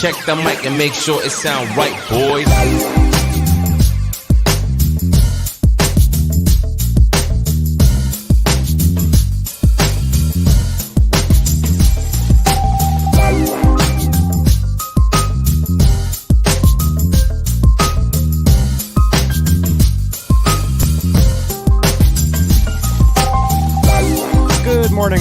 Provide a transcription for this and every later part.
Check the mic and make sure it sound right, boys.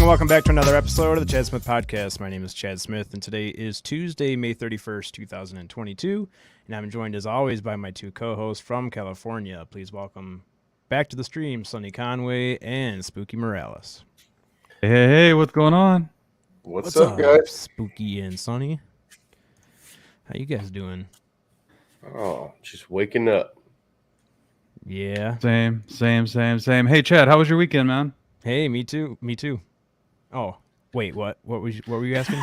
Welcome back to another episode of the Chad Smith Podcast. My name is Chad Smith, and today is Tuesday, May 31st, 2022, and I'm joined as always by my two co-hosts from California. Please welcome back to the stream, Sonny Conway and Spooky Morales. Hey, what's going on? What's up, guys? Spooky and Sonny. How you guys doing? Oh, just waking up. Yeah. Same. Hey, Chad, how was your weekend, man? Hey, me too. Oh, wait, what were you asking?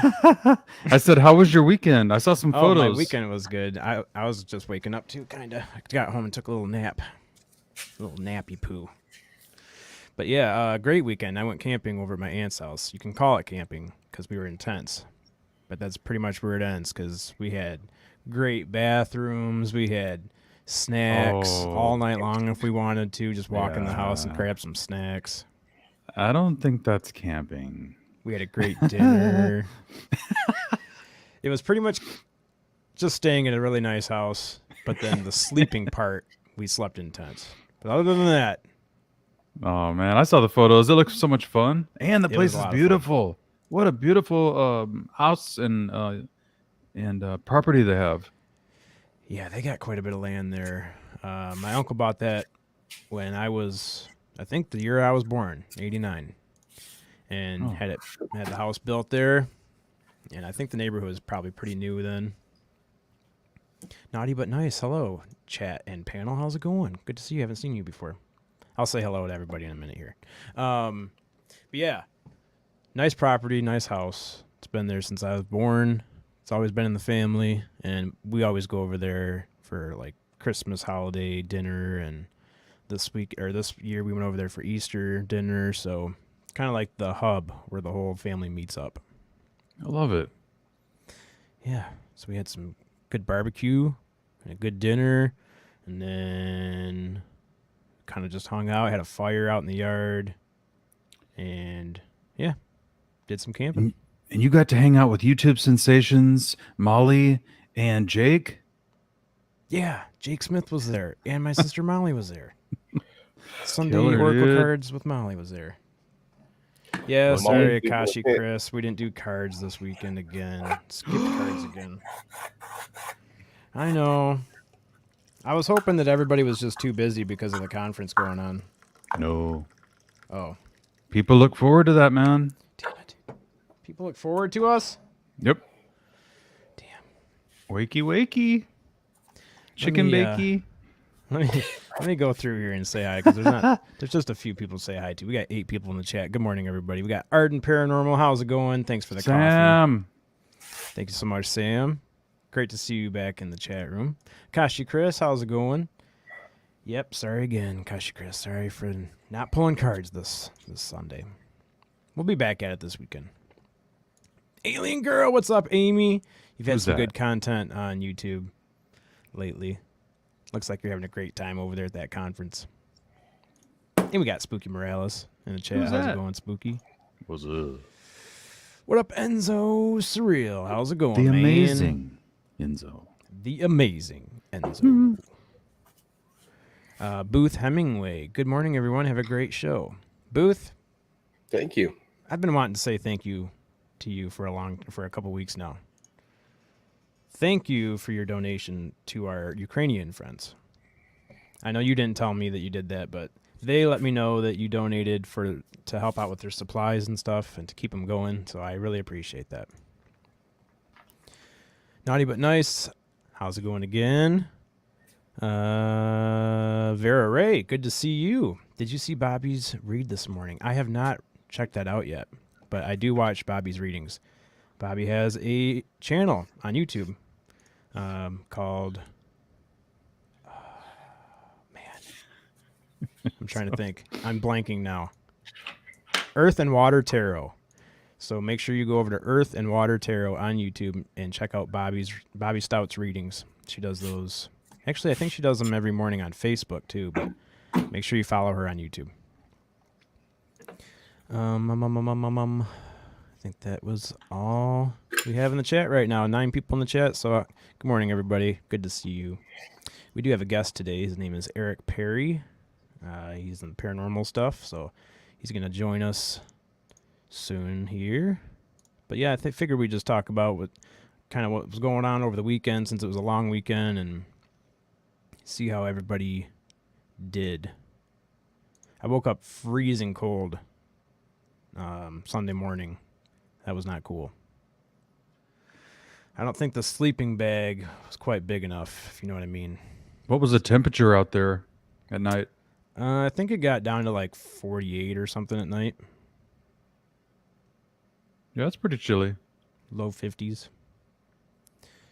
I said, how was your weekend? I saw some photos. Oh, my weekend was good. I was just waking up too, kind of. I got home and took a little nap. A little nappy poo. But yeah, great weekend. I went camping over at my aunt's house. You can call it camping because we were in tents. But that's pretty much where it ends because we had great bathrooms. We had snacks all night long if we wanted to. Just walk in the house and grab some snacks. I don't think that's camping. We had a great dinner. It was pretty much just staying in a really nice house, but then the sleeping part, we slept in tents. But other than that... Oh, man, I saw the photos. It looks so much fun. And the place is beautiful. What a beautiful house and property they have. Yeah, they got quite a bit of land there. My uncle bought that when I think the year I was born, 89, and had the house built there, and I think the neighborhood was probably pretty new then. Naughty but nice. Hello, chat and panel. How's it going? Good to see you. I haven't seen you before. I'll say hello to everybody in a minute here. But yeah, nice property, nice house. It's been there since I was born. It's always been in the family, and we always go over there for like Christmas holiday dinner and. This year we went over there for Easter dinner, so kind of like the hub where the whole family meets up. I love it. Yeah, so we had some good barbecue and a good dinner, and then kind of just hung out, had a fire out in the yard, and yeah, did some camping. And you got to hang out with YouTube sensations, Molly and Jake? Yeah, Jake Smith was there, and my sister Molly was there. Sunday Oracle cards with Molly was there. Yeah, sorry, Akashi Chris. We didn't do cards this weekend again. Skipped cards again. I know. I was hoping that everybody was just too busy because of the conference going on. No. Oh. People look forward to that, man. Damn it. People look forward to us? Yep. Damn. Wakey. Chicken bakey. Let me go through here and say hi because there's just a few people to say hi to. We got 8 people in the chat. Good morning, everybody. We got Arden Paranormal. How's it going? Thanks for the Sam. Coffee. Thank you so much, Sam. Great to see you back in the chat room. Kashi Chris, how's it going? Yep, sorry again, Kashi Chris. Sorry for not pulling cards this Sunday. We'll be back at it this weekend. Alien Girl, what's up, Amy? You've had some good content on YouTube lately. Looks like you're having a great time over there at that conference. And we got Spooky Morales in the chat. How's it going, Spooky? What's up? What up, Enzo Surreal? How's it going, man? The amazing Enzo. The amazing Enzo. Booth Hemingway. Good morning, everyone. Have a great show. Booth. Thank you. I've been wanting to say thank you to you for a couple weeks now. Thank you for your donation to our Ukrainian friends. I know you didn't tell me that you did that, but they let me know that you donated to help out with their supplies and stuff and to keep them going, so I really appreciate that. Naughty but nice. How's it going again? Vera Ray, good to see you. Did you see Bobby's read this morning? I have not checked that out yet, but I do watch Bobby's readings. Bobby has a channel on YouTube called I'm trying to think. I'm blanking now. Earth and Water Tarot. So make sure you go over to Earth and Water Tarot on YouTube and check out Bobby Stout's readings. She does those. Actually, I think she does them every morning on Facebook too, but make sure you follow her on YouTube. I think that was all we have in the chat right now. 9 people in the chat. So good morning, everybody. Good to see you. We do have a guest today. His name is Eric Perry. He's in paranormal stuff, so he's going to join us soon here. But yeah, I figured we'd just talk about what was going on over the weekend, since it was a long weekend, and see how everybody did. I woke up freezing cold Sunday morning. That was not cool. I don't think the sleeping bag was quite big enough, if you know what I mean. What was the temperature out there at night? I think it got down to like 48 or something at night. Yeah, that's pretty chilly. Low 50s.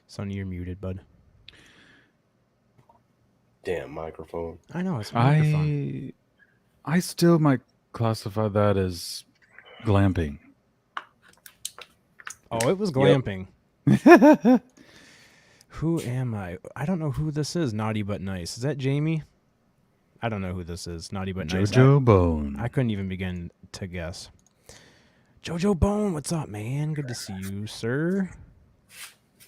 Sonny, you're muted, bud. Damn microphone. I know, it's my microphone. I still might classify that as glamping. Oh, it was glamping. Yep. Who am I? I don't know who this is. Naughty but nice. Is that Jamie? I don't know who this is. Naughty but nice. Jojo Bone. I couldn't even begin to guess. Jojo Bone, what's up, man? Good to see you, sir.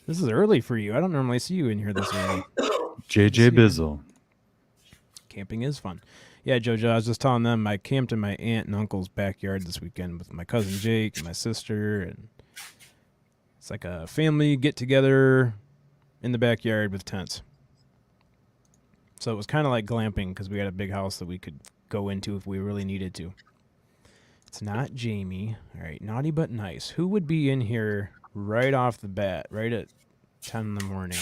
This is early for you. I don't normally see you in here this early. JJ Bizzle. Camping is fun. Yeah, Jojo, I was just telling them I camped in my aunt and uncle's backyard this weekend with my cousin Jake and my sister, and it's like a family get-together in the backyard with tents. So it was kind of like glamping because we had a big house that we could go into if we really needed to. It's not Jamie. All right, naughty but nice. Who would be in here right off the bat, right at 10 in the morning?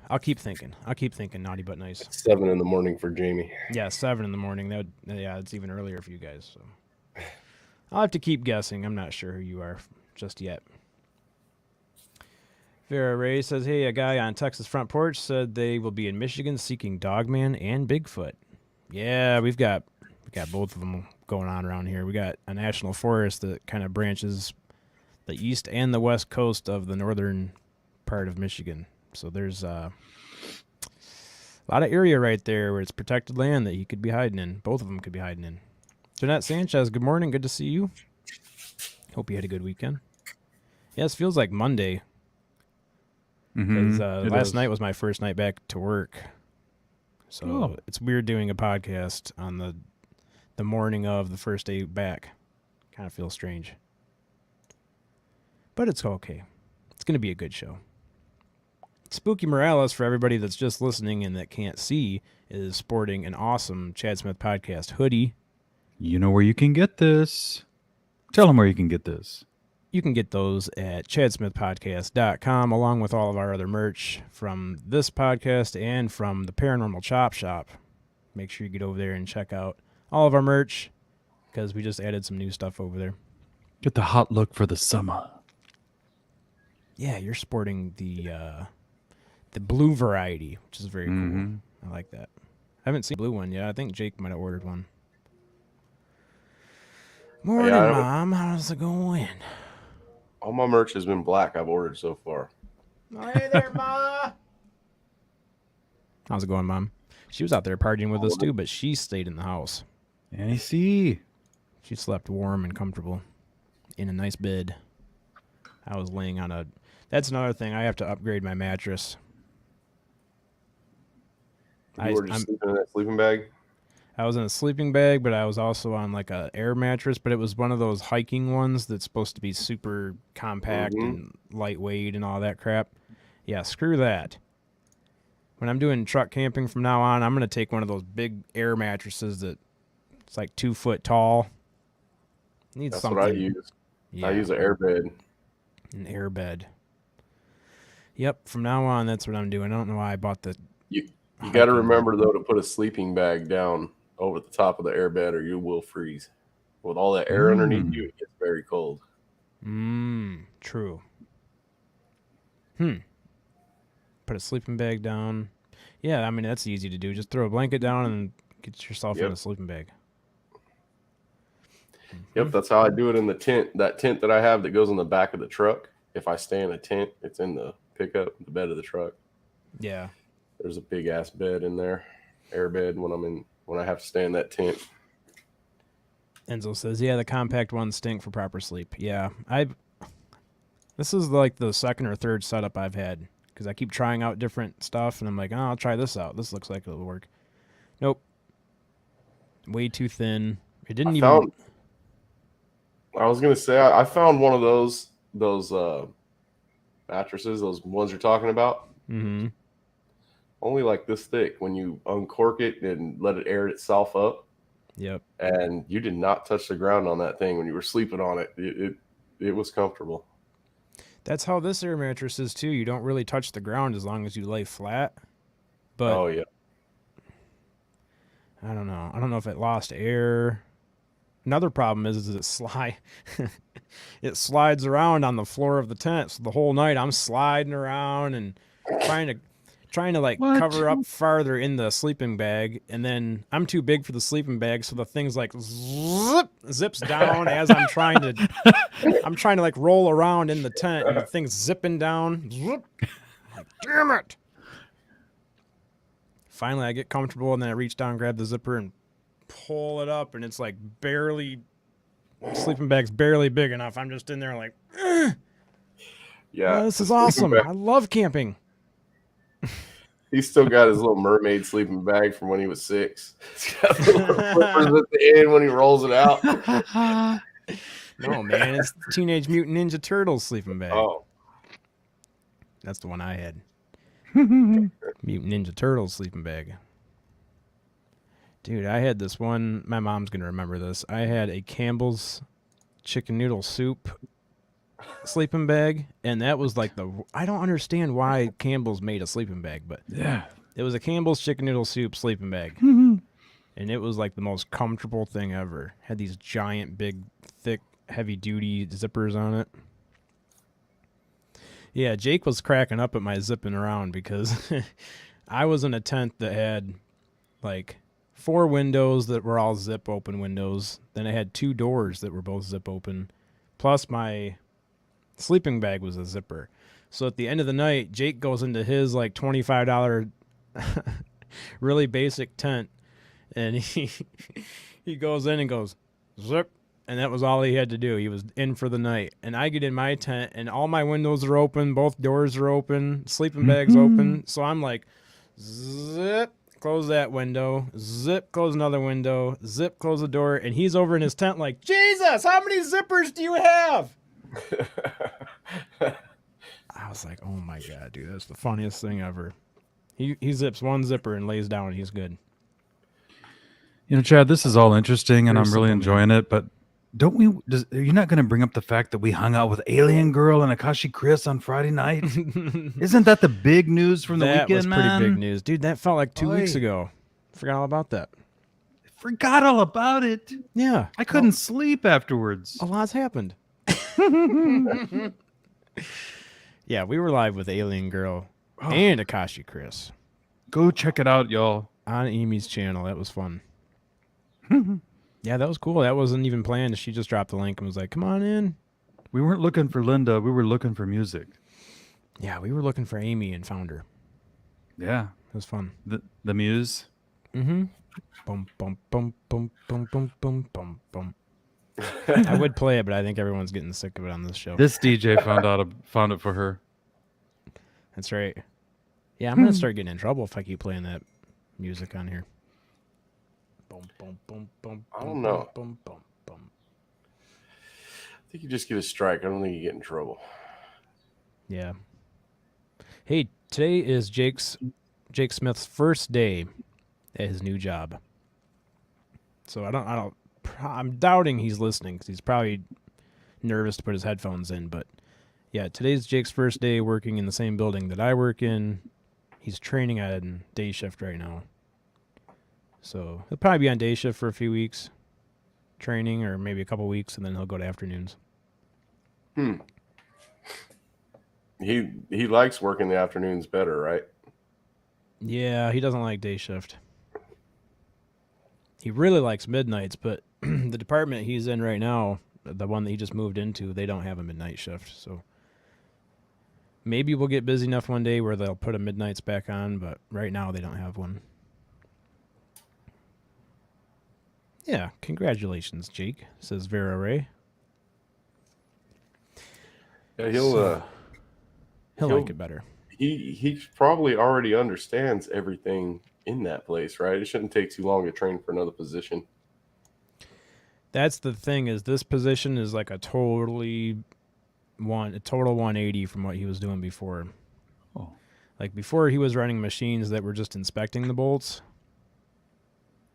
I'll keep thinking, naughty but nice. 7 in the morning for Jamie. Yeah, 7 in the morning. It's even earlier for you guys. So I'll have to keep guessing. I'm not sure who you are just yet. Vera Ray says, hey, a guy on Texas Front Porch said they will be in Michigan seeking Dogman and Bigfoot. Yeah, we've got both of them going on around here. We got a national forest that kind of branches the east and the west coast of the northern part of Michigan. So there's a lot of area right there where it's protected land that he could be hiding in. Both of them could be hiding in. Jeanette Sanchez, good morning. Good to see you. Hope you had a good weekend. Yes, feels like Monday. Because last night was my first night back to work. So it's weird doing a podcast on the morning of the first day back. Kind of feels strange. But it's okay. It's going to be a good show. Spooky Morales, for everybody that's just listening and that can't see, is sporting an awesome Chad Smith Podcast hoodie. You know where you can get this. Tell them where you can get this. You can get those at chadsmithpodcast.com, along with all of our other merch from this podcast and from the Paranormal Chop Shop. Make sure you get over there and check out all of our merch, because we just added some new stuff over there. Get the hot look for the summer. Yeah, you're sporting the blue variety, which is very cool. I like that. I haven't seen the blue one yet. I think Jake might have ordered one. Morning, Mom. How's it going? All my merch has been black I've ordered so far. Oh, hey there, Ma. How's it going, Mom? She was out there partying with us, too, but she stayed in the house. I see. She slept warm and comfortable in a nice bed. I was laying on a... That's another thing. I have to upgrade my mattress. You were just sleeping in that sleeping bag? I was in a sleeping bag, but I was also on like a air mattress, but it was one of those hiking ones that's supposed to be super compact and lightweight and all that crap. Yeah, screw that. When I'm doing truck camping from now on, I'm going to take one of those big air mattresses that it's like 2 foot tall. Needs That's something. what I use. Yeah. I use an air bed. An air bed. Yep, from now on, that's what I'm doing. I don't know why I bought the... You got to remember, though, to put a sleeping bag down over the top of the air bed or you will freeze. With all that air underneath you, it gets very cold. True. Put a sleeping bag down. Yeah, I mean, that's easy to do. Just throw a blanket down and get yourself in a sleeping bag. Yep, that's how I do it in the tent. That tent that I have that goes in the back of the truck. If I stay in a tent, it's in the pickup, the bed of the truck. Yeah. There's a big ass bed in there, air bed when I have to stay in that tent. Enzo says, "Yeah, the compact ones stink for proper sleep." Yeah, this is like the second or third setup I've had because I keep trying out different stuff, and I'm like, "Oh, I'll try this out. This looks like it'll work." Nope, way too thin. It didn't even. I was gonna say I found one of those mattresses, those ones you're talking about. Mm-hmm. Only like this thick. When you uncork it and let it air itself up. Yep. And you did not touch the ground on that thing when you were sleeping on it. It was comfortable. That's how this air mattress is too. You don't really touch the ground as long as you lay flat. But oh yeah. I don't know. I don't know if it lost air. Another problem is it it slides around on the floor of the tent. So the whole night I'm sliding around and trying to like cover up farther in the sleeping bag, and then I'm too big for the sleeping bag, so the thing's like zips down as I'm trying to like roll around in the tent, and the thing's zipping down. Like, damn it! Finally, I get comfortable, and then I reach down, grab the zipper, and pull it up, and it's like sleeping bag's barely big enough. I'm just in there like, yeah, this is awesome. I love camping. He's still got his little mermaid sleeping bag from when he was 6. He's got the little flippers at the end when he rolls it out. No, man, it's the Teenage Mutant Ninja Turtles sleeping bag. Oh, that's the one I had. Mutant Ninja Turtles sleeping bag. Dude, I had this one. My mom's gonna remember this. I had a Campbell's chicken noodle soup sleeping bag, and that was like I don't understand why Campbell's made a sleeping bag, but yeah, it was a Campbell's chicken noodle soup sleeping bag. And it was like the most comfortable thing ever. Had these giant, big, thick, heavy duty zippers on it. Yeah, Jake was cracking up at my zipping around because I was in a tent that had like 4 windows that were all zip open windows. Then I had 2 doors that were both zip open, plus my sleeping bag was a zipper. So at the end of the night, Jake goes into his like $25 really basic tent, and he goes in and goes zip, and that was all he had to do. He was in for the night. And I get in my tent, and all my windows are open, both doors are open, sleeping bag's open. So I'm like, zip, close that window, zip, close another window, zip, close the door, and he's over in his tent like, Jesus, how many zippers do you have? I was like, oh my God, dude, that's the funniest thing ever. He zips one zipper and lays down, and he's good. You know, Chad, this is all interesting, and I'm really enjoying it, but you're not going to bring up the fact that we hung out with Alien Girl and Akashi Chris on Friday night? Isn't that the big news from the weekend, man? That was pretty big news. Dude, that felt like 2 weeks ago. Forgot all about that. Forgot all about it. Yeah. I couldn't sleep afterwards. A lot's happened. Yeah, we were live with Alien Girl and Akashi Chris. Go check it out, y'all. On Amy's channel. That was fun. Yeah, that was cool. That wasn't even planned. She just dropped the link and was like, come on in. We weren't looking for Linda. We were looking for music. Yeah, we were looking for Amy and found her. Yeah. It was fun. The muse. Mm-hmm. Bum, bum, bum, bum, bum, bum, bum, bum, bum. I would play it, but I think everyone's getting sick of it on this show. This DJ found it for her. That's right. Yeah, I'm going to start getting in trouble if I keep playing that music on here. Boom, boom, boom, boom, I don't know. Boom, boom, boom. I think you just get a strike. I don't think you get in trouble. Yeah. Hey, today is Jake Smith's first day at his new job. So I'm doubting he's listening because he's probably nervous to put his headphones in. But yeah, today's Jake's first day working in the same building that I work in. He's training on day shift right now. So he'll probably be on day shift for a few weeks, training, or maybe a couple weeks, and then he'll go to afternoons. He likes working the afternoons better, right? Yeah, he doesn't like day shift. He really likes midnights, but the department he's in right now, the one that he just moved into, they don't have a midnight shift. So maybe we'll get busy enough one day where they'll put a midnights back on, but right now they don't have one. Yeah, congratulations, Jake, says Vera Ray. Yeah, he'll like it better. He probably already understands everything in that place, right? It shouldn't take too long to train for another position. That's the thing, is this position is like a total 180 from what he was doing before. Oh. Like before he was running machines that were just inspecting the bolts.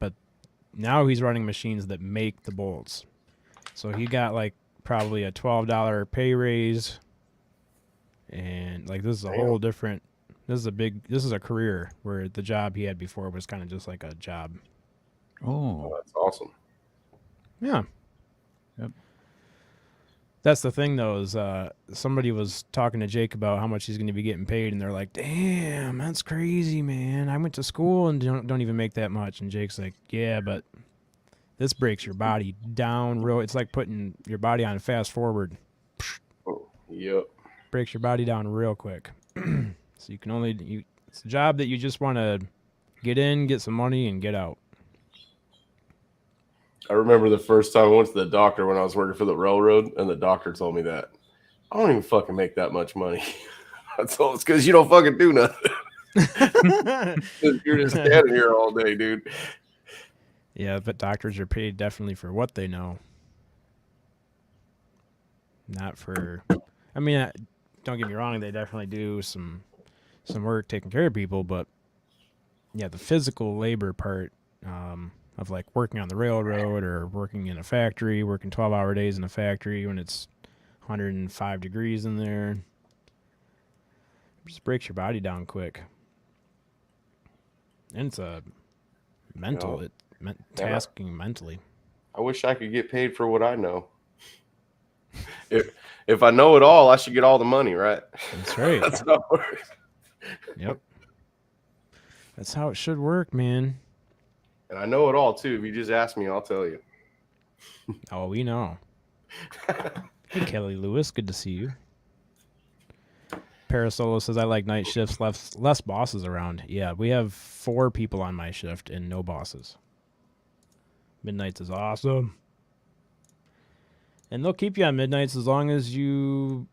But now he's running machines that make the bolts. So he got like probably a $12 pay raise. And like this is a whole different, this is a career, where the job he had before was kind of just like a job. Oh, that's awesome. Yeah. Yep. That's the thing, though, is somebody was talking to Jake about how much he's going to be getting paid, and they're like, damn, that's crazy, man. I went to school and don't even make that much. And Jake's like, yeah, but this breaks your body down real. It's like putting your body on fast forward. Oh, yep. Breaks your body down real quick. So you can only, it's a job that you just want to get in, get some money, and get out. I remember the first time I went to the doctor when I was working for the railroad, and the doctor told me that I don't even fucking make that much money. I told him it's because you don't fucking do nothing. You're just standing here all day, dude. Yeah, but doctors are paid definitely for what they know. Not for, I mean, don't get me wrong, they definitely do some work taking care of people, but yeah, the physical labor part, of like working on the railroad or working in a factory, working 12-hour days in a factory when it's 105 degrees in there. It just breaks your body down quick. And it's a mental, tasking mentally. I wish I could get paid for what I know. If I know it all, I should get all the money, right? That's right. That's how it works. Yep. That's how it should work, man. And I know it all, too. If you just ask me, I'll tell you. Oh, we know. Hey, Kelly Lewis, good to see you. Parasolo says, I like night shifts, less bosses around. Yeah, we have 4 people on my shift and no bosses. Midnights is awesome. And they'll keep you on midnights as long as you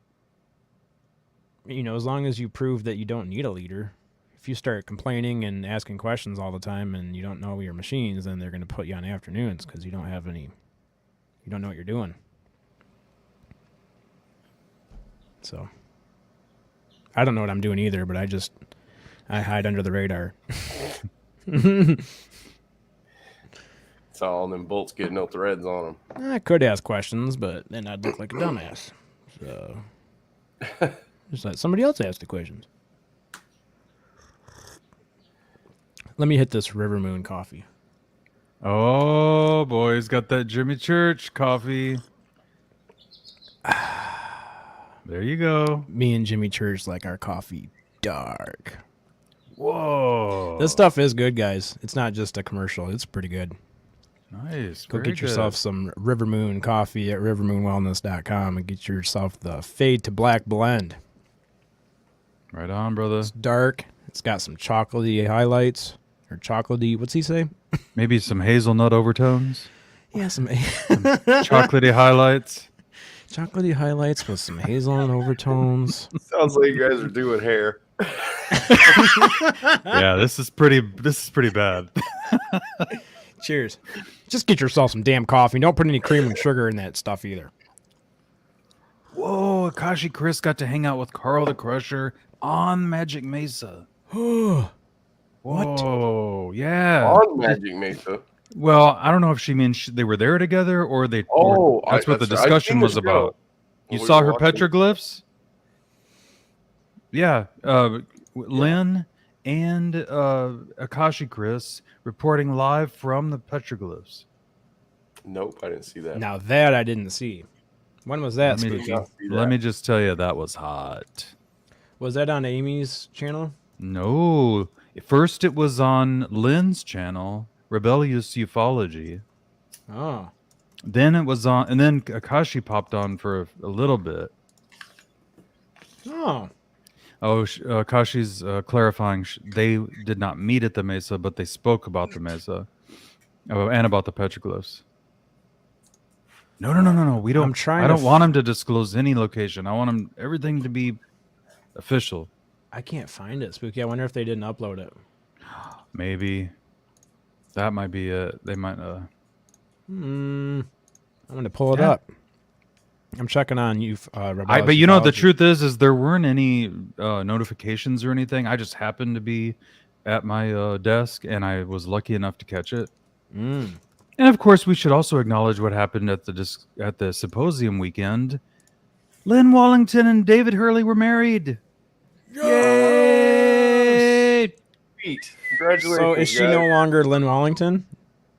prove that you don't need a leader. If you start complaining and asking questions all the time and you don't know your machines, then they're going to put you on afternoons because you don't know what you're doing. So I don't know what I'm doing either, but I hide under the radar. It's all them bolts getting no threads on them. I could ask questions, but then I'd look like a dumbass. So just let somebody else ask the questions. Let me hit this River Moon coffee. Oh, boy, he's got that Jimmy Church coffee. There you go. Me and Jimmy Church like our coffee dark. Whoa. This stuff is good, guys. It's not just a commercial. It's pretty good. Nice. Go get yourself some River Moon coffee at rivermoonwellness.com and get yourself the Fade to Black blend. Right on, brother. It's dark. It's got some chocolatey highlights. Or chocolatey, what's he say? Maybe some hazelnut overtones. Yeah, some chocolatey highlights. Chocolatey highlights with some hazelnut overtones. Sounds like you guys are doing hair. Yeah, this is pretty bad. Cheers. Just get yourself some damn coffee. Don't put any cream and sugar in that stuff either. Whoa, Akashi Chris got to hang out with Carl the Crusher on Magic Mesa. What? Oh, yeah. On Magic Mesa. Well, I don't know if she means they were there together or they. That's what the discussion was about. You saw her petroglyphs? Yeah. Lynn and Akashi Chris reporting live from the petroglyphs. Nope, I didn't see that. Now that I didn't see. When was that, Spooky? Let me just tell you, that was hot. Was that on Amy's channel? No. First, it was on Lynn's channel, Rebellious Ufology. Oh. Then it was on, and then Akashi popped on for a little bit. Oh. Oh, Akashi's clarifying they did not meet at the Mesa, but they spoke about the Mesa and about the petroglyphs. No. We don't. I don't want him to disclose any location. I want everything to be official. I can't find it, Spooky. I wonder if they didn't upload it. Maybe that might be it. They might. I'm going to pull it up. I'm checking on you. But you know, the truth is there weren't any notifications or anything. I just happened to be at my desk, and I was lucky enough to catch it. And of course, we should also acknowledge what happened at the symposium weekend. Lynn Wallington and David Hurley were married. Yay! Sweet. Congratulations. So is she no longer Lynn Wallington?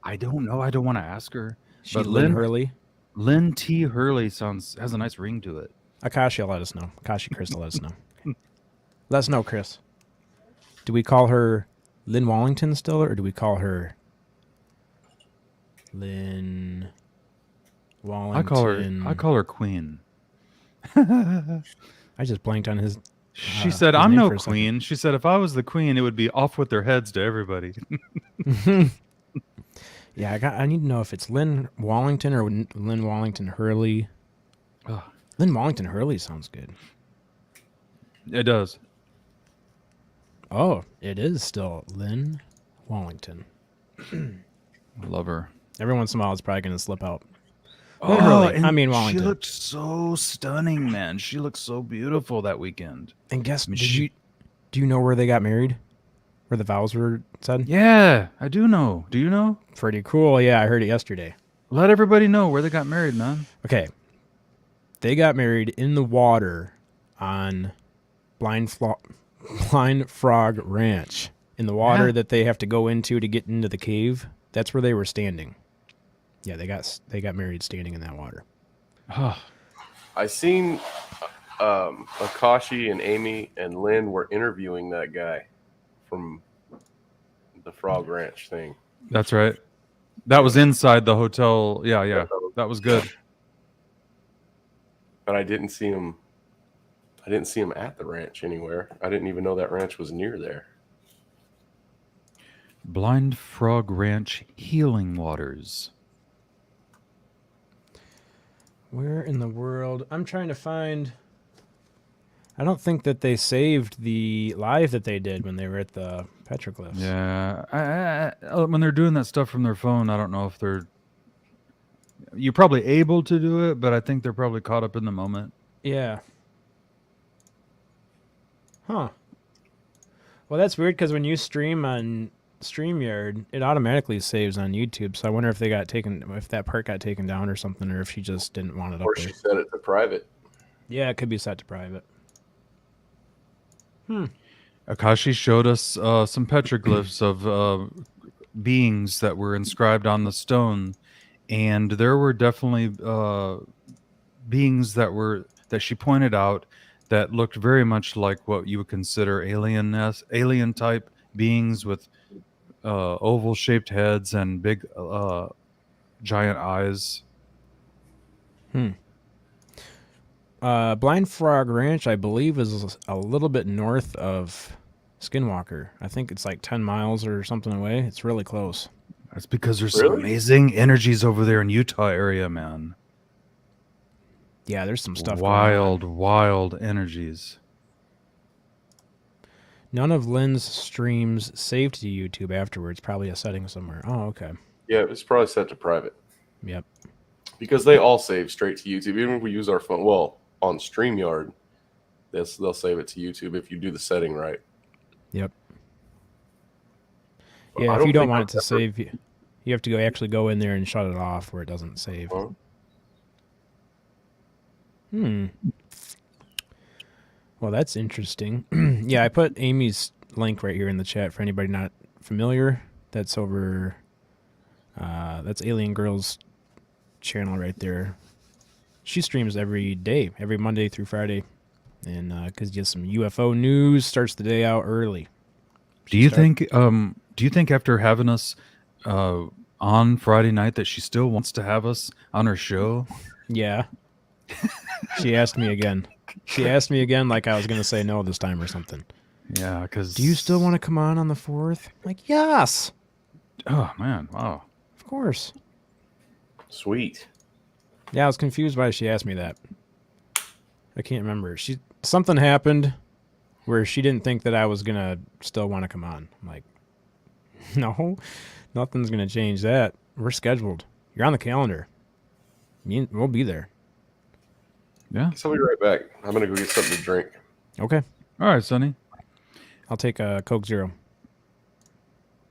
I don't know. I don't want to ask her. But Lynn Hurley? Lynn T. Hurley has a nice ring to it. Akashi will let us know. Akashi Chris will let us know. Let us know, Chris. Do we call her Lynn Wallington still, or do we call her Lynn Wallington? I call her Queen. I just blanked on his. She said, "I'm no queen." She said, "If I was the queen, it would be off with their heads to everybody." Yeah, I need to know if it's Lynn Wallington or Lynn Wallington Hurley. Lynn Wallington Hurley sounds good. It does. Oh, it is still Lynn Wallington. I love her. Every once in a while, it's probably going to slip out. Oh, Hurley. I mean Wallington. She looked so stunning, man. She looked so beautiful that weekend. And guess, do you know where they got married? Where the vows were said? Yeah, I do know. Do you know? Pretty cool. Yeah, I heard it yesterday. Let everybody know where they got married, man. Okay. They got married in the water on Blind Frog Ranch. In the water that they have to go into to get into the cave. That's where they were standing. Yeah, they got married standing in that water. I seen Akashi and Amy and Lynn were interviewing that guy from the Frog Ranch thing. That's right. That was inside the hotel. Yeah. That was good. But I didn't see him at the ranch anywhere. I didn't even know that ranch was near there. Blind Frog Ranch Healing Waters. Where in the world? I'm trying to find. I don't think that they saved the live that they did when they were at the petroglyphs. Yeah. When they're doing that stuff from their phone, I don't know if you're probably able to do it, but I think they're probably caught up in the moment. Yeah. Huh. Well, that's weird because when you stream on StreamYard, it automatically saves on YouTube. So I wonder if if that part got taken down or something, or if she just didn't want it up there. Or she set it to private. Yeah, it could be set to private. Akashi showed us some petroglyphs of beings that were inscribed on the stone, and there were definitely beings that she pointed out that looked very much like what you would consider alien type beings with oval shaped heads and big giant eyes. Blind Frog Ranch, I believe, is a little bit north of Skinwalker. I think it's like 10 miles or something away. It's really close. That's because there's some amazing energies over there in Utah area, man. Yeah, there's some stuff wild energies. None of Lynn's streams saved to YouTube afterwards. Probably a setting somewhere. Oh, okay. Yeah, it was probably set to private. Yep. Because they all save straight to YouTube. Even if we use our phone, well, on StreamYard, they'll save it to YouTube if you do the setting right. Yep. Yeah, if you don't want it to save, you have to actually go in there and shut it off where it doesn't save. Well, that's interesting. Yeah, I put Amy's link right here in the chat for anybody not familiar. That's over. That's Alien Girl's channel right there. She streams every day, every Monday through Friday, and because gets some UFO news, starts the day out early. Do you think after having us on Friday night that she still wants to have us on her show? Yeah. She asked me again. She asked me again like I was going to say no this time or something. Yeah, because... Do you still want to come on the 4th? I'm like, yes. Oh, man. Wow. Of course. Sweet. Yeah, I was confused why she asked me that. I can't remember. Something happened where she didn't think that I was going to still want to come on. I'm like, no, nothing's going to change that. We're scheduled. You're on the calendar. We'll be there. Yeah. So I'll be right back. I'm going to go get something to drink. Okay. All right, Sonny. I'll take a Coke Zero.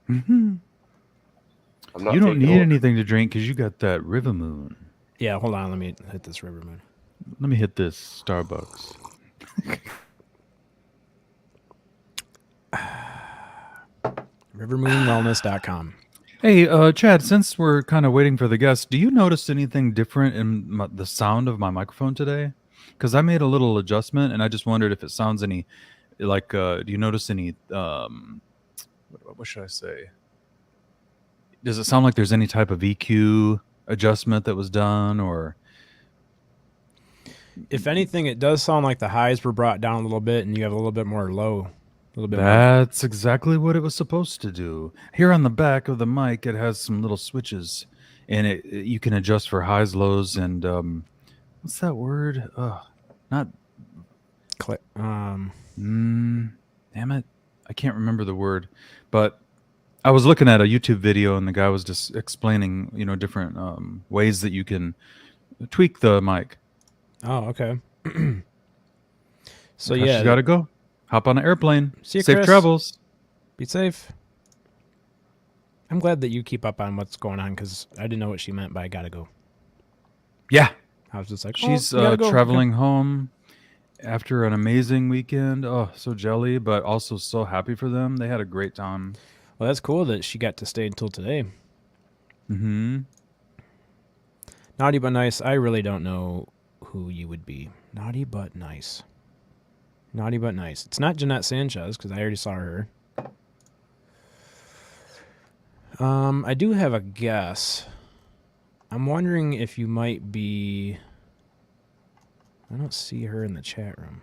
Mm-hmm. You don't need anything to drink because you got that River Moon. Yeah, hold on. Let me hit this River Moon. Let me hit this Starbucks. RiverMoonWellness.com. Hey, Chad, since we're kind of waiting for the guests, do you notice anything different in the sound of my microphone today? Because I made a little adjustment, and I just wondered if it sounds any, like, do you notice any, what should I say? Does it sound like there's any type of EQ adjustment that was done, or? If anything, it does sound like the highs were brought down a little bit, and you have a little bit more low. A little bit That's exactly what it was supposed to do. Here on the back of the mic, it has some little switches, and you can adjust for highs, lows, and what's that word? Not click. Damn it, I can't remember the word. But I was looking at a YouTube video, and the guy was just explaining, different ways that you can tweak the mic. Oh, okay. So She's got to go. Hop on an airplane. See you, Safe Chris. travels. Be safe. I'm glad that you keep up on what's going on because I didn't know what she meant by "gotta go." Yeah, I was just like, she's go. traveling home after an amazing weekend. Oh, so jelly, but also so happy for them. They had a great time. Well, that's cool that she got to stay until today. Mm-hmm. Naughty but nice. I really don't know who you would be. Naughty but nice. Naughty but nice. It's not Jeanette Sanchez because I already saw her. I do have a guess. I'm wondering if you might be... I don't see her in the chat room.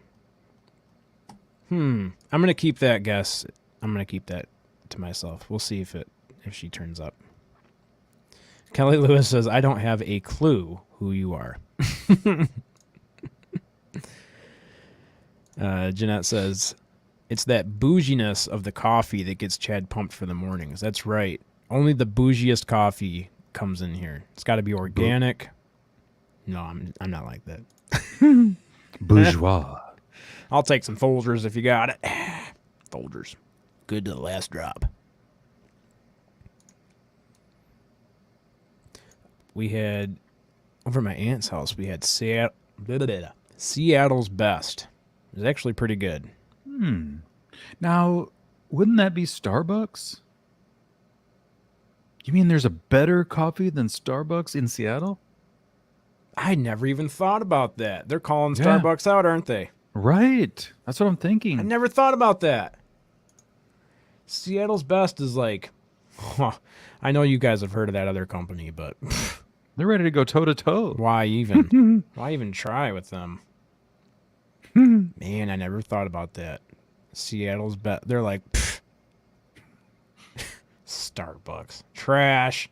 I'm going to keep that guess. I'm going to keep that to myself. We'll see if she turns up. Kelly Lewis says, I don't have a clue who you are. Jeanette says, it's that bouginess of the coffee that gets Chad pumped for the mornings. That's right. Only the bougiest coffee comes in here. It's got to be organic. No, I'm not like that. Bourgeois. I'll take some Folgers if you got it. Folgers. Good to the last drop. We had, over at my aunt's house, we had Seattle's Best. It was actually pretty good. Now, wouldn't that be Starbucks? You mean there's a better coffee than Starbucks in Seattle? I never even thought about that. They're calling Starbucks out, aren't they? Right. That's what I'm thinking. I never thought about that. Seattle's Best is like, I know you guys have heard of that other company, but they're ready to go toe to toe. Why even? Why even try with them? Man, I never thought about that. Seattle's Best. They're like, Starbucks. Trash.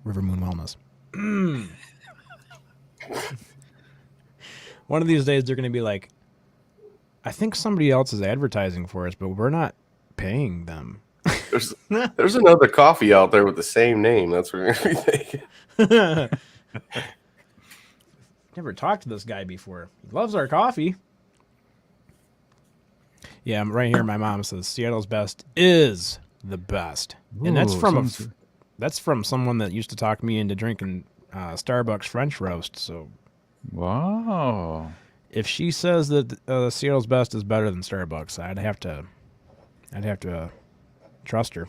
River Moon Wellness. One of these days they're going to be like, I think somebody else is advertising for us, but we're not paying them. There's another coffee out there with the same name. That's what we're going to be thinking. Never talked to this guy before. He loves our coffee. Yeah, right here my mom says Seattle's Best is the best. Ooh, and that's from someone that used to talk me into drinking Starbucks French roast. So, wow. If she says that Seattle's Best is better than Starbucks, I'd have to trust her.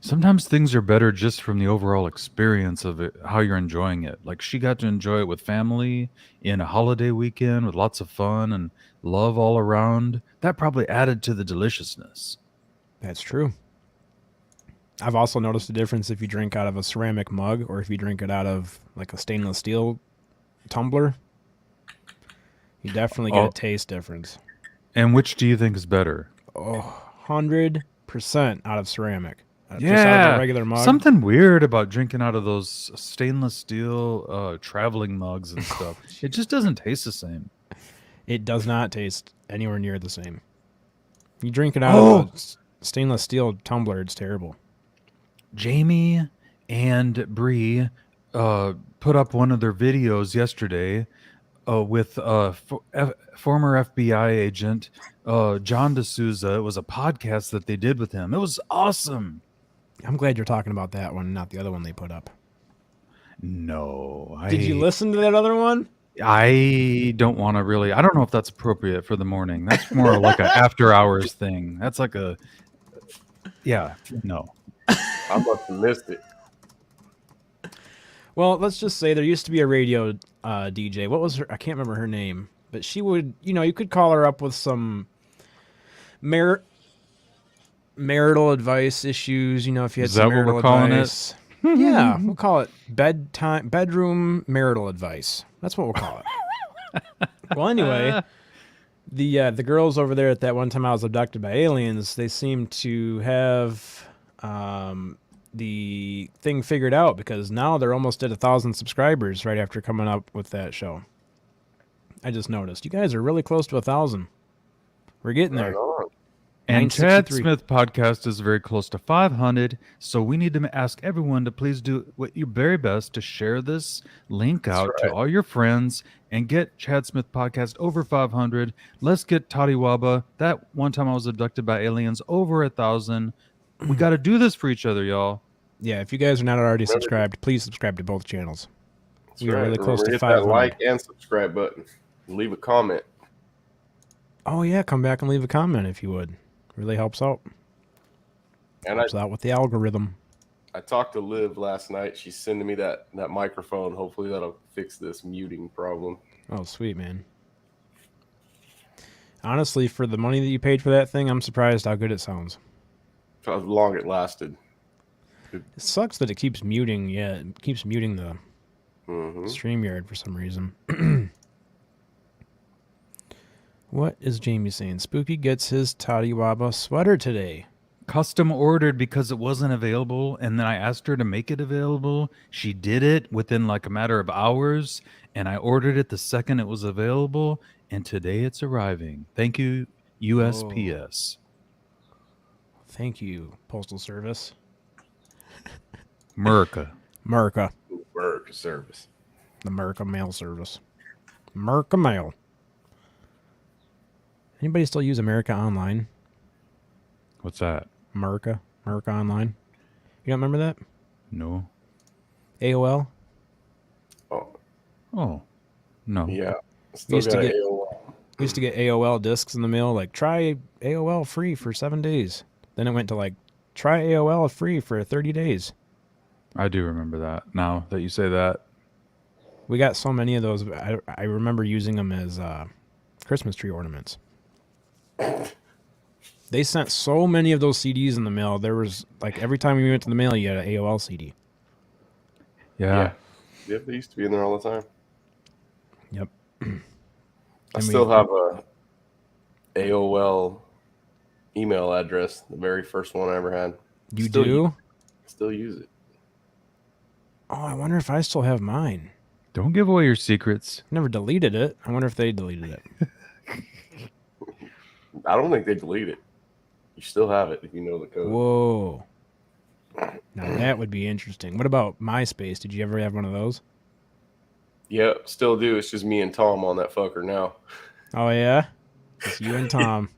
Sometimes things are better just from the overall experience of it, how you're enjoying it. Like she got to enjoy it with family in a holiday weekend with lots of fun, and love all around. That probably added to the deliciousness. That's true. I've also noticed a difference if you drink out of a ceramic mug or if you drink it out of like a stainless steel tumbler. You definitely get a taste difference. And which do you think is better? Oh, 100% out of ceramic. Yeah, just out of a regular mug. Something weird about drinking out of those stainless steel traveling mugs and stuff. It just doesn't taste the same. It does not taste anywhere near the same. You drink it out of a stainless steel tumbler, it's terrible. Jamie and Bree put up one of their videos yesterday with former FBI agent John D'Souza. It was a podcast that they did with him. It was awesome. I'm glad you're talking about that one, not the other one they put up. No. Did you listen to that other one? I don't want to really. I don't know if that's appropriate for the morning. That's more like an after hours thing. That's like a. Yeah, no. I must have missed it. Well, let's just say there used to be a radio DJ. What was her? I can't remember her name, but she would, you could call her up with some marital advice issues. If you had Is some that what marital we're calling advice. Yeah, we'll call it bedroom marital advice. That's what we'll call it. Well, anyway, the girls over there at that one time I was abducted by aliens, they seem to have the thing figured out because now they're almost at 1,000 subscribers right after coming up with that show. I just noticed. You guys are really close to 1,000. We're getting there. Right on. And Chad 963. Smith podcast is very close to 500, so we need to ask everyone to please do what your very best to share this link out to all your friends and get Chad Smith podcast over 500. Let's get Toddy Waba, that one time I was abducted by aliens, over 1,000. We got to do this for each other, y'all. Yeah, if you guys are not already subscribed, please subscribe to both channels. That's We are right. really close to Hit 500. that like and subscribe button. Leave a comment. Oh, yeah, come back and leave a comment if you would. Really helps out. And Helps out with the algorithm. I talked to Liv last night. She's sending me that microphone. Hopefully that'll fix this muting problem. Oh, sweet, man. Honestly, for the money that you paid for that thing, I'm surprised how good it sounds. How long it lasted. It sucks that it keeps muting. Yeah, it keeps muting the Mm-hmm. StreamYard for some reason. What is Jamie saying? Spooky gets his Toddy Waba sweater today. Custom ordered because it wasn't available, and then I asked her to make it available. She did it within like a matter of hours, and I ordered it the second it was available, and today it's arriving. Thank you, USPS. Thank you, Postal Service. America. America. Work service. The America Mail Service. America Mail. Anybody still use America Online? What's that? America Online. You don't remember that? No. AOL? Oh, no. Yeah. We Still used to got get AOL. We used to get AOL discs in the mail, like try AOL free for 7 days. Then it went to like try AOL free for 30 days. I do remember that now that you say that. We got so many of those. I remember using them as Christmas tree ornaments. They sent so many of those CDs in the mail. There was like every time we went to the mail, you had an AOL CD. Yeah. Yep, they used to be in there all the time. Yep. I still have a AOL email address, the very first one I ever had. You Still do? Still use it. Oh, I wonder if I still have mine. Don't give away your secrets. Never deleted it. I wonder if they deleted it. I don't think they delete it. You still have it if you know the code. Whoa. Now that would be interesting. What about MySpace? Did you ever have one of those? Yep, still do. It's just me and Tom on that fucker now. Oh, yeah? It's you and Tom.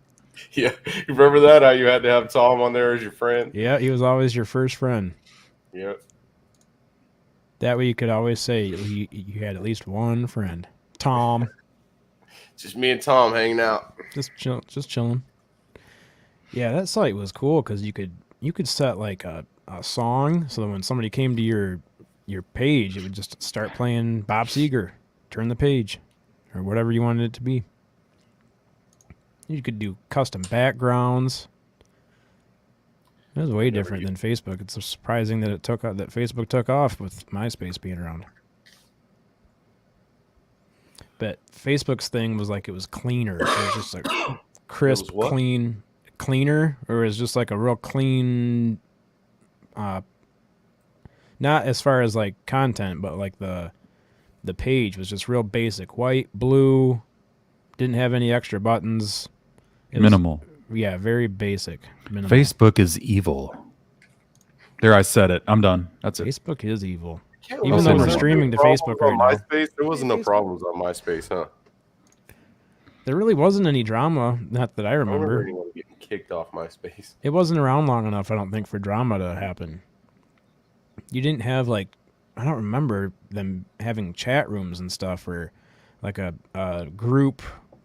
Yeah, you remember that? How you had to have Tom on there as your friend? Yeah, he was always your first friend. Yep. That way you could always say you had at least one friend. Tom. Just me and Tom hanging out. Just chilling. Yeah, that site was cool because you could set like a song so that when somebody came to your page, it would just start playing Bob Seger, Turn the Page, or whatever you wanted it to be. You could do custom backgrounds. It was way different than Facebook. It's surprising that that Facebook took off with MySpace being around. But Facebook's thing was like it was cleaner. It was just like crisp, cleaner, or it was just like a real clean. Not as far as like content, but like the page was just real basic, white, blue, didn't have any extra buttons. Minimal. Yeah, very basic. Minimal. Facebook is evil. There, I said it. I'm done. That's it. Facebook is evil. Even though we're streaming to Facebook right now. MySpace, there wasn't no problems on MySpace, huh? There really wasn't any drama, not that I remember. I don't remember anyone getting kicked off MySpace. It wasn't around long enough, I don't think, for drama to happen. You didn't have like, I don't remember them having chat rooms and stuff, or like a group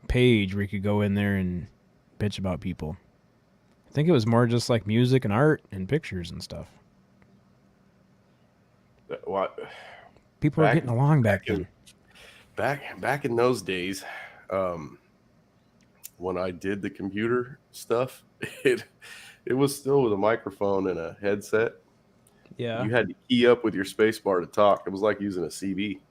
page where you could go in there and bitch about people. I think it was more just like music and art and pictures and stuff. What? People were getting along back then. Back in those days, when I did the computer stuff, it was still with a microphone and a headset. Yeah. You had to key up with your space bar to talk. It was like using a CB.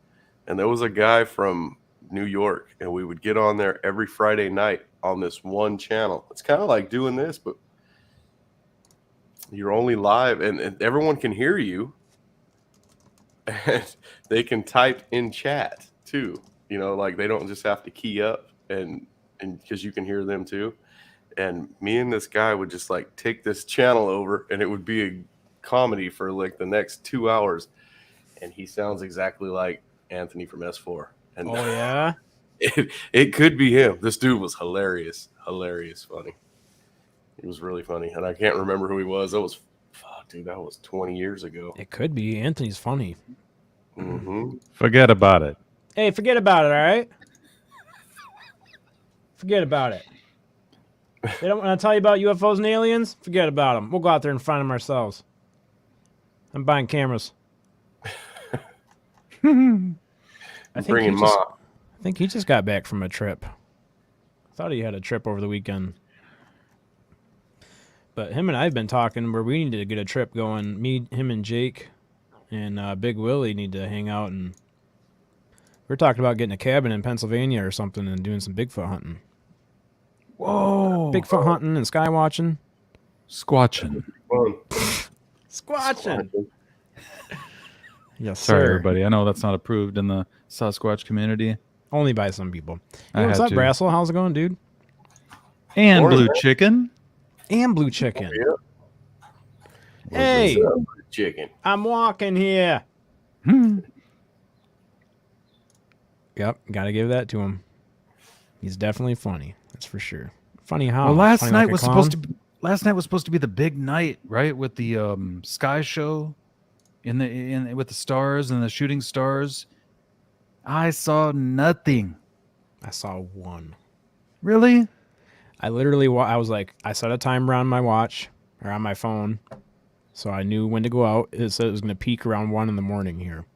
And there was a guy from New York, and we would get on there every Friday night on this one channel. It's kind of like doing this, but you're only live, and everyone can hear you. And they can type in chat too. You know, like they don't just have to key up and because you can hear them too. And me and this guy would just like take this channel over, and it would be a comedy for like the next 2 hours. And he sounds exactly like Anthony from S4. And oh yeah, it could be him. This dude was hilarious, funny. He was really funny, and I can't remember who he was. That was, fuck, dude, that was 20 years ago. It could be. Anthony's funny. Mm-hmm. Forget about it. Hey, forget about it, all right? Forget about it. They don't want to tell you about UFOs and aliens? Forget about them. We'll go out there and find them ourselves. I'm buying cameras. I think he just got back from a trip. I thought he had a trip over the weekend. But him and I have been talking where we need to get a trip going. Him and Jake and Big Willie need to hang out, and we're talking about getting a cabin in Pennsylvania or something and doing some Bigfoot hunting. Whoa. Bigfoot hunting and sky watching. Squatching. Squatching. Yes, Sorry, sir. everybody. I know that's not approved in the Sasquatch community. Only by some people. I What's had up, to. Brassel? How's it going, dude? And Morning, blue man. chicken. And blue chicken. Yeah. Hey, Chicken. I'm walking here. Yep, gotta give that to him. He's definitely funny. That's for sure. Funny how? Well, last Funny night like a was clown? supposed to be the big night, right? With the sky show with the stars and the shooting stars. I saw nothing. I saw one. Really? I literally, I was like, I set a timer on my watch or on my phone, so I knew when to go out. It said it was going to peak around 1 a.m. here.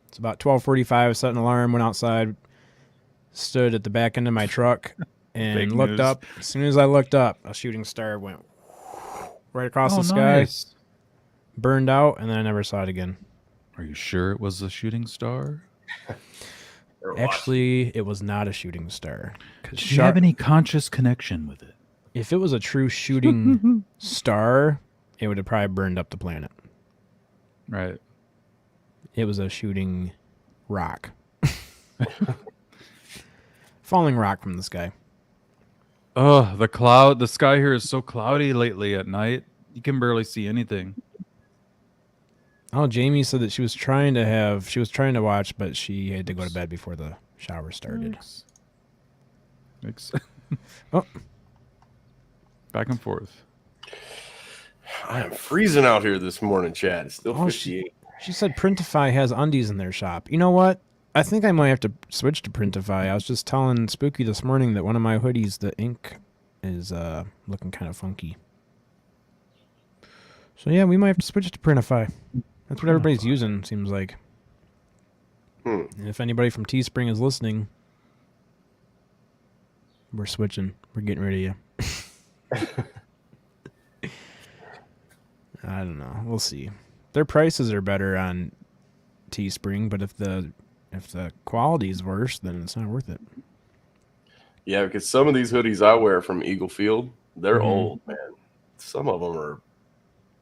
It's about 12:45. Set an alarm, went outside, stood at the back end of my truck, and Big looked news. up. As soon as I looked up, a shooting star went right across the sky, Nice. burned out, and then I never saw it again. Are you sure it was a shooting star? Actually, it was not a shooting star. Did you have any conscious connection with it? If it was a true shooting star, it would have probably burned up the planet. Right. It was a shooting rock. Falling rock from the sky. Oh, the sky here is so cloudy lately at night. You can barely see anything. Oh, Jamie said that she was trying to watch, but she had to go to bed before the shower started. Oh. Back and forth. I am freezing out here this morning, Chad. It's still 58. She said Printify has undies in their shop. You know what? I think I might have to switch to Printify. I was just telling Spooky this morning that one of my hoodies, the ink, is looking kind of funky. So yeah, we might have to switch to Printify. That's what everybody's using, seems like. And if anybody from Teespring is listening, We're switching. We're getting rid of you. I don't know. We'll see. Their prices are better on Teespring, but if the quality is worse, then it's not worth it. Yeah, because some of these hoodies I wear from Eagle Field, they're old, man. Some of them are.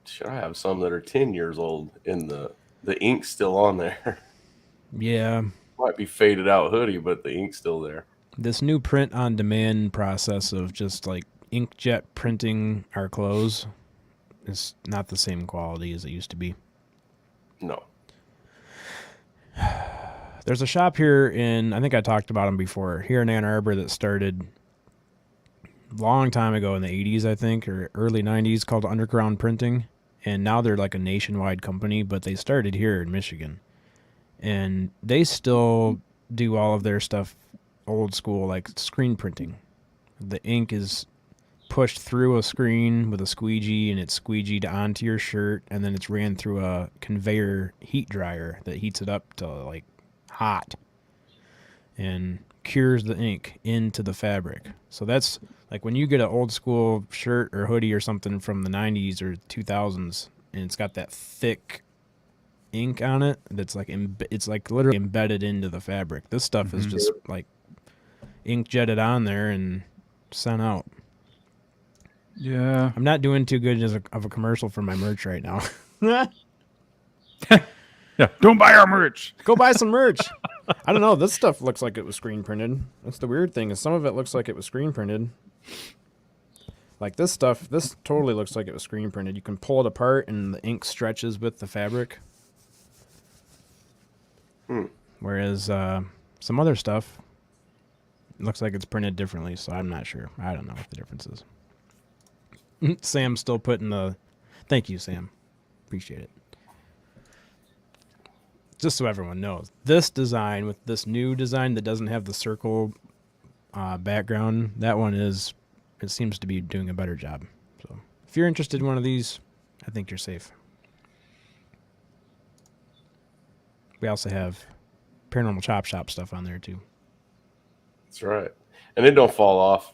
Should I have some that are 10 years old, and the ink's still on there? Yeah. Might be faded out hoodie, but the ink's still there. This new print on demand process of just like inkjet printing our clothes is not the same quality as it used to be. No. There's a shop here in, I think I talked about them before, here in Ann Arbor that started a long time ago in the 80s, I think, or early 90s, called Underground Printing. And now they're like a nationwide company, but they started here in Michigan. And they still do all of their stuff old school, like screen printing. The ink is pushed through a screen with a squeegee, and it's squeegeed onto your shirt, and then it's ran through a conveyor heat dryer that heats it up to like hot and cures the ink into the fabric. So that's like when you get an old school shirt or hoodie or something from the 90s or 2000s, and it's got that thick ink on it that's like it's like literally embedded into the fabric. This stuff is just like ink jetted on there and sent out. Yeah. I'm not doing too good of a commercial for my merch right now. Yeah. Don't buy our merch. Go buy some merch. I don't know. This stuff looks like it was screen printed. That's the weird thing, is some of it looks like it was screen printed. Like this stuff, this totally looks like it was screen printed. You can pull it apart and the ink stretches with the fabric. Whereas some other stuff looks like it's printed differently, so I'm not sure. I don't know what the difference is. Sam's still putting the... Thank you, Sam. Appreciate it. Just so everyone knows, this design with this new design that doesn't have the circle background, that one is... It seems to be doing a better job. So if you're interested in one of these, I think you're safe. We also have Paranormal Chop Shop stuff on there too. That's right. And it don't fall off.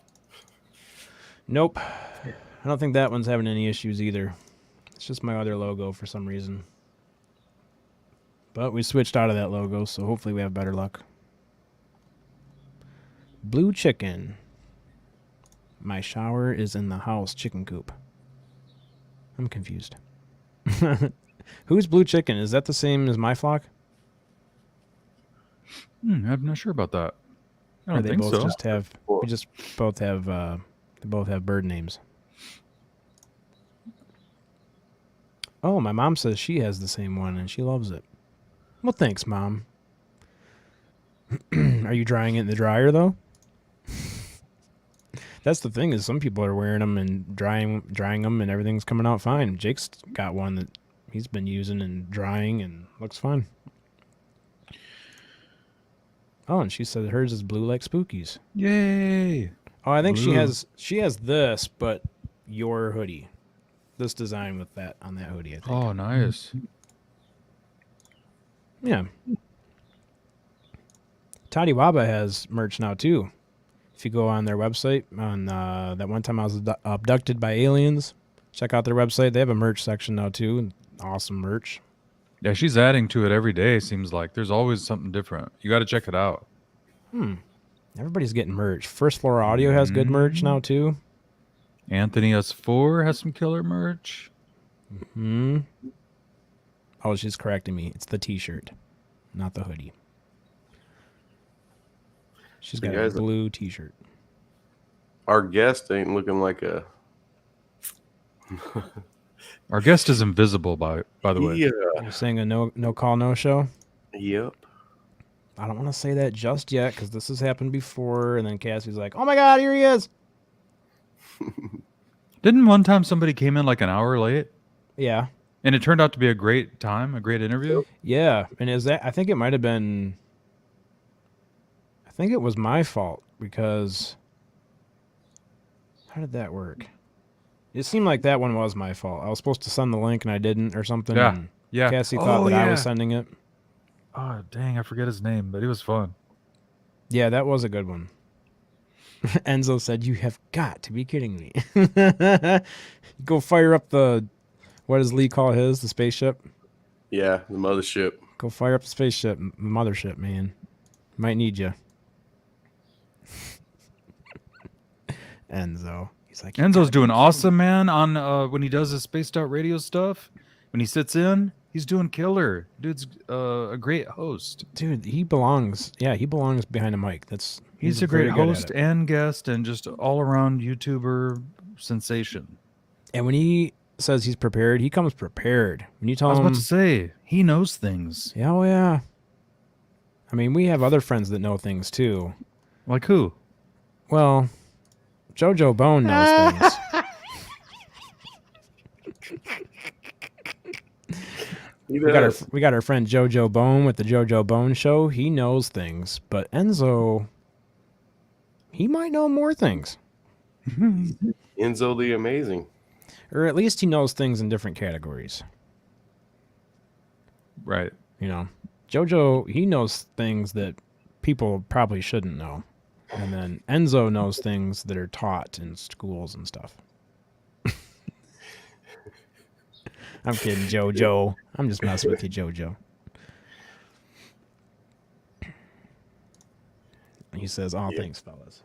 Nope. I don't think that one's having any issues either. It's just my other logo for some reason. But we switched out of that logo, so hopefully we have better luck. Blue Chicken. My shower is in the house chicken coop. I'm confused. Who's Blue Chicken? Is that the same as My Flock? I'm not sure about that. I Or don't they think both so. just have... We just both have... they both have bird names. Oh, my mom says she has the same one and she loves it. Well, thanks, Mom. Are you drying it in the dryer, though? That's the thing, is some people are wearing them and drying them and everything's coming out fine. Jake's got one that he's been using and drying and looks fine. Oh, and she said hers is blue like Spooky's. Yay! Oh, I think Blue. she has this, but your hoodie. This design with that on that hoodie, I think. Oh, nice. Yeah. Toddy Waba has merch now too. If you go on their website, on that one time I was abducted by aliens, check out their website. They have a merch section now too. Awesome merch. Yeah, she's adding to it every day, seems like. There's always something different. You got to check it out. Everybody's getting merch. First Floor Audio has good merch now too. Anthony S4 has some killer merch. Oh, she's correcting me. It's the t-shirt, not the hoodie. She's got a blue t-shirt. Our guest ain't looking like a... Our guest is invisible, by the way. Yeah. You're saying a no call, no show? Yep. I don't want to say that just yet because this has happened before. And then Cassie's like, oh my God, here he is. Didn't one time somebody came in like an hour late? Yeah. And it turned out to be a great time, a great interview? Yeah. And I think it might have been... I think it was my fault because... How did that work? It seemed like that one was my fault. I was supposed to send the link and I didn't or something. Yeah. And Yeah. Cassie thought that I was sending it. Oh, dang, I forget his name, but he was fun. Yeah, that was a good one. Enzo said, "You have got to be kidding me." Go fire up the, what does Lee call his? The spaceship? Yeah, the mothership. Go fire up the spaceship, mothership, man. Might need you. Enzo. He's like, Enzo's doing awesome, man. On when he does his spaced out radio stuff, when he sits in, he's doing killer. Dude's a great host. Dude, he belongs. Yeah, he belongs behind a mic. He's a great host and guest, and just all around YouTuber sensation. And when he says he's prepared, he comes prepared. When you tell I was him, about to say, he knows things. yeah, oh yeah. I mean, we have other friends that know things too. Like who? Well, JoJo Bone knows things. We got our friend JoJo Bone with the JoJo Bone Show. He knows things, but Enzo, he might know more things. Enzo the Amazing. Or at least he knows things in different categories. Right. You know, JoJo, he knows things that people probably shouldn't know. And then Enzo knows things that are taught in schools and stuff. I'm kidding, JoJo. I'm just messing with you, JoJo. He says, "Oh, thanks, fellas."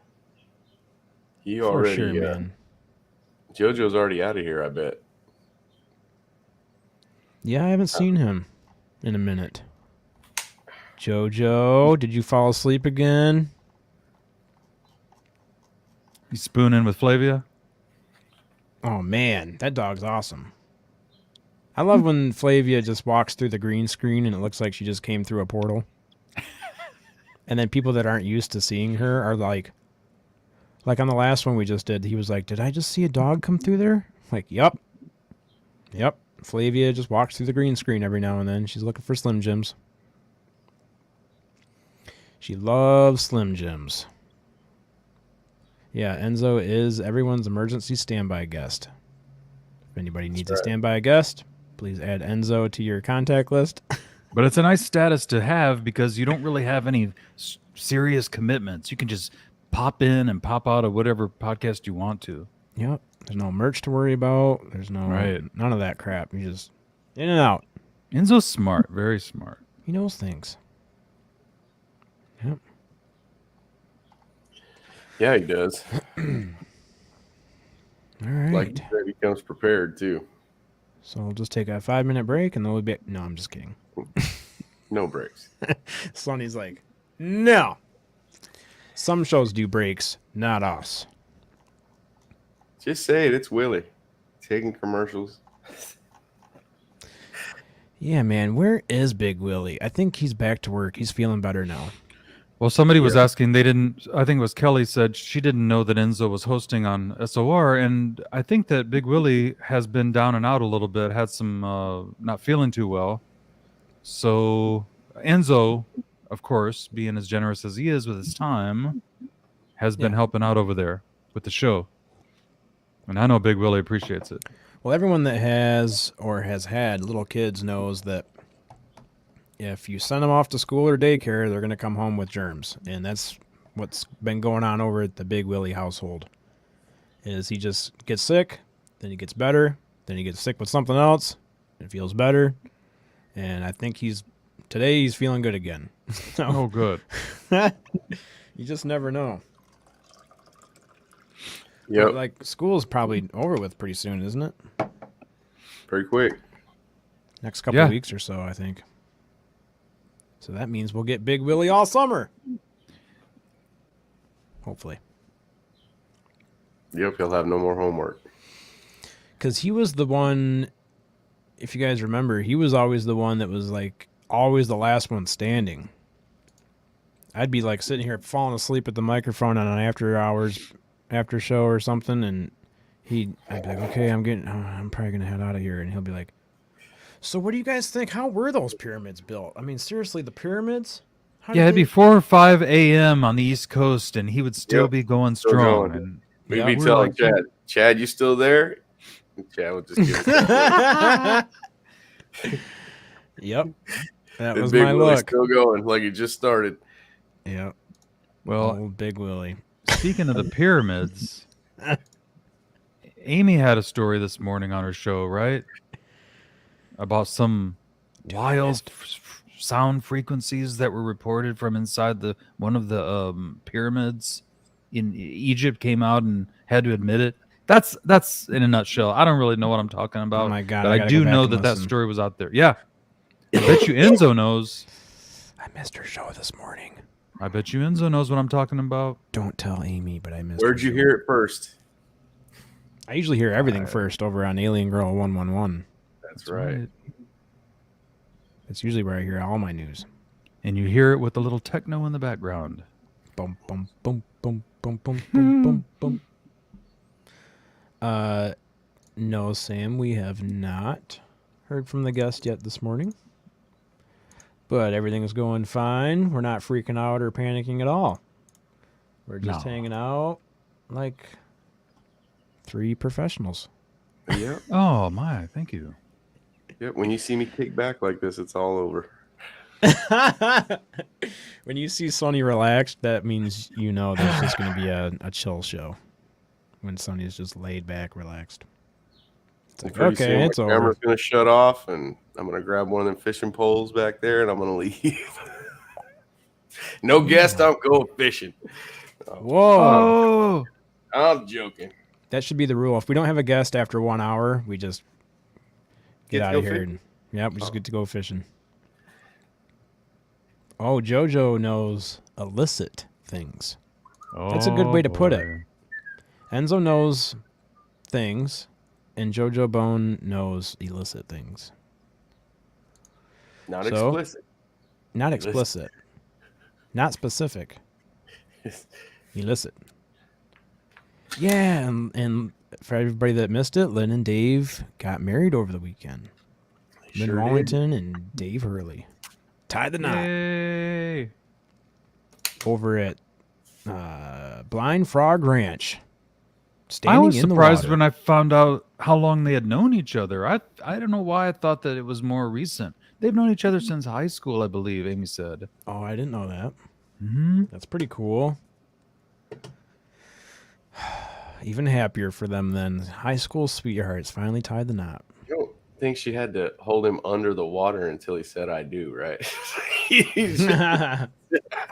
He For already, sure, man. JoJo's already out of here, I bet. Yeah, I haven't seen him in a minute. JoJo, did you fall asleep again? You spoon in with Flavia? Oh, man, that dog's awesome. I love when Flavia just walks through the green screen and it looks like she just came through a portal. And then people that aren't used to seeing her are like on the last one we just did, he was like, "Did I just see a dog come through there?" Like, Yep. Flavia just walks through the green screen every now and then. She's looking for Slim Jims. She loves Slim Jims. Yeah, Enzo is everyone's emergency standby guest. If anybody needs a standby guest, please add Enzo to your contact list. But it's a nice status to have because you don't really have any serious commitments. You can just pop in and pop out of whatever podcast you want to. Yep. There's no merch to worry about. There's none of that crap. You just in and out. Enzo's smart, very smart. He knows things. Yep. Yeah, he does. All right. Like you said, he comes prepared too. So we'll just take a 5-minute break and then we'll be. No, I'm just kidding. No breaks. Sonny's like, no. Some shows do breaks, not us. Just say it. It's Willie taking commercials. Yeah, man. Where is Big Willie? I think he's back to work. He's feeling better now. Well, somebody was asking, I think it was Kelly said she didn't know that Enzo was hosting on SOR. And I think that Big Willie has been down and out a little bit, had some not feeling too well. So Enzo, of course, being as generous as he is with his time, has been helping out over there with the show. And I know Big Willie appreciates it. Well, everyone that has or has had little kids knows that if you send them off to school or daycare, they're going to come home with germs. And that's what's been going on over at the Big Willie household. Is he just gets sick, then he gets better, then he gets sick with something else, and feels better. And I think today he's feeling good again. So, oh, good. You just never know. Yeah. Like, school's probably over with pretty soon, isn't it? Pretty quick. Next couple of weeks or so, I think. So that means we'll get Big Willie all summer. Hopefully. Yep, he'll have no more homework. Because he was the one, if you guys remember, he was always the one that was like always the last one standing. I'd be like sitting here falling asleep at the microphone on an after show or something, and I'd be like, okay, I'm probably gonna head out of here, and he'll be like, so what do you guys think? How were those pyramids built? I mean, seriously, the pyramids? It'd be 4 or 5 a.m. on the East Coast, and he would still be going strong. And we'd be telling Chad, you still there? And Chad would just give it. Yep. That and was Big my Willie's look. still going like he just started. Yep. Well, Big Willie. Speaking of the pyramids, Amy had a story this morning on her show, right? About some wild sound frequencies that were reported from inside one of the pyramids in Egypt. Came out and had to admit it. That's in a nutshell. I don't really know what I'm talking about. Oh my God, but I I gotta do go back know and that listen. story was out there. Yeah, I bet you Enzo knows. I missed her show this morning. I bet you Enzo knows what I'm talking about. Don't tell Amy, but I missed. Where'd you hear it first? I usually hear everything first over on Alien Girl 111. That's right. That's usually where I hear all my news. And you hear it with a little techno in the background. Boom, boom, boom, boom, boom, boom, boom, boom, boom. No, Sam, we have not heard from the guest yet this morning. But everything is going fine. We're not freaking out or panicking at all. We're just hanging out like 3 professionals. Yeah. Oh my, thank you. Yep. When you see me kick back like this, it's all over. When you see Sonny relaxed, that means you know there's just going to be a chill show. When Sonny's just laid back, relaxed. It's like, Pretty okay, soon it's my over. camera's gonna shut off, and I'm gonna grab one of them fishing poles back there, and I'm gonna leave. No guest, I'm going fishing. Whoa. Oh, I'm joking. That should be the rule. If we don't have a guest after 1 hour, we just get out of here. And, we just get to go fishing. Oh, JoJo knows illicit things. That's a good way to put it. Enzo knows things, and JoJo Bone knows illicit things. Not explicit. Not explicit. Not specific. Illicit. Yeah, and for everybody that missed it, Lynn and Dave got married over the weekend. Lynn Sure Wallington and Dave Hurley. Tied the knot. Yay. Over at Blind Frog Ranch. I was in the surprised water. when I found out how long they had known each other. I don't know why I thought that it was more recent. They've known each other since high school, I believe, Amy said. Oh, I didn't know that. Mm-hmm. That's pretty cool. Even happier for them then. High school sweethearts finally tied the knot. You don't think she had to hold him under the water until he said "I do," right? Say it!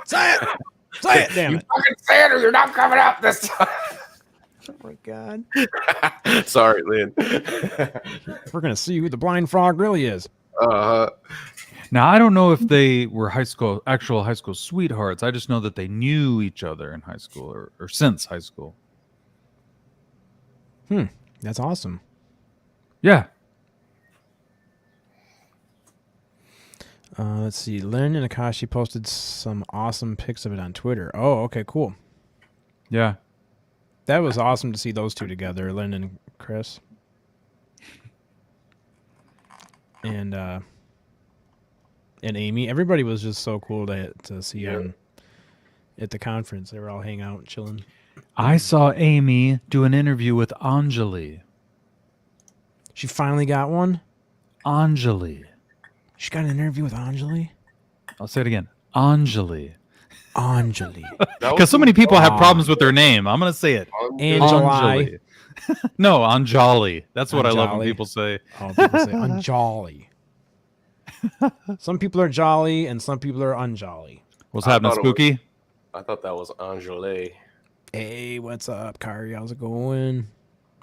Say it, damn You it. fucking say it, or you're not coming out this time. Oh my God. Sorry, Lynn. We're going to see who the blind frog really is. Now, I don't know if they were actual high school sweethearts. I just know that they knew each other in high school or since high school. That's awesome. Yeah. Let's see. Lynn and Akashi posted some awesome pics of it on Twitter. Oh, okay, cool. Yeah. That was awesome to see those two together, Lynn and Chris. And Amy. Everybody was just so cool to see at the conference. They were all hanging out and chilling. I saw Amy do an interview with Anjali. She finally got one? Anjali. She got an interview with Anjali? I'll say it again. Anjali. Anjali. Because so many people have problems with their name. I'm going to say it. Anjali. No, Anjali. That's what I love when Anjali. people say. Oh, people say unjolly. Some people are jolly and some people are unjolly. What's happening, Spooky? I thought that was Angele. Hey, what's up, Kari? How's it going?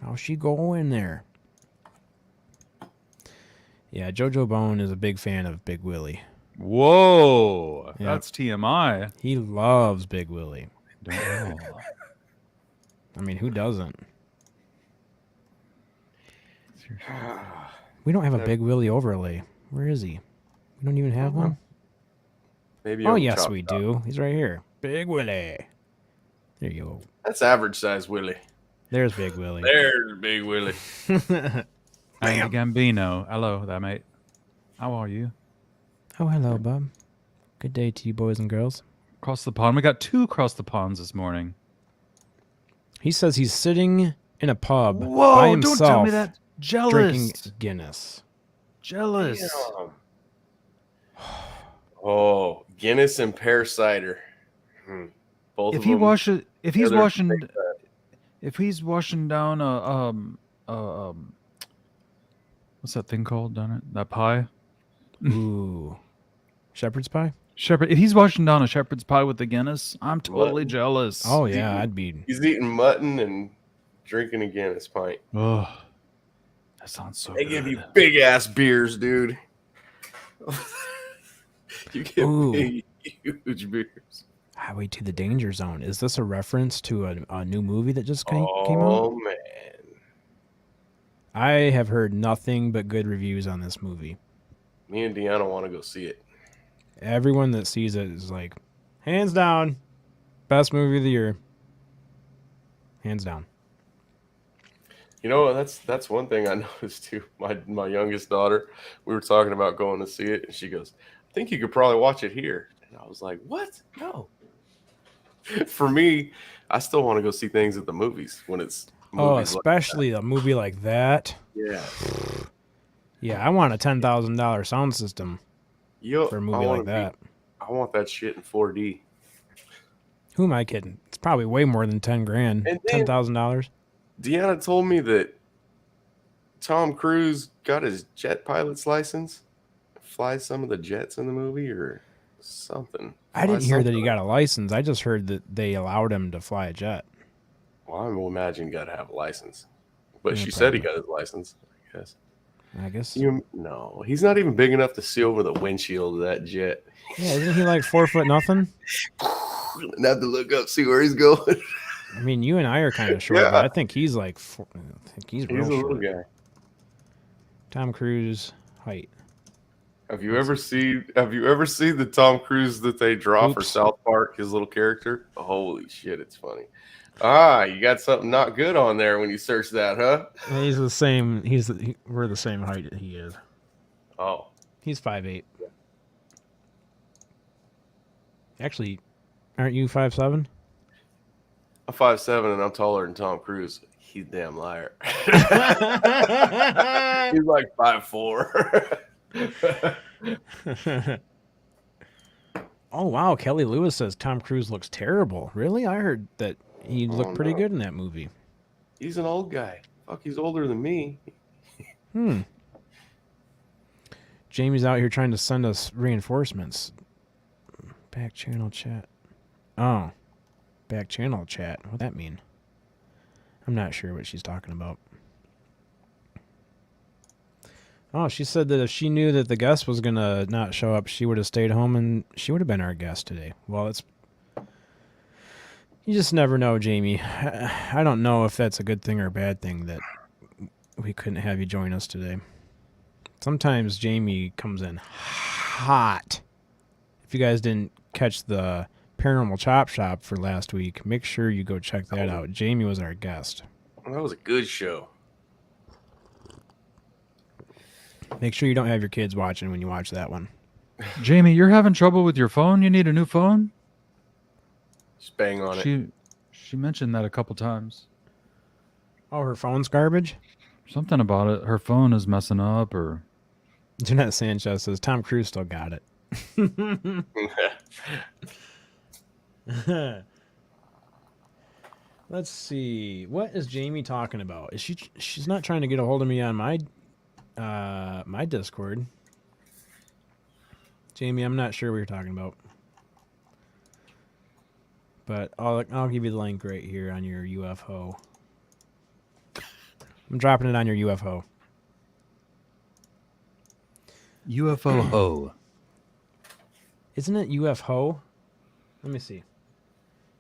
How's she going there? Yeah, JoJo Bone is a big fan of Big Willie. Whoa. Yeah. That's TMI. He loves Big Willie. Don't know. I mean, who doesn't? We don't have a Big Willie overlay. Where is he? We don't even have one? Maybe. Oh, on yes, Chop we Top. do. He's right here. Big Willie. There you go. That's average size Willie. There's Big Willie. There's Big Willie. Andy Gambino. Hello there, mate. How are you? Oh, hello, Bob. Good day to you, boys and girls. Across the pond. We got 2 across the ponds this morning. He says he's sitting in a pub by Whoa, himself don't tell me that. Jealous. drinking Guinness. Jealous. Damn. Oh, Guinness and pear cider. Both If of he them. if he's they're washing, fake that. if he's washing down what's that thing called down it? That pie? Ooh, shepherd's pie. Shepherd. If he's washing down a shepherd's pie with the Guinness, I'm totally Mutton. jealous. Oh He's yeah, eating- I'd be. He's eating mutton and drinking a Guinness pint. Oh, that sounds so They good. give you big ass beers, dude. You get Ooh. big, huge beers. Highway to the Danger Zone. Is this a reference to a new movie that just came out? Oh man, I have heard nothing but good reviews on this movie. me and Deanna want to go see it. Everyone that sees it is like, hands down, best movie of the year. Hands down. You know, that's one thing I noticed too. My youngest daughter, we were talking about going to see it, and she goes, "I think you could probably watch it here." And I was like, "What? No." For me, I still want to go see things at the movies when it's Oh, movies like especially a movie like that. that. Yeah, I want a $10,000 sound system Yo, for a movie like that. I want that shit in 4D. Who am I kidding? It's probably way more than 10 grand. And then- $10,000. Deanna told me that Tom Cruise got his jet pilot's license, flies some of the jets in the movie or something. I didn't Flies hear that he something. got a license. I just heard that they allowed him to fly a jet. Well, I would imagine you got to have a license. But Yeah, she said he probably. got his license, I guess. I guess. No, he's not even big enough to see over the windshield of that jet. Yeah, isn't he like 4 foot nothing? And have to look up, see where he's going. I mean, you and I are kind of short, Yeah. but I think he's like, I think he's real He's a little short. guy. Tom Cruise height. Have you ever seen the Tom Cruise that they draw for Oops. South Park, his little character? Holy shit, it's funny. Ah, you got something not good on there when you search that, huh? He's the same. We're the same height that he is. Oh, He's 5'8". Actually, aren't you 5'7"? I'm 5'7" and I'm taller than Tom Cruise. He's a damn liar. He's like 5'4". Oh wow, Kelly Lewis says Tom Cruise looks terrible. Really? I heard that he looked pretty no. good in that movie. He's an old guy. Fuck, he's older than me. Jamie's out here trying to send us reinforcements. Back channel chat. Oh. Back channel chat. What'd that mean? I'm not sure what she's talking about. Oh, she said that if she knew that the guest was going to not show up, she would have stayed home and she would have been our guest today. Well, it's... You just never know, Jamie. I don't know if that's a good thing or a bad thing that we couldn't have you join us today. Sometimes Jamie comes in hot. If you guys didn't catch the Paranormal Chop Shop for last week, make sure you go check that out. Jamie was our guest. That was a good show. Make sure you don't have your kids watching when you watch that one. Jamie, you're having trouble with your phone? You need a new phone? Just bang on it. She mentioned that a couple times. Oh, her phone's garbage? Something about it. Her phone is messing up or Jeanette Sanchez says Tom Cruise still got it. Let's see. What is Jamie talking about? Is she's not trying to get a hold of me on my my Discord. Jamie, I'm not sure what you're talking about. But I'll give you the link right here on your UFO. I'm dropping it on your UFO. UFO ho. Isn't it UFO? Let me see.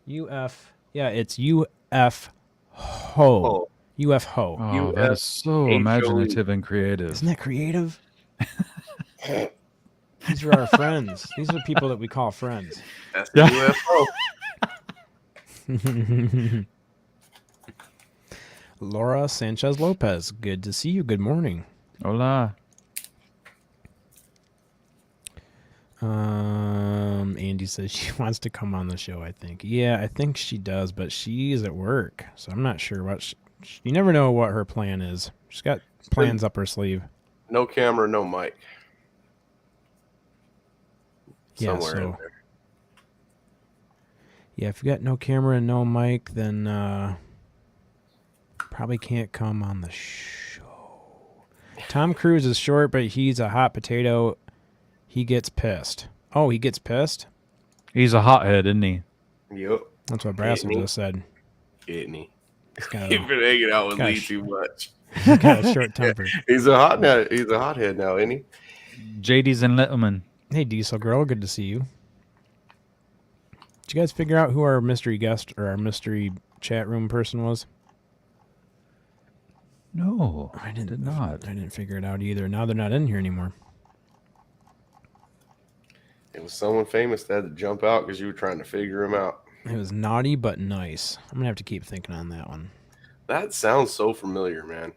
Yeah, it's UFO. Oh. UFO. Oh, that is so UFO. imaginative and creative. Isn't that creative? These are our friends. These are people that we call friends. That's the UFO. Laura Sanchez Lopez. Good to see you. Good morning. Hola. Andy says she wants to come on the show, I think. Yeah, I think she does, but she's at work, so I'm not sure what you never know what her plan is. She's got plans up her sleeve. No camera, no mic. Yeah, Somewhere in so there. Yeah, if you got no camera and no mic, then probably can't come on the show. Tom Cruise is short, but he's a hot potato. He gets pissed. Oh, he gets pissed? He's a hothead, isn't he? Yep. That's what Brassel Hitting. just said. Getting he. He's got You've been hanging out with Lee Gosh. too much. a short temper. He's a hothead now, isn't he? JD's and Littleman. Hey, Diesel Girl, good to see you. Did you guys figure out who our mystery guest or our mystery chat room person was? No, I did not. I didn't figure it out either. Now they're not in here anymore. It was someone famous that had to jump out because you were trying to figure him out. It was naughty but nice. I'm gonna have to keep thinking on that one. That sounds so familiar, man.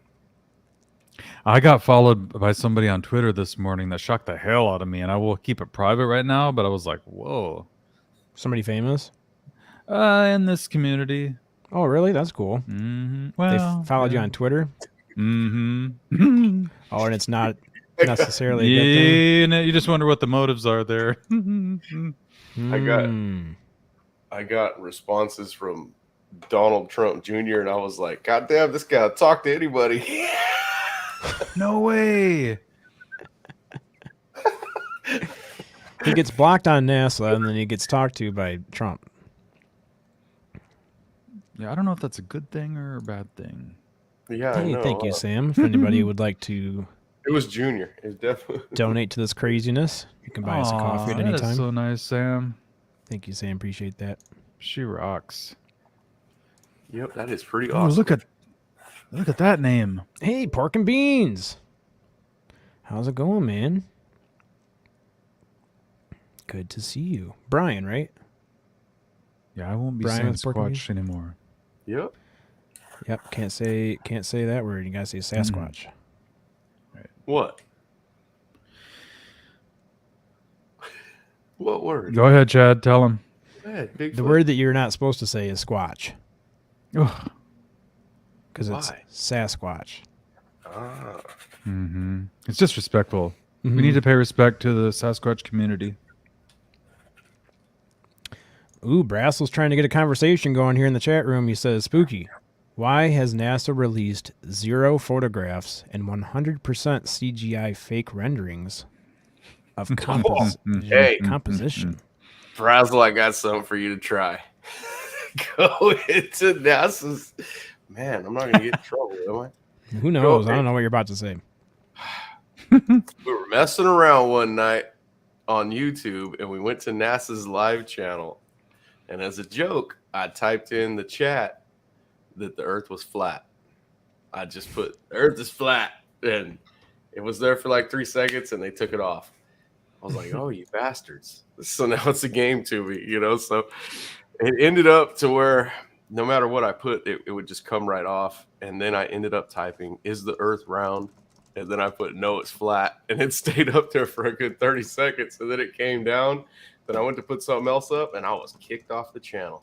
I got followed by somebody on Twitter this morning that shocked the hell out of me, and I will keep it private right now, but I was like, whoa. Somebody famous? In this community. Oh, really? That's cool. Mm-hmm. They Well, followed you on Twitter? Mm-hmm. Oh, and it's not necessarily a good thing? Yeah, you just wonder what the motives are there. I got responses from Donald Trump Jr. and I was like, God damn, this guy will talk to anybody. No way. He gets blocked on NASA, and then he gets talked to by Trump. Yeah, I don't know if that's a good thing or a bad thing. Yeah, I Hey, know. thank you, Sam. If anybody would like to It was Junior. It was definitely. donate to this craziness, you can buy us a coffee at any That is time. so nice, Sam. Thank you, Sam. Appreciate that. She rocks. Yep, that is pretty Oh, awesome. look at that name. Hey, Pork and Beans. How's it going, man? Good to see you. Brian, right? Yeah, I won't be Brian saying with Porky Squatch anymore. Yep. Yep, can't say that word. You gotta say Sasquatch. What? What word? Go ahead, Chad. Tell him. Hey, Bigfoot. The word that you're not supposed to say is squatch. Ugh. Because it's Why? Sasquatch. Ah. Mm-hmm. It's disrespectful. Mhm. We need to pay respect to the Sasquatch community. Ooh, Brassel's trying to get a conversation going here in the chat room. He says, Spooky, why has NASA released 0 photographs and 100% CGI fake renderings of Hey. composition? Frazzle, I got something for you to try. Go into NASA's. Man, I'm not going to get in trouble, am I? Who knows? I don't know what you're about to say. We were messing around one night on YouTube and we went to NASA's live channel. And as a joke, I typed in the chat that the earth was flat. I just put earth is flat. And it was there for like 3 seconds and they took it off. I was like, oh, you bastards. So now it's a game to me, you know? So it ended up to where no matter what I put, it would just come right off. And then I ended up typing, is the earth round? And then I put, no, it's flat. And it stayed up there for a good 30 seconds. And then it came down. Then I went to put something else up and I was kicked off the channel.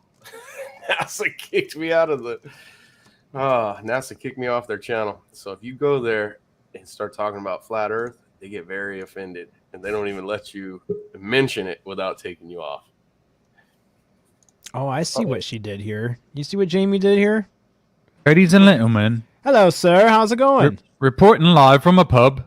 NASA kicked me out of NASA kicked me off their channel. So if you go there and start talking about flat earth, they get very offended. And they don't even let you mention it without taking you off. Oh, I see what she did here. You see what Jamie did here? Ladies and gentlemen, Hello, sir. How's it going? reporting live from a pub.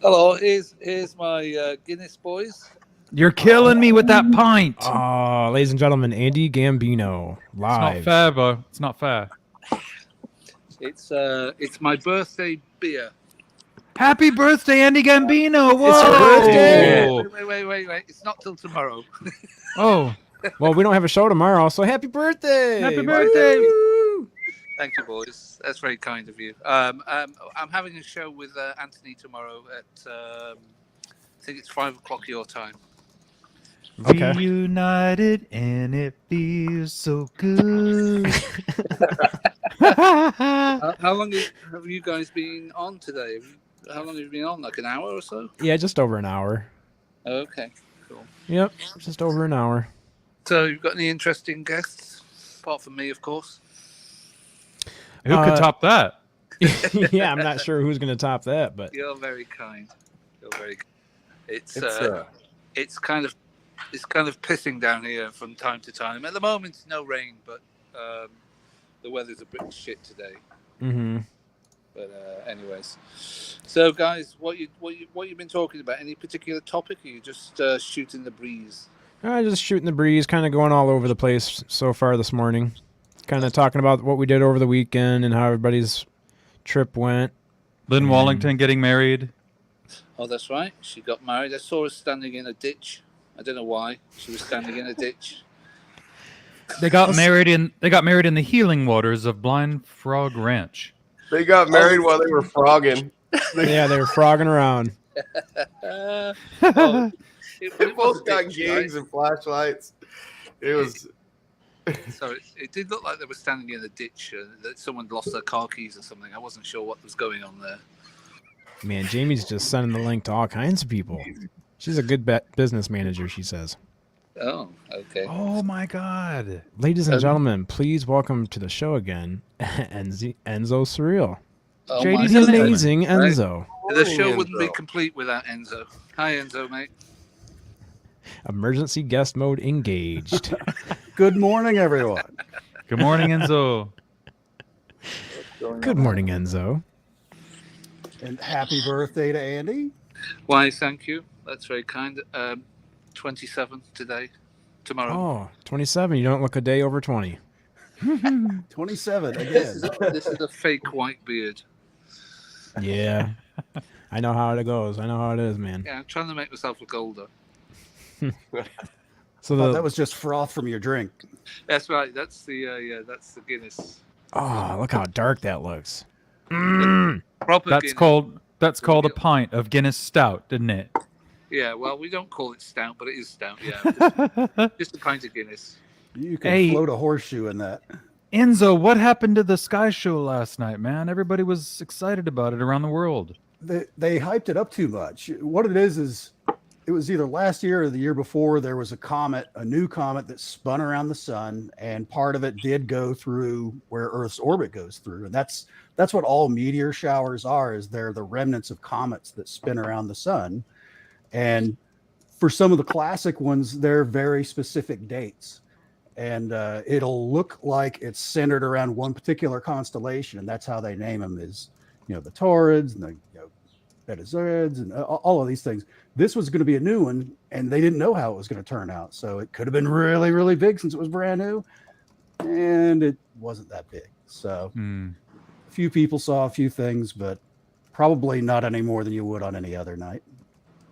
Hello, here's my Guinness boys. You're killing me with that pint. Oh, ladies and gentlemen, Andy Gambino It's live. not fair, bro. It's not fair. It's my birthday beer. Happy birthday, Andy Gambino. Whoa. It's your birthday? Wait. It's not till tomorrow. Oh, Well, we don't have a show tomorrow, so happy birthday! happy birthday. Woo! Thank you, boys. That's very kind of you. I'm having a show with Anthony tomorrow at I think it's 5 o'clock your time. Okay. Reunited and it feels so good. How long have you guys been on today? How long have you been on? Like an hour or so? Yeah, just over an hour. Okay, cool. Yep, just over an hour. So you've got any interesting guests apart from me, of course? Who could top that? Yeah, I'm not sure who's going to top that, but You're very kind. You're very. It's It's it's kind of It's kind of pissing down here from time to time. At the moment, no rain, but the weather's a bit shit today. Mm-hmm. But anyways, so guys, what you been talking about? Any particular topic? Or are you just shooting the breeze? Just shooting the breeze, kind of going all over the place so far this morning. Kind of talking about what we did over the weekend and how everybody's trip went. Lynn Wallington getting married. Oh, that's right. She got married. I saw her standing in a ditch. I don't know why she was standing in a ditch. They got married in the healing waters of Blind Frog Ranch. They got married while they were frogging. Yeah, they were frogging around. They both got gigs and flashlights. It was. So it did look like they were standing in a ditch. That someone lost their car keys or something. I wasn't sure what was going on there. Man, Jamie's just sending the link to all kinds of people. She's a good business manager, she says. Oh, okay. Oh my God. Ladies and gentlemen, please welcome to the show again, Enzo Surreal. Oh, JD's my God. amazing Enzo. The show wouldn't be complete without Enzo. Hi, Enzo, mate. Emergency guest mode engaged. Good morning, everyone. Good morning, Enzo. Good morning, Enzo. And happy birthday to Andy. Why, thank you. That's very kind. 27 today. Tomorrow. Oh, 27. You don't look a day over 20. 27 This again. is a fake white beard. Yeah. I know how it goes. I know how it is, man. Yeah, I'm trying to make myself look older. So That was just froth from your drink. That's right. That's the Guinness. oh, look how dark that looks. Mm. Proper That's Guinness. called a pint of Guinness Stout, didn't it? Yeah, well, we don't call it stout, but it is stout. Yeah, just a pint of Guinness. You can Hey. float a horseshoe in that. Enzo, what happened to the Sky Show last night, man? Everybody was excited about it around the world. They hyped it up too much. What it is it was either last year or the year before, there was a new comet that spun around the sun, and part of it did go through where Earth's orbit goes through. And that's what all meteor showers are, is they're the remnants of comets that spin around the sun. And for some of the classic ones, they're very specific dates. And it'll look like it's centered around one particular constellation. And that's how they name them, is, the Taurids and the Betelgeuse and all of these things. This was going to be a new one, and they didn't know how it was going to turn out. So it could have been really, really big since it was brand new. And it wasn't that big. So a few people saw a few things, but probably not any more than you would on any other night.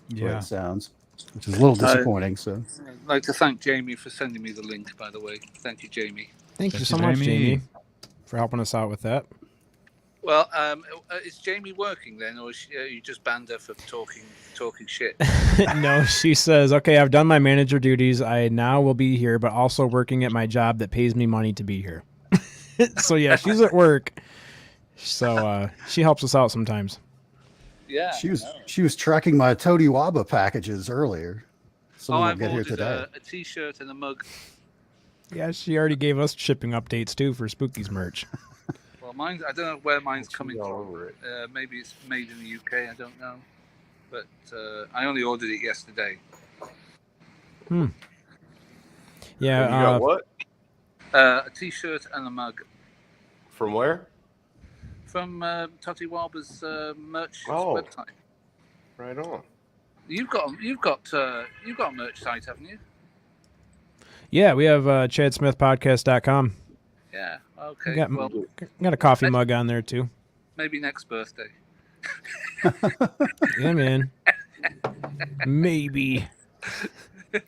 Yeah. It sounds, which is a little disappointing. So I'd like to thank Jamie for sending me the link, by the way. Thank you, Jamie. Thank you Thank so you, much, Jamie. Jamie, for helping us out with that. Well, is Jamie working then, or is you just banned her for talking shit? No, she says, okay, I've done my manager duties. I now will be here, but also working at my job that pays me money to be here. So, yeah, she's at work. So she helps us out sometimes. Yeah. she was tracking my Todiwaba packages earlier. Some will I've get here ordered today. a T-shirt and a mug. Yeah, she already gave us shipping updates, too, for Spooky's merch. Well, mine, I don't know where mine's coming all from. over it. Maybe it's made in the UK. I don't know. But I only ordered it yesterday. Yeah. You got what? A T-shirt and a mug From where? from Toti Waba's merch Oh. website. Right on. You've got a merch site, haven't you? Yeah, we have ChadSmithPodcast.com. Yeah. Okay. Got, Well, got a coffee mug on there, too. maybe next birthday. Yeah, man. Maybe. I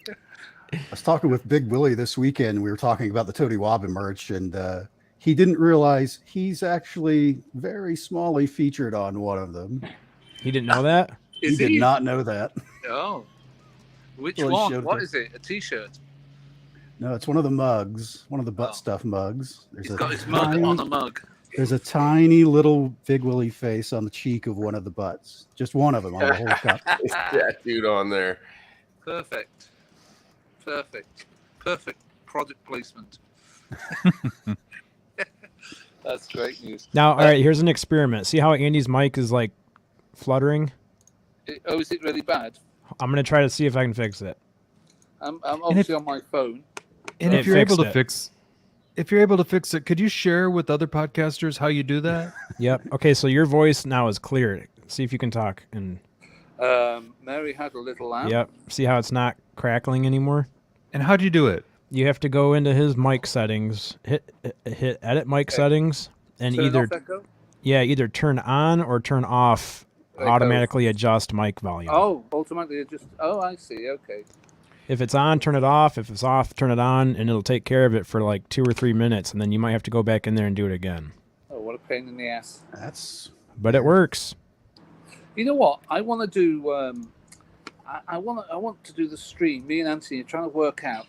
was talking with Big Willie this weekend. We were talking about the Todiwaba merch, and he didn't realize he's actually very smallly featured on one of them. He didn't know that? He did not know that. Oh. Which Well, he one? showed What it. is it? A T-shirt? No, it's one of the mugs, one of the butt stuff mugs. He's got his mug on a mug. There's a tiny little Big Willie face on the cheek of one of the butts. Just one of them on the whole cup. It's that dude on there. Perfect. Perfect product placement. That's great news. Now, all right, here's an experiment. See how Andy's mic is, like, fluttering? Oh, is it really bad? I'm going to try to see if I can fix it. I'm obviously on my phone. And It if you're able to fixed fix it, could you share with other podcasters how you do that? Yep. Okay, so your voice now is clear. See if you can talk and Mary had a little lamb. yep. See how it's not crackling anymore? And how'd you do it? You have to go into his mic settings, hit edit mic settings, and Turn either off echo? either turn on or turn off Echo. automatically adjust mic volume. Oh, ultimately just. Oh, I see. Okay. If it's on, turn it off. If it's off, turn it on, and it'll take care of it for like 2 or 3 minutes, and then you might have to go back in there and do it again. Oh, what a pain in the ass. But it works. You know what? I want to do. I want to do the stream. Me and Anthony are trying to work out.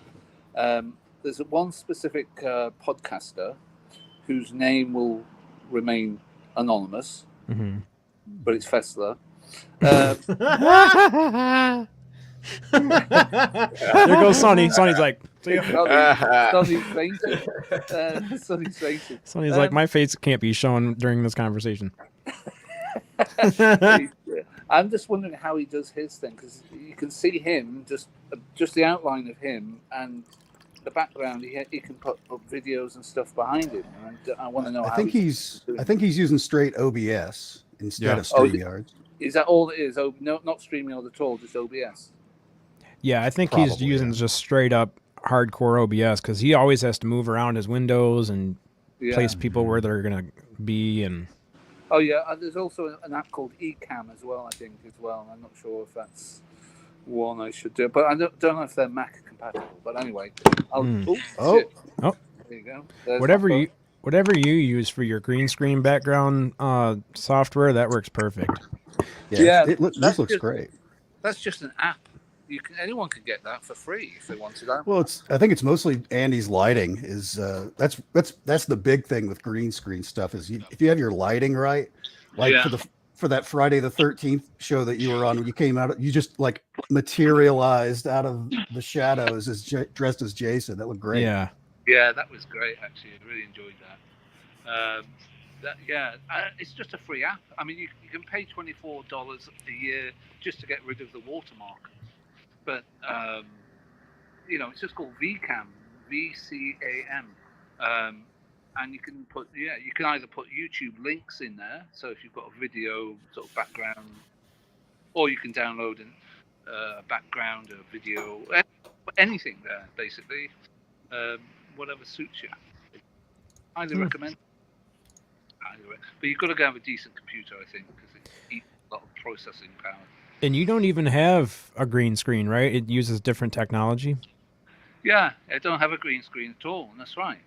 There's one specific podcaster whose name will remain anonymous, but it's Fessler. There goes Sonny. Sonny's like, see ya. Sonny's fainted. Sonny's fainted. Sonny's like, my face can't be shown during this conversation. I'm just wondering how he does his thing, because you can see him, just the outline of him, and the background. He can put up videos and stuff behind him. And I want to know. I think he's using straight OBS instead of StreamYard. Is that all it is? Oh, no, not StreamYard at all, just OBS. Yeah, I think he's using just straight up hardcore OBS because he always has to move around his windows and place people where they're gonna be. And oh yeah, there's also an app called Ecamm as well. I think as well. I'm not sure if that's one I should do, but I don't know if they're Mac compatible. But anyway, there you go. There's whatever you use for your green screen background software, that works perfect. Yeah, this looks great. That's just an app. Anyone can get that for free if they wanted that. Well, I think it's mostly Andy's lighting. Is that's the big thing with green screen stuff. Is if you have your lighting right, like for that Friday the 13th show that you were on, when you came out, you just like materialized out of the shadows as dressed as Jason. That looked great. Yeah, that was great. Actually, I really enjoyed that. It's just a free app. I mean, you can pay $24 a year just to get rid of the watermark. But it's just called VCAM, VCAM, and you can either put YouTube links in there. So if you've got a video sort of background, or you can download a background, a video, anything there basically, whatever suits you. Highly recommend. But you've got to have a decent computer, I think, because it eats a lot of processing power. and you don't even have a green screen, right? It uses different technology. Yeah, I don't have a green screen at all. That's right.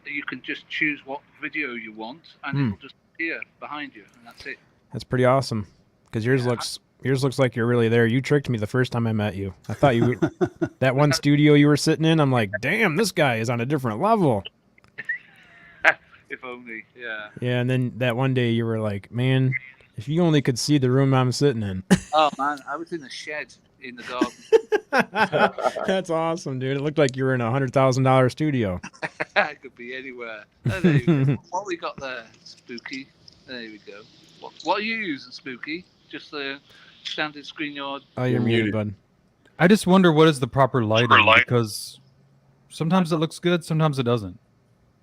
You can just choose what video you want, and it'll just appear behind you, and that's it. That's pretty awesome. Because yours looks like you're really there. You tricked me the first time I met you. I thought you that one studio you were sitting in. I'm like, damn, this guy is on a different level. If only, yeah. Yeah, and then that one day you were like, man, if you only could see the room I'm sitting in. Oh man, I was in a shed in the garden. That's awesome, dude. It looked like you were in a $100,000 studio. I could be anywhere. Oh, there you go. What we got there, Spooky? There we go. What are you using, Spooky? Just the standard ScreenYard? Oh, you're muted, bud. I just wonder what is the proper lighting, because sometimes it looks good, sometimes it doesn't.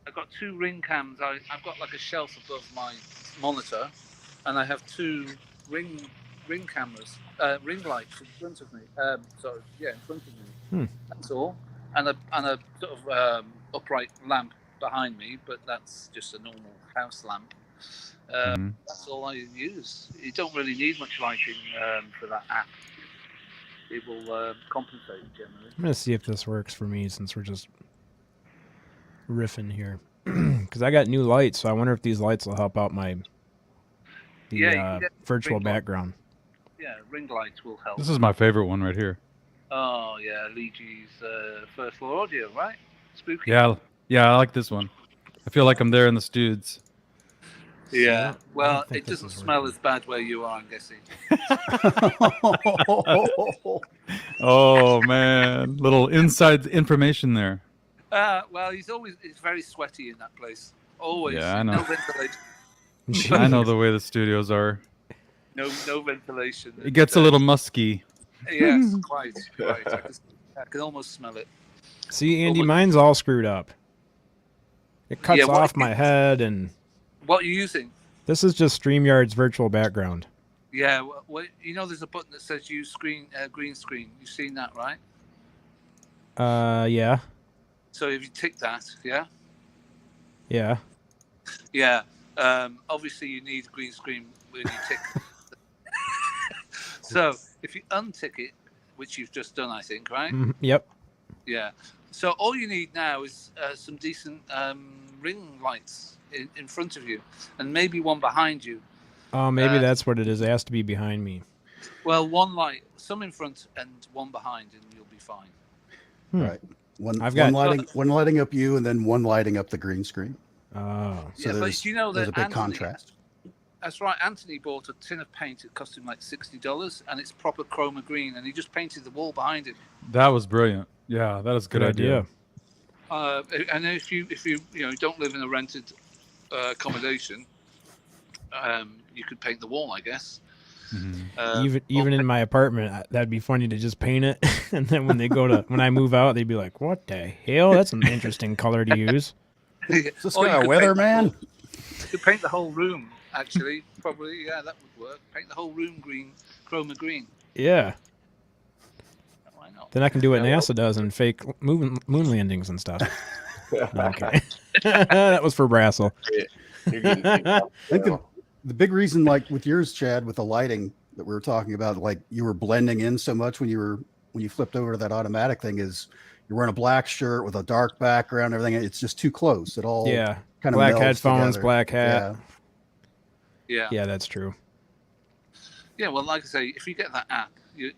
I've got two ring cams. I've got like a shelf above my monitor, and I have two ring cameras, ring lights in front of me. In front of me. That's all. And a sort of upright lamp behind me, but that's just a normal house lamp. That's all I use. You don't really need much lighting for that app. It will compensate generally. I'm gonna see if this works for me since we're just riffing here, because I got new lights, so I wonder if these lights will help out the virtual background. Yeah, ring lights will help. This is my favorite one right here. Oh yeah, Luigi's first floor audio, right? Spooky. Yeah, I like this one. I feel like I'm there in the studs. Yeah, well, it doesn't smell as bad where you are, I'm guessing. Oh man, little inside information there. Well, it's very sweaty in that place. Always. Yeah, I know. No ventilation. I know the way the studios are. No ventilation. It gets a little musky. Yes, quite. I can almost smell it. See, Andy, Almost- mine's all screwed up. It cuts Yeah, what- off my head, and What are you using? this is just StreamYard's virtual background. Yeah, well, you know, there's a button that says use green screen. You've seen that, right? Yeah. So if you tick that, yeah, Yeah. yeah. Obviously, you need green screen when you tick. So if you untick it, which you've just done, I think, right? Yep. Yeah. So all you need now is some decent ring lights in front of you, and maybe one behind you. Oh, maybe that's what it is. It has to be behind me. Well, one light, some in front and one behind, and you'll be fine. Right. One lighting up you, and then one lighting up the green screen. Oh. So Yeah, but there's, you know there's that a big Anthony- contrast. That's right. Anthony bought a tin of paint. It cost him like $60, and it's proper chroma green. And he just painted the wall behind it. That was brilliant. Yeah, that is a good idea. And if you don't live in a rented accommodation, you could paint the wall, I guess. Mm-hmm. Even in my apartment, that'd be funny to just paint it, and then when I move out, they'd be like, "What the hell? That's an interesting color to use." Is this Or you guy a could weatherman? You could paint the whole room. Actually, probably, yeah, that would work. Paint the whole room green, chroma green. Yeah. Why not? Then I can do what NASA does and fake moon landings and stuff. Okay. That was for Brassel. You're getting I think the big reason, like with yours, Chad, with the lighting that we were talking about, like you were blending in so much when you flipped over to that automatic thing, is you're wearing a black shirt with a dark background, everything. It's just too close. It all kind of black melds headphones, together. black hat. Yeah. Yeah, that's true. Yeah, well, like I say, if you get that app, you're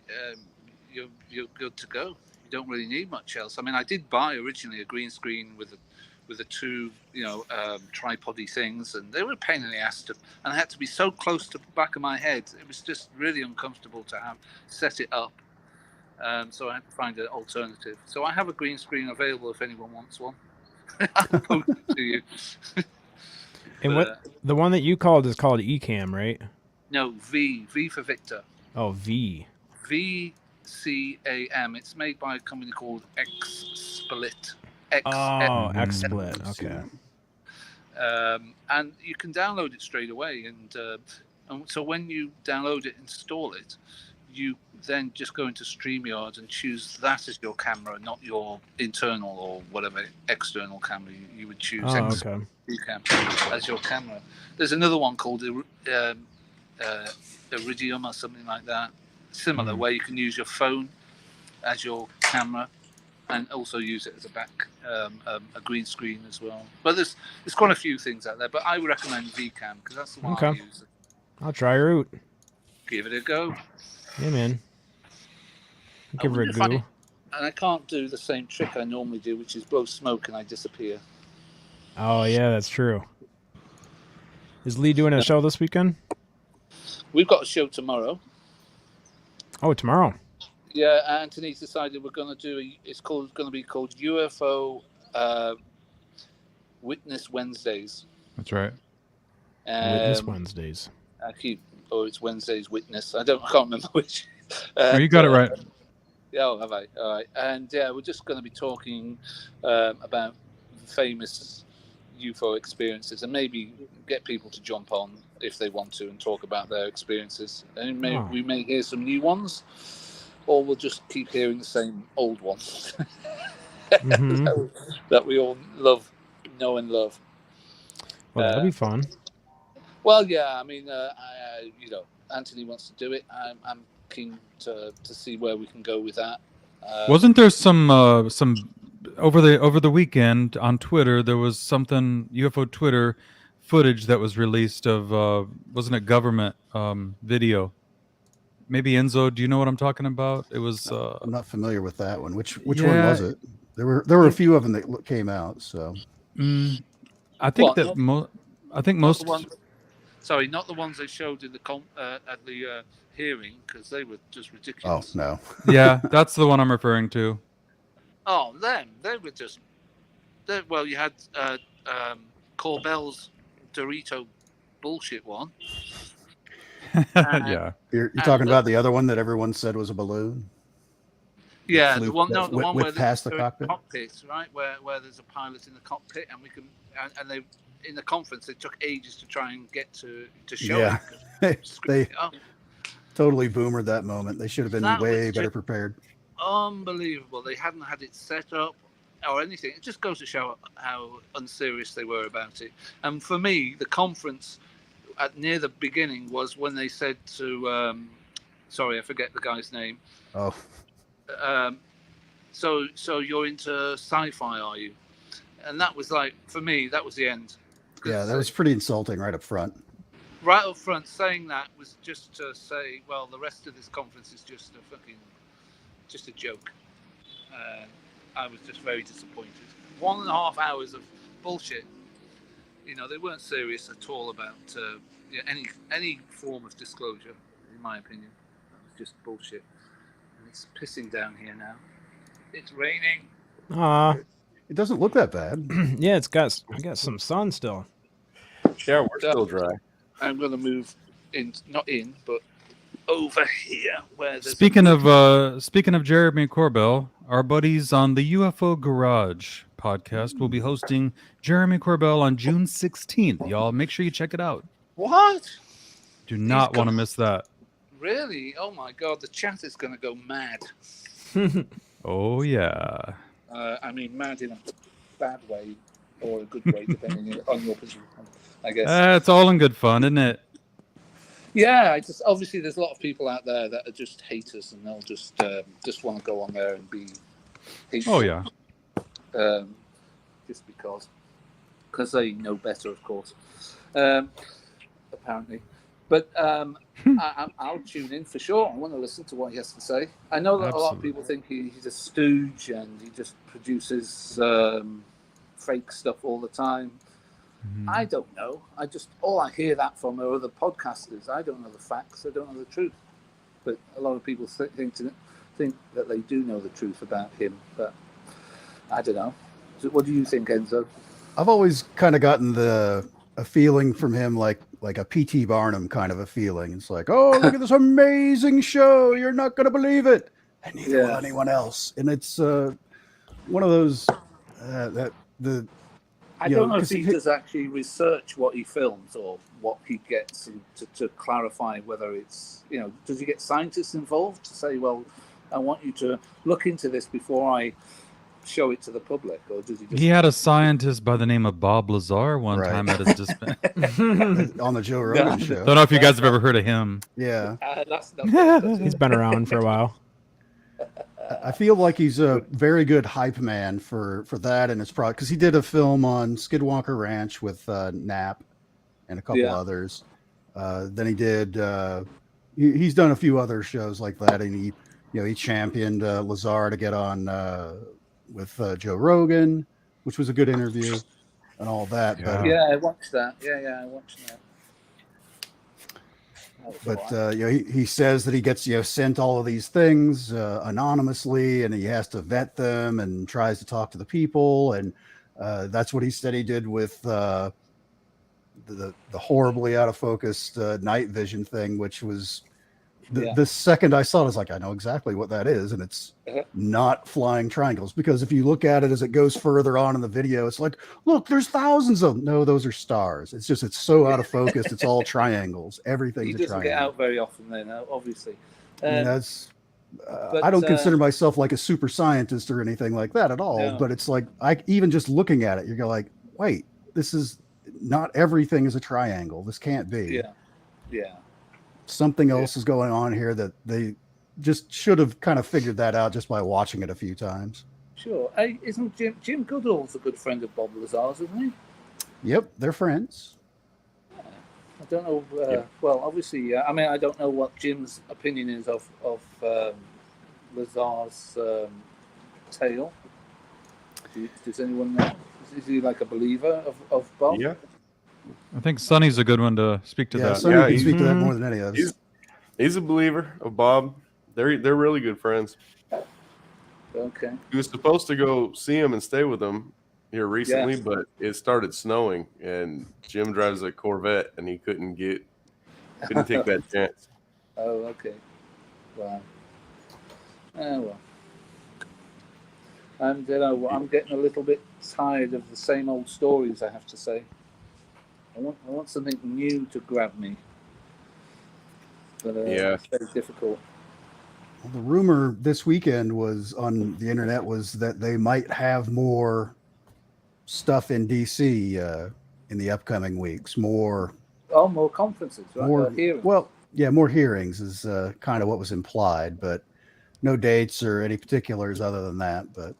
good to go. You don't really need much else. I mean, I did buy originally a green screen with the two, tripody things, and they were a pain in the ass and I had to be so close to the back of my head. It was just really uncomfortable to have set it up. So I had to find an alternative. So I have a green screen available if anyone wants one. I'll post it to you. And what the one that you called is called Ecamm, right? No, V for Victor. Oh, V. VCAM. It's made by a company called XSplit. XSplit. Okay. And you can download it straight away. And so when you download it, install it, you then just go into StreamYard and choose that as your camera, not your internal or whatever external camera you would choose. Okay. As your camera. There's another one called Iridium or something like that, similar, where you can use your phone as your camera and also use it as a back a green screen as well. But there's quite a few things out there, but I would recommend VCam because that's the one I use. I'll try her out. Give it a go. Yeah, man. Give her a go. And I can't do the same trick I normally do, which is blow smoke and I disappear. Oh yeah, that's true. Is Lee doing a show this weekend? We've got a show tomorrow. Oh, tomorrow. Yeah, Anthony's decided we're going to do. It's going to be called UFO Witness Wednesdays. That's right. Witness Wednesdays. It's Wednesdays Witness. I can't remember which. You got it right. Yeah, have I? All right. And yeah, we're just going to be talking about famous UFO experiences and maybe get people to jump on if they want to and talk about their experiences. And we may hear some new ones, or we'll just keep hearing the same old ones that we all know and love. Well, that'll be fun. Well, yeah. I mean, Anthony wants to do it. I'm keen to see where we can go with that. Wasn't there some over the weekend on Twitter? There was something UFO Twitter footage that was released of wasn't it government video? Maybe Enzo, do you know what I'm talking about? It was. I'm not familiar with that one. Which one was it? There were a few of them that came out. So I think most. Sorry, not the ones they showed in at the hearing, because they were just ridiculous. Oh no. Yeah, that's the one I'm referring to. Oh, they were just. Well, you had Corbell's Dorito bullshit one. Yeah. You're talking about the other one that everyone said was a balloon? Yeah, Flew- the one whipped where past the they're in cockpit? cockpits, right? Where there's a pilot in the cockpit, and we can, and they in the conference they took ages to try and get to show Yeah. it. They Oh, totally boomered that moment. They should have been That way was better just- prepared. unbelievable! They hadn't had it set up or anything. It just goes to show how unserious they were about it. And for me, the conference near the beginning was when they said to, sorry, I forget the guy's name. Oh, So you're into sci-fi, are you? And that was like, for me, that was the end. yeah, that was pretty insulting right up front. Right up front. Saying that was just to say, well, the rest of this conference is just a joke. I was just very disappointed. 1.5 hours of bullshit. They weren't serious at all about any form of disclosure, in my opinion. It was just bullshit. And it's pissing down here now. It's raining. It doesn't look that bad. Yeah, I got some sun still. Yeah, we're still dry. I'm going to move not in, but over here where there's Speaking of Jeremy Corbell, our buddies on the UFO Garage podcast will be hosting Jeremy Corbell on June 16th. Y'all make sure you check it out. What? Do not want to miss that. Really? Oh my God, the chat is going to go mad. Oh yeah. I mean, mad in a bad way or a good way, depending on your position, I guess. It's all in good fun, isn't it? Yeah, obviously there's a lot of people out there that are just haters, and they'll just want to go on there and be hateful. Oh yeah. Just because they know better, of course. Apparently, but I'll tune in for sure. I want to listen to what he has to say. I know that a lot of people think he's a stooge and he just produces fake stuff all the time. I don't know. All I hear that from are other podcasters. I don't know the facts. I don't know the truth. But a lot of people think that they do know the truth about him. But I don't know. So what do you think, Enzo? I've always kind of gotten a feeling from him like a P.T. Barnum kind of a feeling. It's like, oh, look at this amazing show. You're not going to believe it. And neither will anyone else. And it's one of those I don't know if he does actually research what he films or what he gets to clarify whether it's, does he get scientists involved to say, well, I want you to look into this before I show it to the public, or does he just... He had a scientist by the name of Bob Lazar one time at his dispense. on the Joe Rogan show. Don't know if you guys have ever heard of him. Yeah. He's been around for a while. I feel like he's a very good hype man for that and his product, because he did a film on Skidwalker Ranch with Knapp and a couple others. Then he did. He's done a few other shows like that, and he championed Lazar to get on with Joe Rogan, which was a good interview and all that. Yeah. I watched that. I watched that. But he says that he gets sent all of these things anonymously, and he has to vet them and tries to talk to the people, and that's what he said he did with the horribly out of focus night vision thing, which was the second I saw it, I was like, I know exactly what that is, and it's not flying triangles, because if you look at it as it goes further on in the video, it's like, look, there's thousands of them. No, those are stars. It's so out of focus. It's all triangles. Everything's a triangle. He doesn't get out very often, then, obviously. That's I don't consider myself like a super scientist or anything like that at all. But it's like, even just looking at it, you go like, wait, this is not everything is a triangle. This can't be. Yeah. Something else is going on here that they just should have kind of figured that out just by watching it a few times. Sure. Hey, isn't Jim Goodall's a good friend of Bob Lazar's, isn't he? Yep, they're friends. I don't know. Well, obviously, I mean, I don't know what Jim's opinion is of Lazar's tale. Does anyone know? Is he like a believer of Bob? Yeah. I think Sonny's a good one to speak to that. Sonny can speak to that more than any of us. He's a believer of Bob. They're really good friends. Okay. He was supposed to go see him and stay with him here recently, but it started snowing, and Jim drives a Corvette, and he couldn't get Couldn't take that chance. Oh, okay. Wow. Well. And I'm getting a little bit tired of the same old stories, I have to say. I want something new to grab me. But it's very difficult. Well, the rumor this weekend was on the internet was that they might have more stuff in DC in the upcoming weeks. More Conferences, right? more Hearings. well, yeah, more hearings is kind of what was implied, but no dates or any particulars other than that. But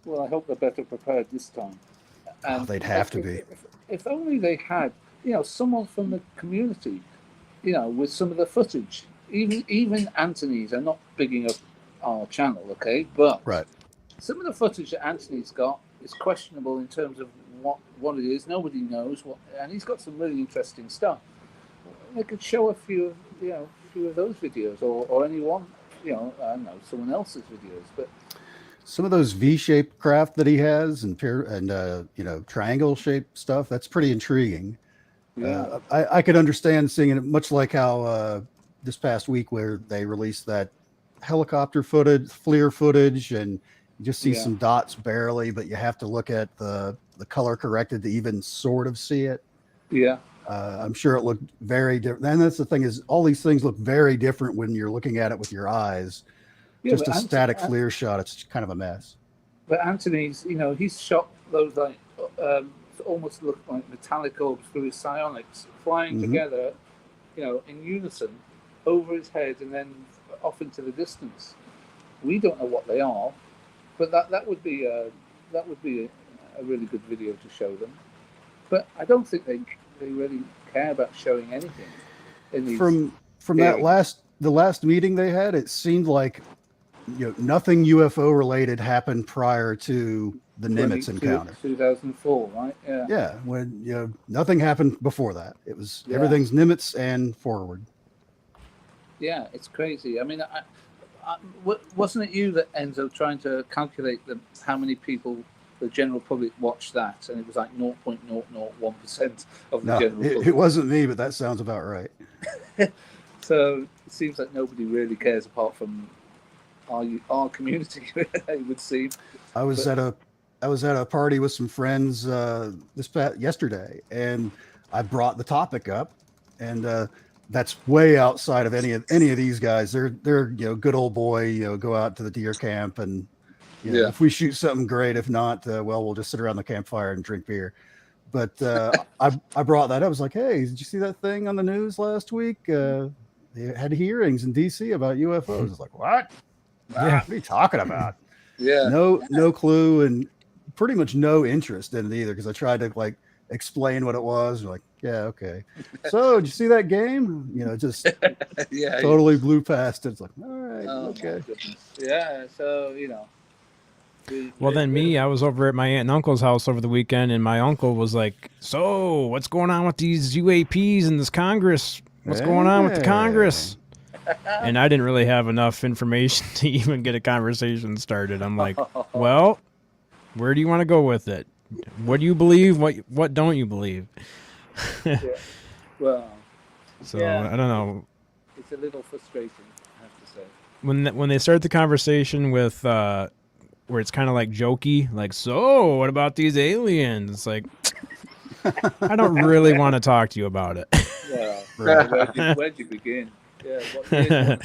well, I hope they're better prepared this time. And they'd have to be. If only they had, someone from the community, with some of the footage. Even Anthony's, I'm not bigging up our channel, okay? But right. Some of the footage that Anthony's got is questionable in terms of what it is. Nobody knows what, and he's got some really interesting stuff. They could show a few of those videos, or anyone, I don't know, someone else's videos, but. Some of those V-shaped craft that he has and triangle-shaped stuff, that's pretty intriguing. Yeah. I could understand seeing it, much like how this past week where they released that helicopter footage, FLIR footage, and you just see some dots barely, but you have to look at the color corrected to even sort of see it. Yeah. I'm sure it looked very different. And that's the thing, is all these things look very different when you're looking at it with your eyes. Yeah, just a static FLIR shot, it's kind of a mess. But Anthony's, he's shot those like almost look like metallic orbs through his psionics flying together, in unison over his head and then off into the distance. We don't know what they are, but that would be a really good video to show them. But I don't think they really care about showing anything. In these from that the last meeting they had, it seemed like nothing UFO related happened prior to the Nimitz encounter. 2004, right? Yeah. Yeah, when nothing happened before that. It was everything's Nimitz and forward. Yeah, it's crazy. I mean, wasn't it you that Enzo trying to calculate how many people the general public watched that, and it was like 0.001% of the general public. It wasn't me, but that sounds about right. So it seems like nobody really cares apart from our community. It would seem. I was at a party with some friends yesterday, and I brought the topic up, and that's way outside of any of these guys. They're good old boy, go out to the deer camp, and if we shoot something, great. If not, we'll just sit around the campfire and drink beer. But I brought that up. I was like, hey, did you see that thing on the news last week? They had hearings in DC about UFOs. I was like, what? What are you talking about? Yeah. No clue, and pretty much no interest in it either, because I tried to explain what it was. They're like, yeah, okay. So did you see that game? Just totally blew past it. It's like, all right, okay. Yeah, so I was over at my aunt and uncle's house over the weekend, and my uncle was like, so what's going on with these UAPs and this Congress? What's going on with the Congress? And I didn't really have enough information to even get a conversation started. I'm like, well, where do you want to go with it? What do you believe? What don't you believe? Well, so I don't know. It's a little frustrating, I have to say. When they start the conversation with where it's kind of like jokey, like, so what about these aliens? It's like, I don't really want to talk to you about it. Yeah, where'd you begin? Yeah, I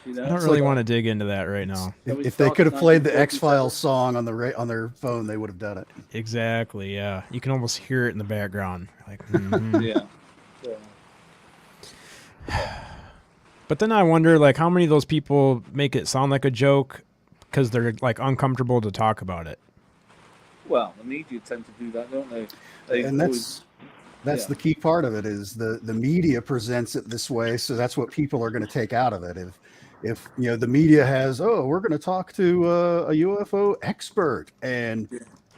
don't really want to dig into that right now. If they could have played the X-Files song on their phone, they would have done it. Exactly. Yeah, you can almost hear it in the background. Like, yeah. But then I wonder, how many of those people make it sound like a joke because they're uncomfortable to talk about it. Well, the media tend to do that, don't they? And that's the key part of it, is the media presents it this way, so that's what people are going to take out of it. If the media has, we're going to talk to a UFO expert, and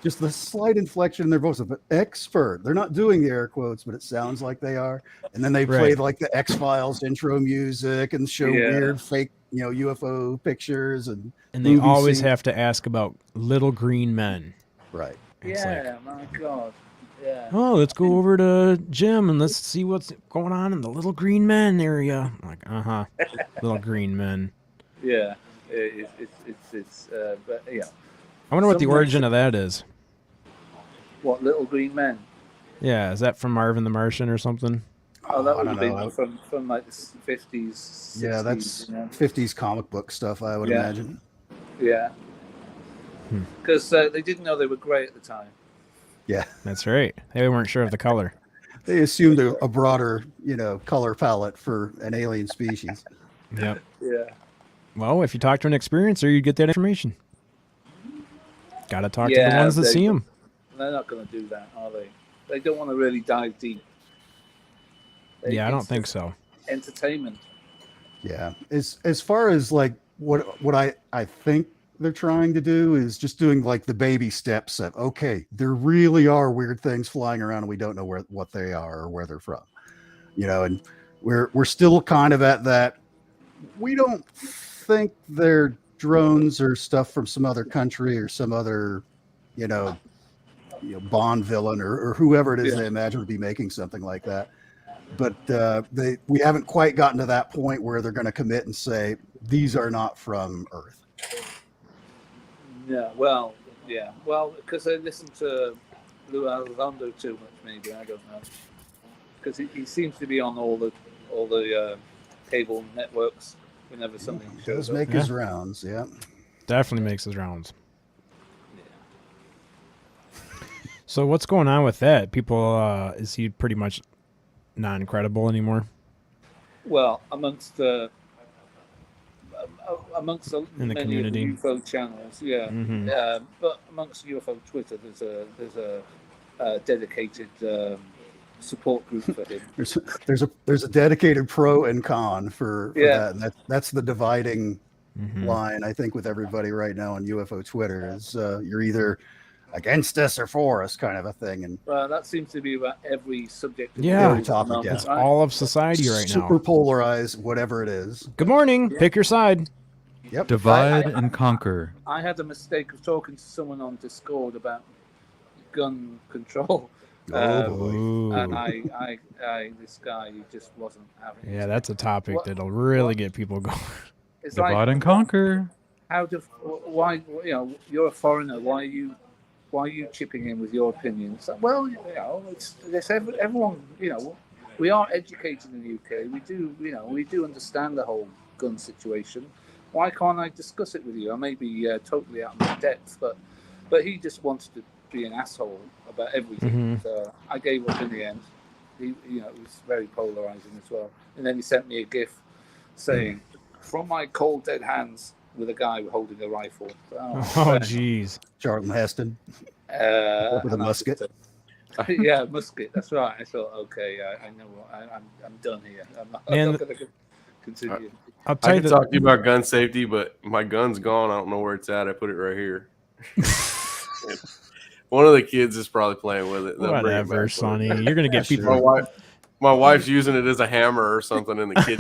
just the slight inflection in their voice of expert, they're not doing the air quotes, but it sounds like they are. And then they play the X-Files intro music and show weird fake UFO pictures, and they always have to ask about little green men. Right. My God. Yeah. Oh, let's go over to Jim and let's see what's going on in the little green men area. I'm like, little green men. Yeah. But yeah. I wonder what the Some origin men- of that is. What, Little Green Men? Yeah, is that from Marvin the Martian or something? Oh, that I would don't have know. been from like the 50s, 60s. Yeah, that's you know? 50s comic book stuff, I would Yeah. imagine. Yeah. Hmm. Because they didn't know they were grey at the time. Yeah. That's right. They weren't sure of the color. They assumed a broader, color palette for an alien species. Yep. Yeah. Well, if you talk to an experiencer, you get that information. Got to talk to the Yeah, ones that see them. They're not going to do that, are they? They don't want to really dive deep. Yeah, I don't It's think just so. Entertainment. Yeah. As far as like what I think they're trying to do is just doing like the baby steps of, okay, there really are weird things flying around and we don't know what they are or where they're from. And we're still kind of at that. We don't think they're drones or stuff from some other country or some other, Bond villain or whoever it is they imagine would be making something like that. But we haven't quite gotten to that point where they're going to commit and say these are not from Earth. Yeah, well, because they listen to Lou Elizondo too much, maybe, I don't know. Because he seems to be on all the cable networks whenever something He shows does up. make his rounds, yeah. Definitely makes his rounds. So what's going on with that? People, is he pretty much non-credible anymore? Well, amongst the In the many community. of the UFO channels, yeah. Mhm. But amongst UFO Twitter, there's a dedicated support group for him. There's a dedicated pro and con for Yeah. that, and that's the dividing Mhm. line I think with everybody right now on UFO Twitter is you're either against us or for us kind of a thing, and That seems to be about every subject. of Yeah. the Every topic, moment, yeah. It's right? all of society right super now. polarized, whatever it is. Good morning. Pick your side. Yep. Divide and conquer. I had the mistake of talking to someone on Discord about gun control. Oh boy. Ooh. And I this guy, he just wasn't having it. Yeah, that's a topic What- that'll really what- get people going. It's Divide like, and conquer. why, you're a foreigner, why are you chipping in with your opinion? It's like, well, it's everyone, we are educated in the UK. We do understand the whole gun situation. Why can't I discuss it with you? I may be totally out of my depth, but he just wanted to be an asshole about everything. Mhm. So I gave up in the end. It was very polarizing as well. And then he sent me a GIF saying, "From my cold dead hands," with a guy holding a rifle. Oh, jeez. Charlton Heston with a and I musket. just, yeah, musket. That's right. I thought, okay, I know what I'm done here. I'm not Man, going to continue. I'll tell I you can that. talk to you about gun safety, but my gun's gone. I don't know where it's at. I put it right here. One of the kids is probably playing with it. They'll bring it Whatever, back Sonny. later. You're gonna get Yeah, people. My wife's using it as a hammer or something in the kitchen.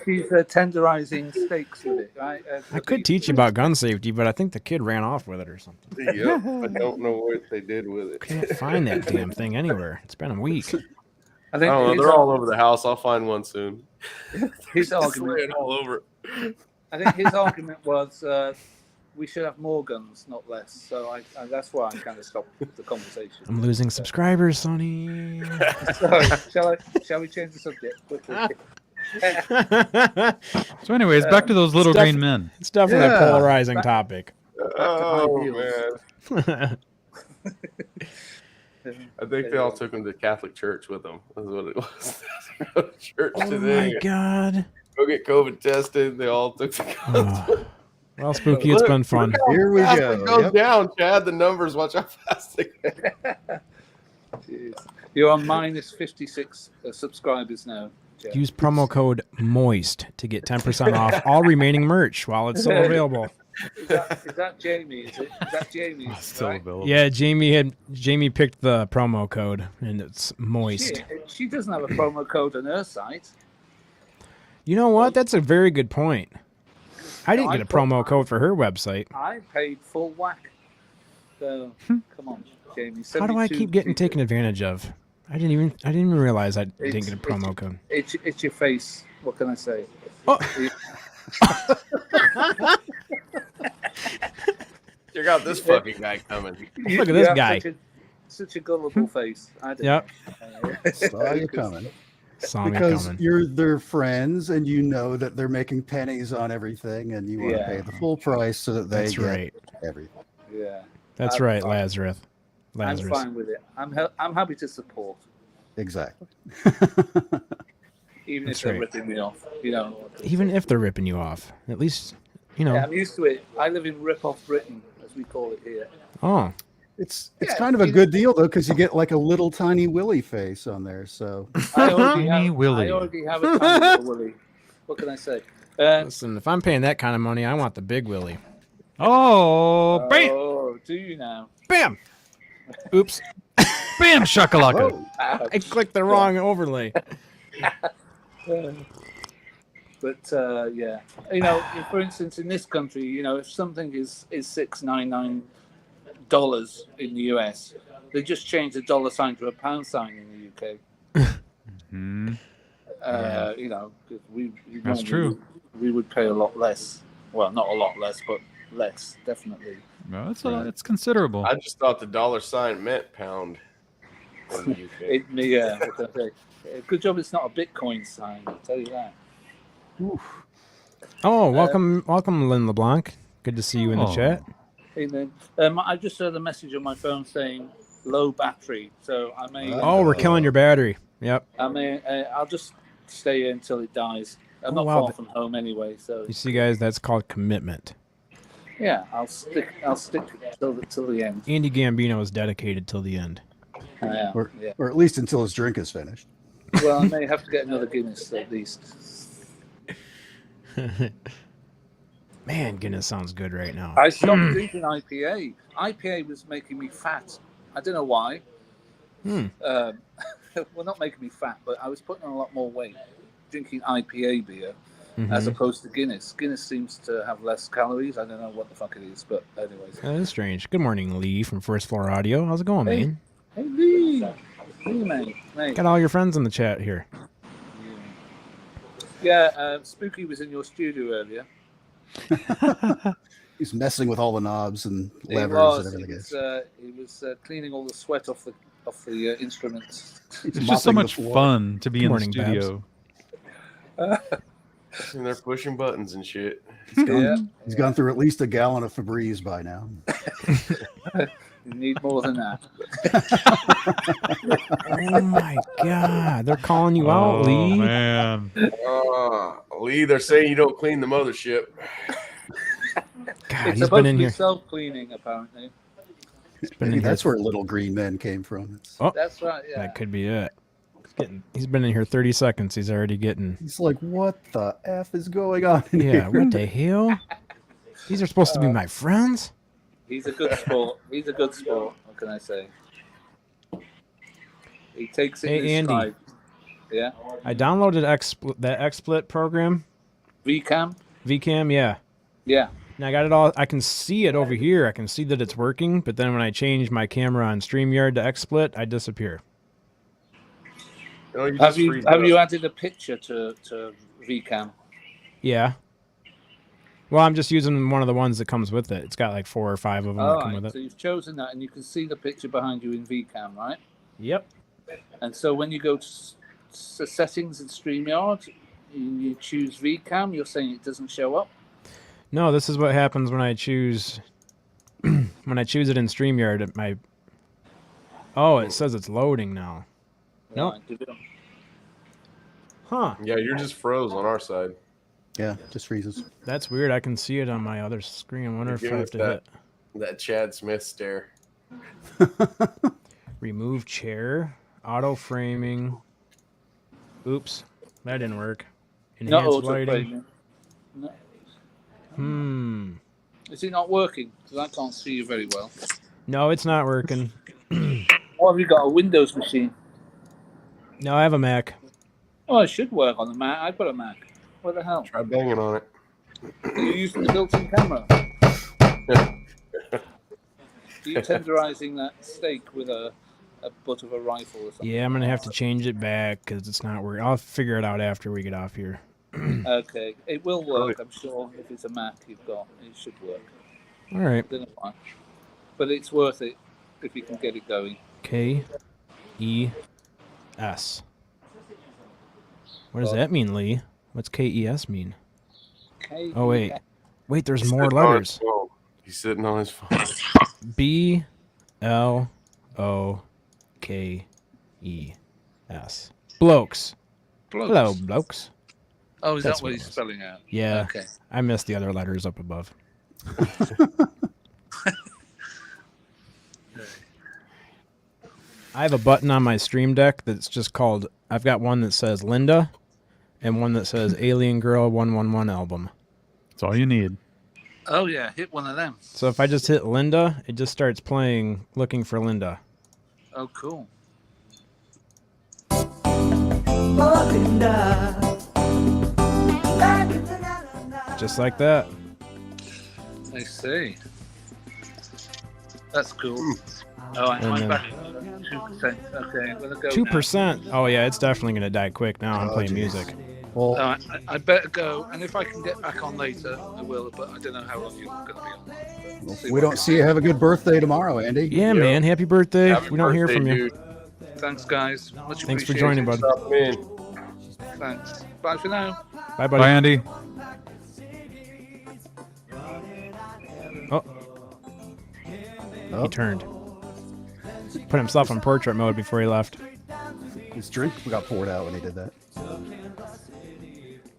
He's tenderizing steaks with it, right? I could teach you about gun safety, but I think the kid ran off with it or something. Yep, I don't know what they did with it. Can't find that damn thing anywhere. It's been a week. I I think don't know. his, They're all over the house. I'll find one soon. his It's argument. laying all over. I think his argument was we should have more guns, not less. So that's why I kind of stopped the conversation. I'm losing subscribers, Sonny. So shall we change the subject quickly? So, anyways, back to those little Stuff- green men. It's definitely a Yeah. polarizing topic. Oh heels. man! I think they all took him to Catholic church with them. That's what it was. Go to church Oh and my then god. go get COVID tested. They all took the Oh. Well, Spooky, it's been fun. Here we fast go. it goes Yep. down, Chad. The numbers. Watch how fast they go. Jeez. You're on minus 56 subscribers now. Jeff. Use promo code MOIST to get 10% off all remaining merch while it's still available. Is that Jamie? Is that Jamie? Still right? available. Yeah, Jamie picked the promo code and it's MOIST. She doesn't have a promo code on her site. You know what? That's a very good point. I didn't No, get a I thought- promo code for her website. I paid full whack. So come on, Jamie. How do I 72 keep getting people. taken advantage of? I didn't even realize I didn't get a promo code. It's your face. What can I say? Oh. You got this fucking guy coming. Look at this have guy. Such a gullible face. I don't Yep. Saw you coming. Saw me Because coming. you're their friends and you know that they're making pennies on everything and you want to Yeah. pay the full price so that they That's get right. everything. Yeah. That's I'm right, fine. Lazarus. I'm fine with it. I'm happy to support, Exactly. even That's if they're right. ripping me off. You know. Even if they're ripping you off, at least Yeah, I'm used to it. I live in rip-off Britain, as we call it here. Oh, It's Yeah, kind of a good deal though because you get like a little tiny Willy face on there. So I already Tiny have, Willy. I already have a tiny little Willy. What can I say? listen, if I'm paying that kind of money, I want the big Willie. Oh, bam, Oh, do you now? Bam! Oops. bam, shakalaka. oh, I clicked the wrong overlay. But yeah, you know, for instance, in this country, you know, if something is $6.99 in the US, they just change the dollar sign to a pound sign in the UK. Hmm. You know, 'cause That's normally true. We would pay a lot less. Well, not a lot less, but less, definitely. Well, it's considerable. I just thought the dollar sign meant pound in the UK. Yeah, what can I say? Good job it's not a Bitcoin sign, I'll tell you that. Oh, welcome, Lynn LeBlanc. Good to see you in the Oh. chat. And then I just heard a message on my phone saying low battery, so I may. Oh, we're killing your battery. Yep. I'll just stay here until it dies. I'm Oh, not wow. far from home anyway, so You see, guys, that's called commitment. yeah, I'll stick till the end. Andy Gambino is dedicated till the end. Yeah, or, yeah. or at least until his drink is finished. Well, I may have to get another Guinness at least. Man, Guinness sounds good right now. I stopped drinking IPA. IPA was making me fat. I don't know why. Well, not making me fat, but I was putting on a lot more weight drinking IPA beer as opposed to Guinness. Guinness seems to have less calories. I don't know what the fuck it is, but anyways. That is strange. Good morning, Lee from First Floor Audio. How's it going, Hey. man? Hey, Lee. Hey, mate. Got all your friends in the chat here. Yeah, Spooky was in your studio earlier. He's messing with all the knobs and He levers was. and everything. He was cleaning all the sweat off the instruments. It's just so much fun to be in the Morning, Babs. studio. And they're pushing buttons and shit. He's gone through at least a gallon of Febreze by now. You need more than that. Oh my God, they're calling you out, Lee. Man. Lee, they're saying you don't clean the mothership. God, It's he's supposed been to in be here. self-cleaning, apparently. Been Maybe in here. that's where little green men came from. Oh, That's right. Yeah. that could be it. He's been in here 30 seconds. He's already getting. He's like, what the F is going on in Yeah, here? what the hell? These are supposed to be my friends. He's a good sport. He's a good sport. What can I say? He takes it in Hey, his Andy. stride. Yeah. I downloaded that XSplit program, VCam. VCam. Yeah. Yeah. And I got it all. I can see it over here. I can see that it's working. But then when I change my camera on StreamYard to XSplit, I disappear. You know, you Have just you freeze have up. you added a picture to VCam? Yeah. Well, I'm just using one of the ones that comes with it. It's got like 4 or 5 of them All that come right. with So it. you've chosen that, and you can see the picture behind you in VCam, right? Yep. And so when you go to settings in StreamYard, you choose VCam. You're saying it doesn't show up. No, this is what happens when I choose when I choose it in StreamYard. It says it's loading now. Nope. Right, give it a- Huh. Yeah, you're just froze on our side. Yeah, just freezes. That's weird. I can see it on my other screen. I wonder if I Give have us to that. hit That Chad Smith stare. remove chair, auto framing. Oops, that didn't work. Not Enhance auto lighting. framing. No. Is Is it not working? Because I can't see you very well. No, it's not working. Or have you got a Windows machine? No, I have a Mac. Oh, it should work on the Mac. I've got a Mac. What the hell? Try banging on it. Are you using the built-in camera? Are you tenderizing that steak with a butt of a rifle or something? Yeah, I'm gonna have to change it back because it's not working. I'll figure it out after we get off here. Okay, it will work. I'm sure if it's a Mac you've got, it should work. All right. I don't know why, but it's worth it if you can get it going. K-E-S. What does that mean, Lee? What's K-E-S mean? Oh wait, there's He's more sitting on his letters. phone. He's sitting on his phone. B-L-O-K-E-S. Blokes. Hello, blokes. Oh, is That's that what what he's it was. spelling out? Yeah. Okay. I missed the other letters up above. I have a button on my Stream Deck that's just called, I've got one that says Linda and one that says Alien Girl 111 album. That's all you need. Oh yeah, hit one of them. So if I just hit Linda, it just starts playing looking for Linda. Oh, cool. Just like that. I see. That's cool. Oh, And I'm then- back at 2%. Okay, I'm gonna go. 2%. Oh yeah, it's definitely going to die quick now. I'm Oh, playing geez. music. Well, Now. I better go, and if I can get back on later, I will. But I don't know how long you're going to be on. We'll if we don't see you, have a good birthday tomorrow, Andy. Yeah, man. Happy birthday. Happy We don't hear birthday, from you. dude. Thanks, guys. Much Thanks for appreciated. joining, bud. Stop, man. Thanks. Bye for now. Bye, buddy. Bye, Andy. Oh, Oh, he turned. Put himself on portrait mode before he left. his drink got poured out when he did that.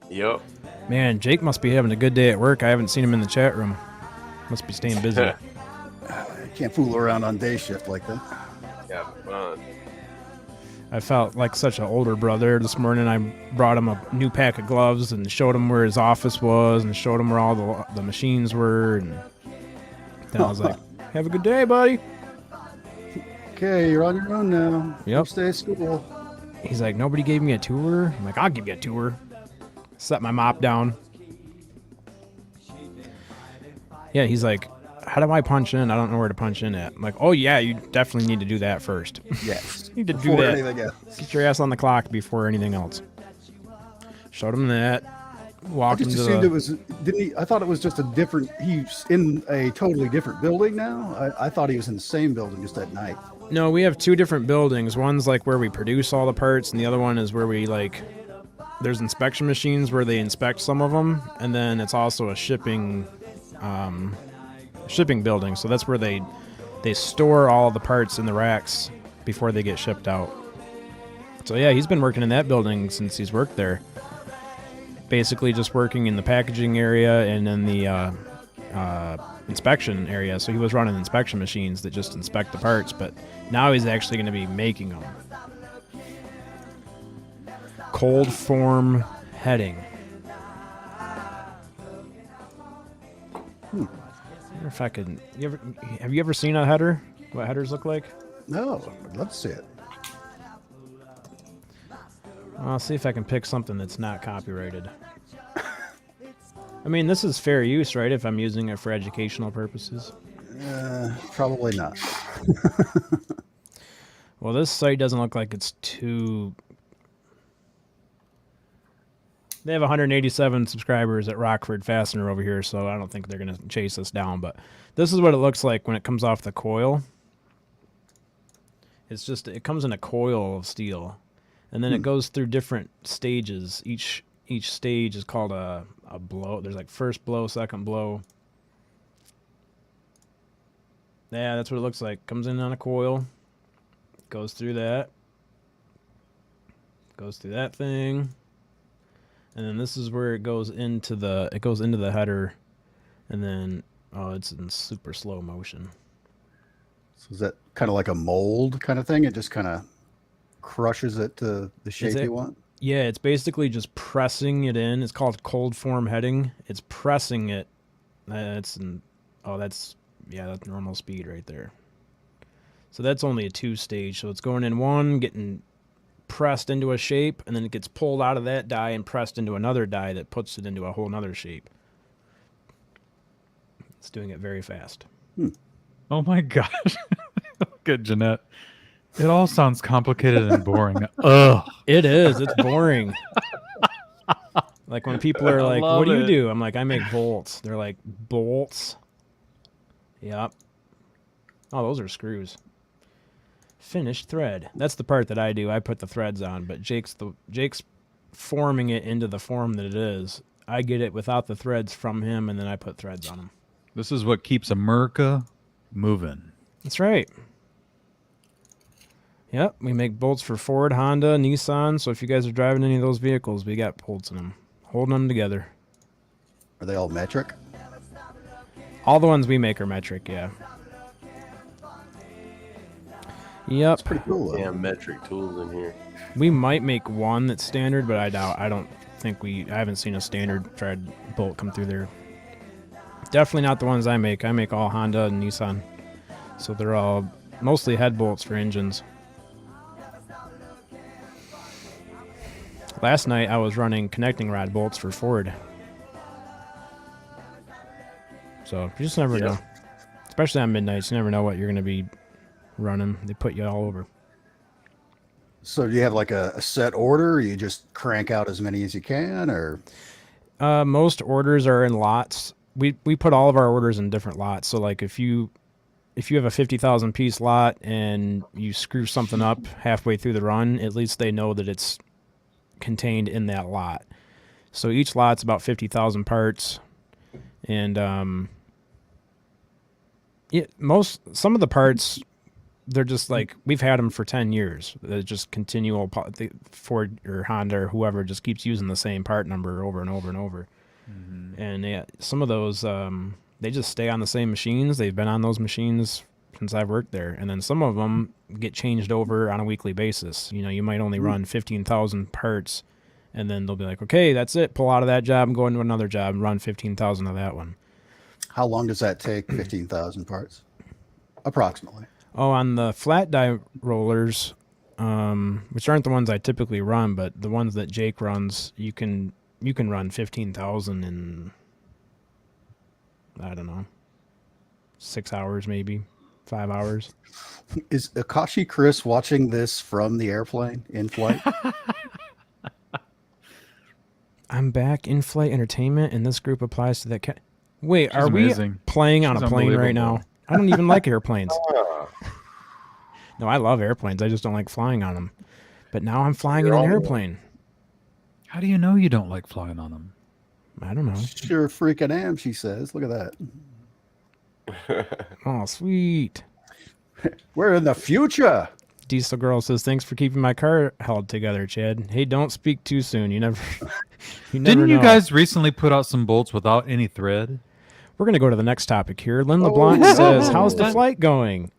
Yep. Man, Jake must be having a good day at work. I haven't seen him in the chat room. Must be staying busy. You can't fool around on day shift like that. Have fun. I felt like such an older brother this morning. I brought him a new pack of gloves and showed him where his office was and showed him where all the machines were. And then I was like, have a good day, buddy. Okay, you're on your own now. Yep. Stay at school. He's like, nobody gave me a tour. I'm like, I'll give you a tour. Set my mop down. Yeah, he's like, how do I punch in? I don't know where to punch in at. I'm like, oh yeah, you definitely need to do that first. Yes. You need to do Before that. anything else. Get your ass on the clock before anything else. Showed him that. I Walked just into assumed the... it was. Didn't he? I thought it was just a different. He's in a totally different building now. I thought he was in the same building just at night. No, we have two different buildings. One's like where we produce all the parts, and the other one is where we like. There's inspection machines where they inspect some of them, and then it's also a shipping building. So that's where they store all the parts in the racks before they get shipped out. So yeah, he's been working in that building since he's worked there. Basically, just working in the packaging area and in the inspection area. So he was running inspection machines that just inspect the parts, but now he's actually going to be making them. Cold form heading. I wonder if I could. Have you ever seen a header? What headers look like? No, I'd love to see it. I'll see if I can pick something that's not copyrighted. I mean, this is fair use, right? If I'm using it for educational purposes. Probably not. Well, this site doesn't look like it's too... They have 187 subscribers at Rockford Fastener over here, so I don't think they're going to chase us down. But this is what it looks like when it comes off the coil. It's just, it comes in a coil of steel. And then it goes through different stages. Each stage is called a blow. There's like first blow, second blow. Yeah, that's what it looks like. Comes in on a coil. Goes through that. Goes through that thing. And then this is where it goes into the header. And then it's in super slow motion. So is that kind of like a mold kind of thing? It just kind of crushes it to the shape you want? Yeah, it's basically just pressing it in. It's called cold form heading. It's pressing it. That's normal speed right there. So that's only a 2-stage. So it's going in one, getting pressed into a shape, and then it gets pulled out of that die and pressed into another die that puts it into a whole nother shape. It's doing it very fast. Oh my gosh. Good, Jeanette. It all sounds complicated and boring. Ugh. It is. It's boring. Like when people are like, love "What do you it. do?" I'm like, "I make bolts." They're like, "Bolts?" Yep. Oh, those are screws. Finished thread. That's the part that I do. I put the threads on, but Jake's forming it into the form that it is. I get it without the threads from him, and then I put threads on them. This is what keeps America moving. That's right. Yep, we make bolts for Ford, Honda, Nissan. So if you guys are driving any of those vehicles, we got bolts in them, holding them together. Are they all metric? All the ones we make are metric, yeah. Yep. It's pretty cool, though. Damn metric tools in here. We might make one that's standard, but I doubt. I haven't seen a standard thread bolt come through there. Definitely not the ones I make. I make all Honda and Nissan. So they're all mostly head bolts for engines. Last night I was running connecting rod bolts for Ford. So you just never know. Especially on midnights, you never know what you're going to be running. They put you all over. So do you have like a set order, or you just crank out as many as you can, or? Most orders are in lots. We put all of our orders in different lots. So like if you have a 50,000 piece lot and you screw something up halfway through the run, at least they know that it's contained in that lot. So each lot's about 50,000 parts, and some of the parts, they're just like, we've had them for 10 years. They're just continual. Ford or Honda or whoever just keeps using the same part number over and over and over. Mm-hmm. And some of those, they just stay on the same machines. They've been on those machines since I've worked there. And then some of them get changed over on a weekly basis. You know, you might only run 15,000 parts, and then they'll be like, okay, that's it. Pull out of that job and go into another job and run 15,000 of that one. How long does that take? 15,000 parts, approximately. Oh, on the flat die rollers, which aren't the ones I typically run, but the ones that Jake runs, you can run 15,000 in, I don't know, 6 hours, maybe 5 hours. Is Akashi Chris watching this from the airplane in flight? I'm back in flight entertainment, and this group applies to that. Wait, She's are amazing. we playing on She's a plane right now? unbelievable. I don't even like airplanes. No, I love airplanes. I just don't like flying on them. But now I'm flying in an airplane. How do you know you don't like flying on them? I don't know. Sure freaking am, she says. Look at that. Oh, sweet. We're in the future. Diesel Girl says, thanks for keeping my car held together, Chad. Hey, don't speak too soon. You never Didn't you know. guys recently put out some bolts without any thread? We're going to go to the next topic here. Lynn LeBlanc says, how's the flight going?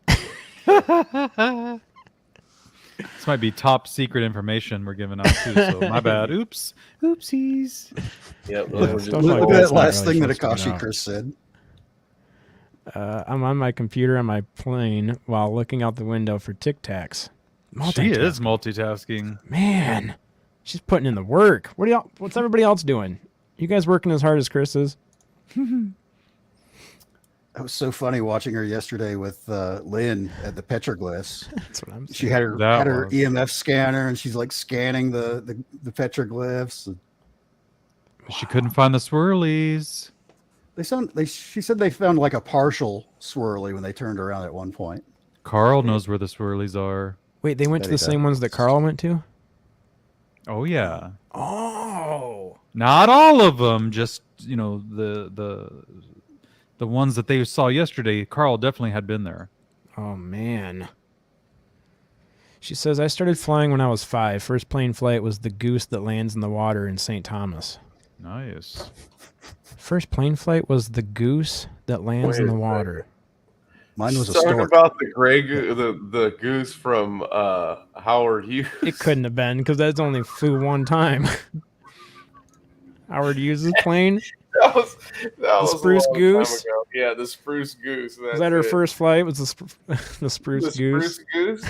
This might be top secret information we're giving out too, so my bad. Oops. Oopsies. Yep. Stuff Look like at that's that not last really thing that supposed to be Akashi out. Chris said. I'm on my computer on my plane while looking out the window for Tic Tacs. She is multitasking. Man, she's putting in the work. What's everybody else doing? You guys working as hard as Chris is? It was so funny watching her yesterday with Lynn at the petroglyphs. That's what I'm saying. She had her EMF scanner, and she's like scanning the petroglyphs. She couldn't find the swirlies. She said they found like a partial swirly when they turned around at one point. Carl knows where the swirlies are. Wait, they went to Betty the same ones that Carl went to? Oh yeah. Oh. Not all of them, just the ones that they saw yesterday. Carl definitely had been there. Oh, man. She says, I started flying when I was 5. First plane flight was the goose that lands in the water in St. Thomas. Nice. First plane flight was the goose that lands in the water. Mine was a Talking stork. about the gray the goose from Howard Hughes. It couldn't have been, because that's only flew one time. Howard Hughes' plane? That was The spruce a long goose? time ago. Yeah, the spruce goose. Was that her first flight? Was the spruce goose? Spruce goose?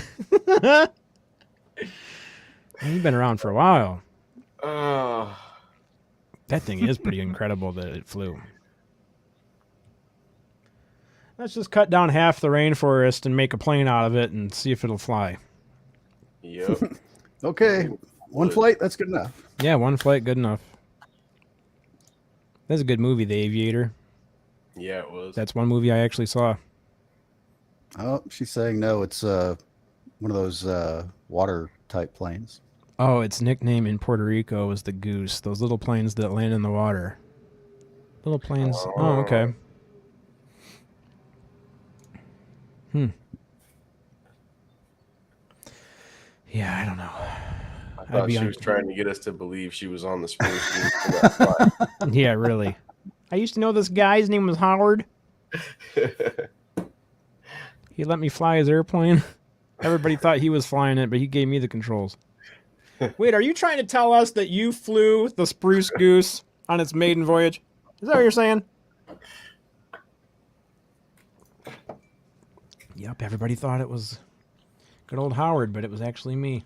You've been around for a while. Oh, That thing is pretty incredible that it flew. Let's just cut down half the rainforest and make a plane out of it and see if it'll fly. Yep. Okay, one flight, that's good enough. Yeah, one flight, good enough. That's a good movie, The Aviator. Yeah, it was. That's one movie I actually saw. Oh, she's saying no. It's one of those water type planes. Oh, its nickname in Puerto Rico was the Goose. Those little planes that land in the water. Little planes. Oh, okay. Yeah, I don't know. I thought she was trying to get us to believe she was on the spruce goose for that flight. Yeah, really. I used to know this guy. His name was Howard. He let me fly his airplane. Everybody thought he was flying it, but he gave me the controls. Wait, are you trying to tell us that you flew the Spruce Goose on its maiden voyage? Is that what you're saying? Yep, everybody thought it was good old Howard, but it was actually me.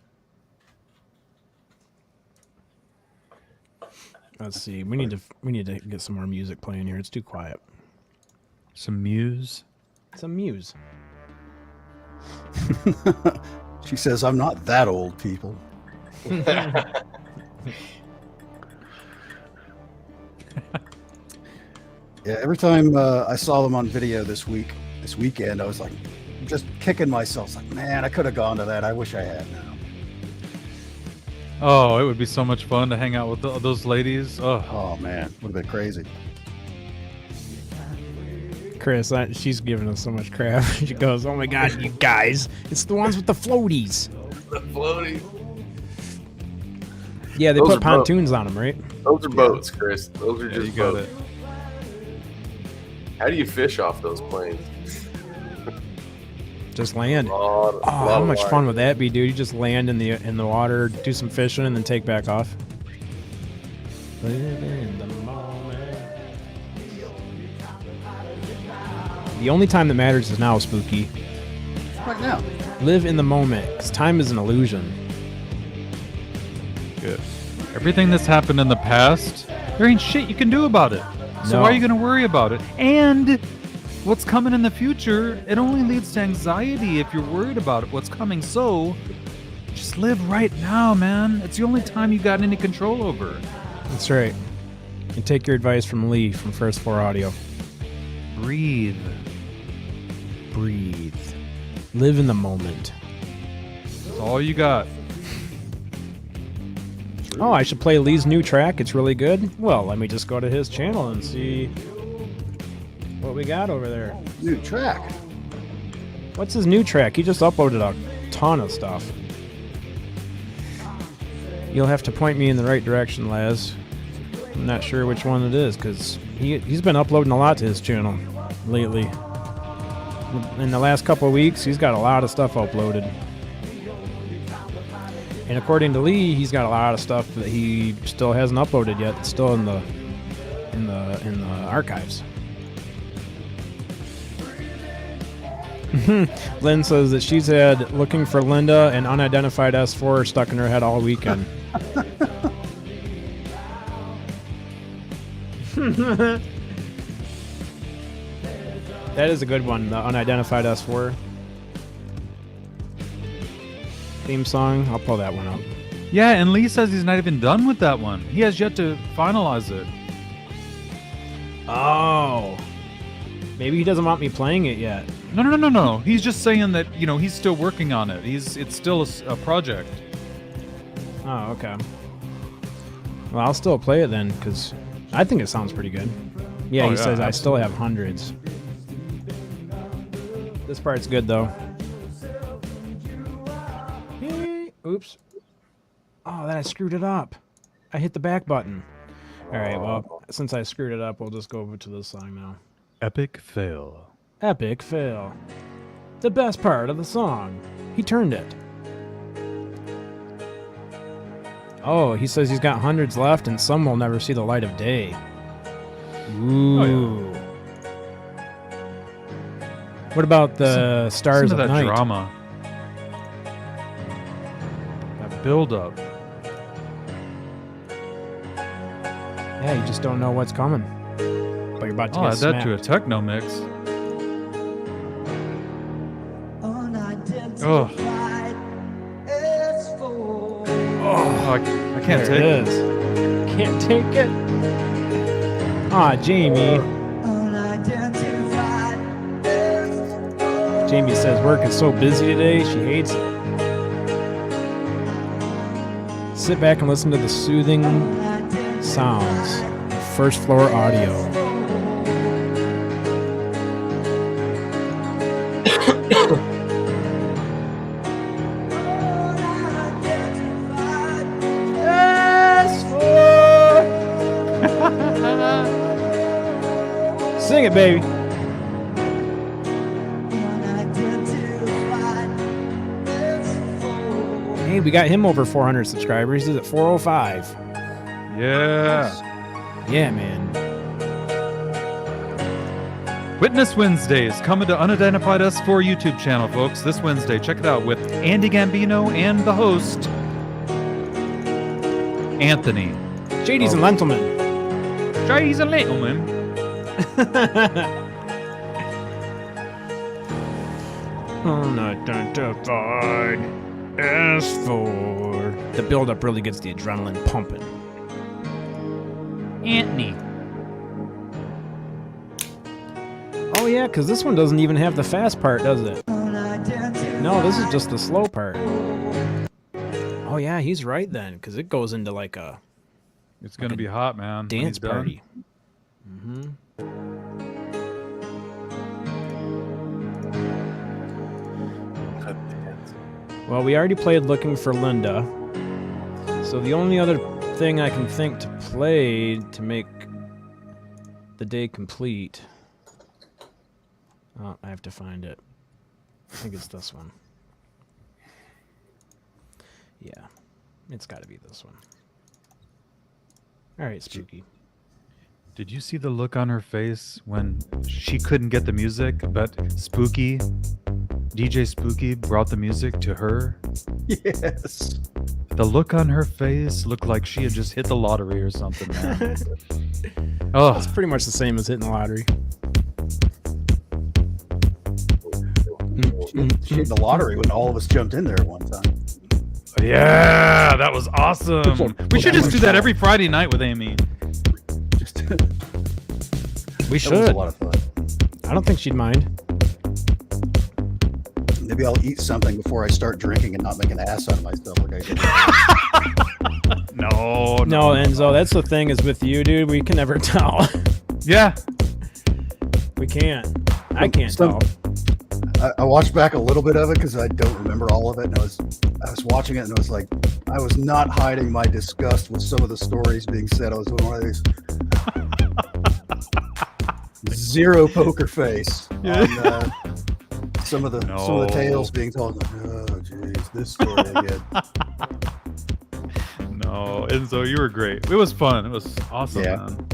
Let's see. We need to get some more music playing here. It's too quiet. Some Muse. Some Muse. She says, I'm not that old, people. Yeah, every time I saw them on video this weekend, I was like, just kicking myself. Like, man, I could have gone to that. I wish I had now. Oh, it would be so much fun to hang out with those ladies. Oh man, would have been crazy. Chris, she's giving us so much crap. She goes, "Oh my God, you guys! It's the ones with the floaties." The floaty. Yeah, they Those put are pontoons on them, right? Those are boats, Chris. Those are just you got boats. it. How do you fish off those planes? Just land. Oh, how much fun would that be, dude? You just land in the water, do some fishing, and then take back off. Live in the moment. The only time that matters is now, Spooky. Right now. Live in the moment, because time is an illusion. Good. Everything that's happened in the past, there ain't shit you can do about it. So No. why are you going to worry about it? And what's coming in the future, it only leads to anxiety if you're worried about it, what's coming. So just live right now, man. It's the only time you got any control over. That's right. And take your advice from Lee from First Floor Audio. Breathe. Breathe. Live in the moment. That's all you got. Oh, I should play Lee's new track. It's really good. Well, let me just go to his channel and see what we got over there. New track. What's his new track? He just uploaded a ton of stuff. You'll have to point me in the right direction, Laz. I'm not sure which one it is, because he's been uploading a lot to his channel lately. In the last couple of weeks, he's got a lot of stuff uploaded. And according to Lee, he's got a lot of stuff that he still hasn't uploaded yet. It's still in the archives. Lynn says that she's had Looking for Linda and Unidentified S4 stuck in her head all weekend. That is a good one, the Unidentified S4 theme song. I'll pull that one up. Yeah, and Lee says he's not even done with that one. He has yet to finalize it. Oh. Maybe he doesn't want me playing it yet. No. He's just saying that, he's still working on it. It's still a project. Oh, okay. Well, I'll still play it then, because I think it sounds pretty good. Yeah, he says I still have hundreds. This part's good, though. Oops. Oh, then I screwed it up. I hit the back button. All right, well, since I screwed it up, we'll just go over to this song now. Epic fail. Epic fail. The best part of the song. He turned it. Oh, he says he's got hundreds left and some will never see the light of day. Ooh. Oh, yeah. What about the Stars Listen of to that Night? drama. That build up. Yeah, you just don't know what's coming. But you're about to I'll get add that to a smacked. techno mix. Oh, I can't take There it it. is. Can't take it. Ah, Jamie. Jamie says work is so busy today, she hates it. Sit back and listen to the soothing sounds of first floor audio. Sing it, baby. Hey, we got him over 400 subscribers. He's at 405. Yeah. Yeah, man. Witness Wednesdays coming to Unidentified S4 YouTube channel, folks. This Wednesday, check it out with Andy Gambino and the host, Anthony. JD's and Lentilman. He's a little man. Unidentified S4. The build-up really gets the adrenaline pumping. Anthony. Oh yeah, because this one doesn't even have the fast part, does it? No, this is just the slow part. Oh yeah, he's right then, because it goes into like a It's going to be hot, man. when dance he's done. party. Mm-hmm. Well, we already played Looking for Linda. So the only other thing I can think to play to make the day complete... Oh, I have to find it. I think it's this one. Yeah, it's got to be this one. All right, Spooky. Did you see the look on her face when she couldn't get the music, but Spooky, DJ Spooky, brought the music to her? Yes. The look on her face looked like she had just hit the lottery or something, man. Oh, It's pretty much the same as hitting the lottery. She hit the lottery when all of us jumped in there at one time. yeah, that was awesome. We should just do that every Friday night with Amy. Just We that was a should. lot of fun. I don't think she'd mind. Maybe I'll eat something before I start drinking and not make an ass out of myself like I did. No, No, Enzo, that's the thing is with you, dude. We can never tell. Yeah. We can't. I can't Some- tell. I watched back a little bit of it because I don't remember all of it, and I was watching it, and it was like I was not hiding my disgust with some of the stories being said. I was doing one of these zero poker face on some of the tales being told. Like, oh, jeez, this story again. No, Enzo, you were great. It was fun. It was awesome, Yeah. man.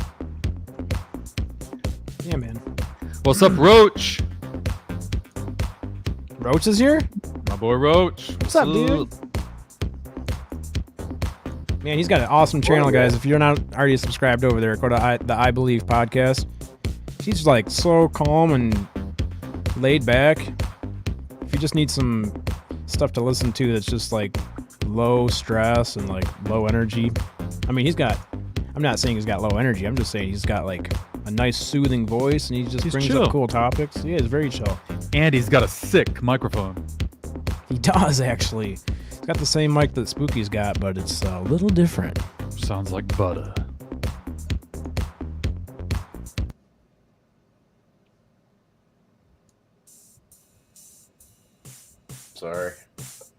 Yeah, man. What's up, Roach? Roach is here? My boy Roach. What's up, dude? Man, he's got an awesome channel, guys. If you're not already subscribed over there, go to the I Believe podcast. He's like so calm and laid back. If you just need some stuff to listen to that's just like low stress and like low energy. I mean, I'm not saying he's got low energy. I'm just saying he's got like a nice soothing voice and he just brings chill. up cool topics. Yeah, he's very chill. And he's got a sick microphone. He does, actually. He's got the same mic that Spooky's got, but it's a little different. Sounds like butter. Sorry.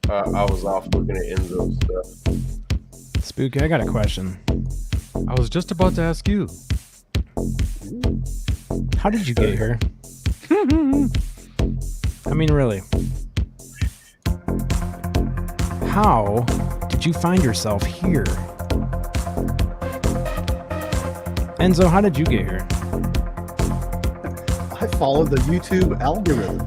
I was off looking at Enzo's stuff. Spooky, I got a question. I was just about to ask you. How did you get here? I mean, really. How did you find yourself here? Enzo, how did you get here? I followed the YouTube algorithm.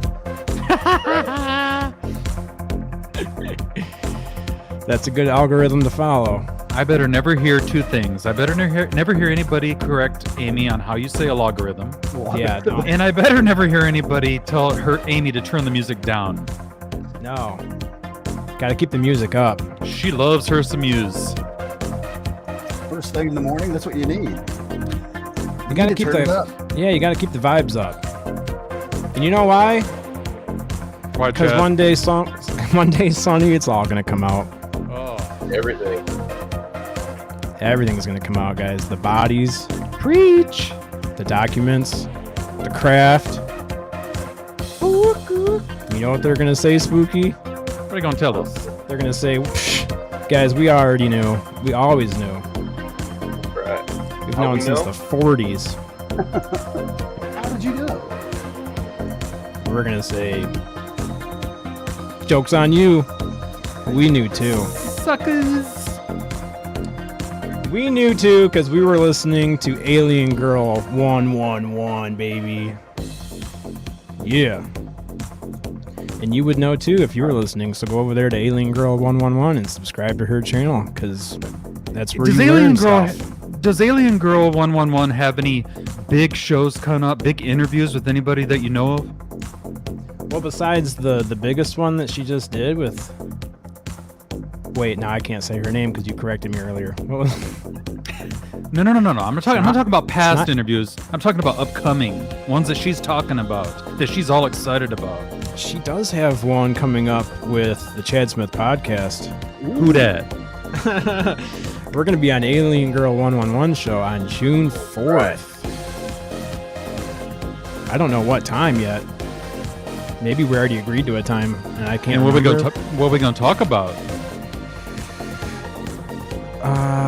That's a good algorithm to follow. I better never hear two things. I better never hear anybody correct Amy on how you say a logarithm. Yeah, no. And I better never hear anybody tell Amy to turn the music down. No. Got to keep the music up. She loves her some Muse. First thing in the morning, that's what you need. You got to keep turn it the up. Yeah, you got to keep the vibes up. And you know why? Why, Because Chad? one day, Sonny, it's all gonna come out. Oh. Everything. Everything's gonna come out, guys. The bodies, preach. The documents, the craft. You know what they're gonna say, Spooky? What are you gonna tell us? They're gonna say, "Psh, guys, we already knew. We always knew. Right. We've How known we since know? the 40s." How did you know? We're gonna say, "Joke's on you. We knew too. Suckers. We knew too, because we were listening to Alien Girl 111, baby. Yeah. And you would know too if you were listening. So go over there to Alien Girl 111 and subscribe to her channel, because that's where Does you Alien learn Girl stuff. Does Alien Girl 111 have any big shows coming up, big interviews with anybody that you know of? Well, besides the biggest one that she just did with... Wait, no, I can't say her name because you corrected me earlier. What was... No. I'm not talking about past not- interviews. I'm talking about upcoming ones that she's talking about, that she's all excited about. She does have one coming up with the Chad Smith podcast. Who dat? We're going to be on Alien Girl 111 show on June 4th. I don't know what time yet. Maybe we already agreed to a time, and I can't And what remember. are we gonna talk about?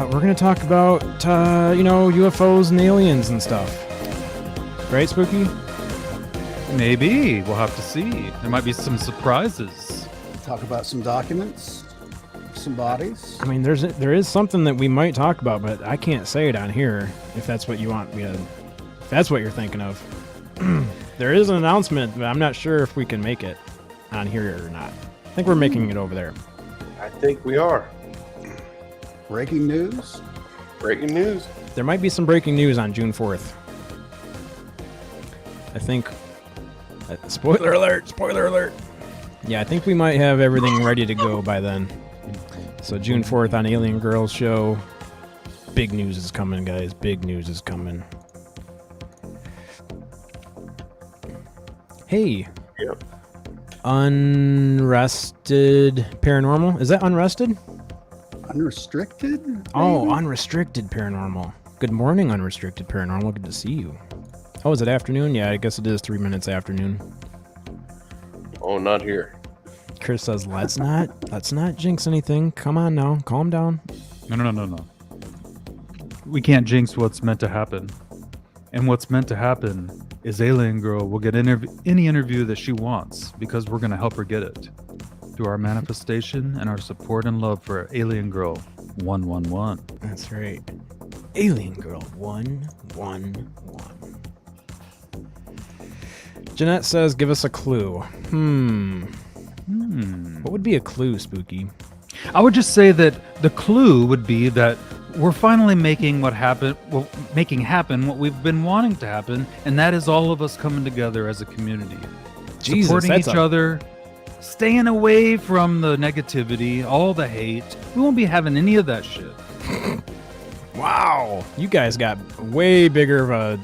We're going to talk about, UFOs and aliens and stuff. Right, Spooky? Maybe we'll have to see. There might be some surprises. Talk about some documents, some bodies. I mean, there is something that we might talk about, but I can't say it on here if that's what you want me to... If that's what you're thinking of. There is an announcement, but I'm not sure if we can make it on here or not. I think we're making it over there. I think we are. Breaking news. Breaking news. There might be some breaking news on June 4th. I think... spoiler alert! Spoiler alert! Yeah, I think we might have everything ready to go by then. So June 4th on Alien Girls show. Big news is coming, guys. Big news is coming. Hey. Yep. Unrested Paranormal. Is that Unrested? Unrestricted? Oh, maybe? Unrestricted Paranormal. Good morning, Unrestricted Paranormal. Good to see you. Oh, is it afternoon? Yeah, I guess it is 3 minutes afternoon. Oh, not here. Chris says, let's not jinx anything. Come on now. Calm down. No. We can't jinx what's meant to happen. And what's meant to happen is Alien Girl will get any interview that she wants, because we're going to help her get it through our manifestation and our support and love for Alien Girl 111. That's right. Alien Girl 111. Jeanette says, give us a clue. What would be a clue, Spooky? I would just say that the clue would be that we're finally making happen what we've been wanting to happen, and that is all of us coming together as a community, Jesus, supporting that's each other, staying away from the negativity, all the hate. We won't be having any of that shit. Wow, you guys got way bigger of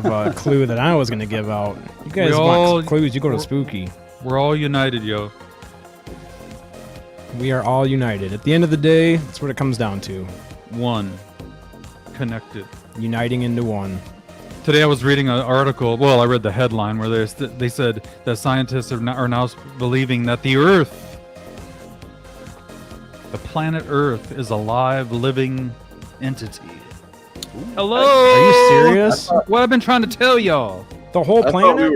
a clue than I was going to give out. You guys want clues, you go to Spooky. We're all united, yo. We are all united. At the end of the day, that's what it comes down to. One. Connected. Uniting into one. Today I was reading an article, well, I read the headline where they said that scientists are now believing that the Earth, the planet Earth, is a live, living entity. Hello? Are you serious? What I've been trying to tell y'all. The whole I thought planet?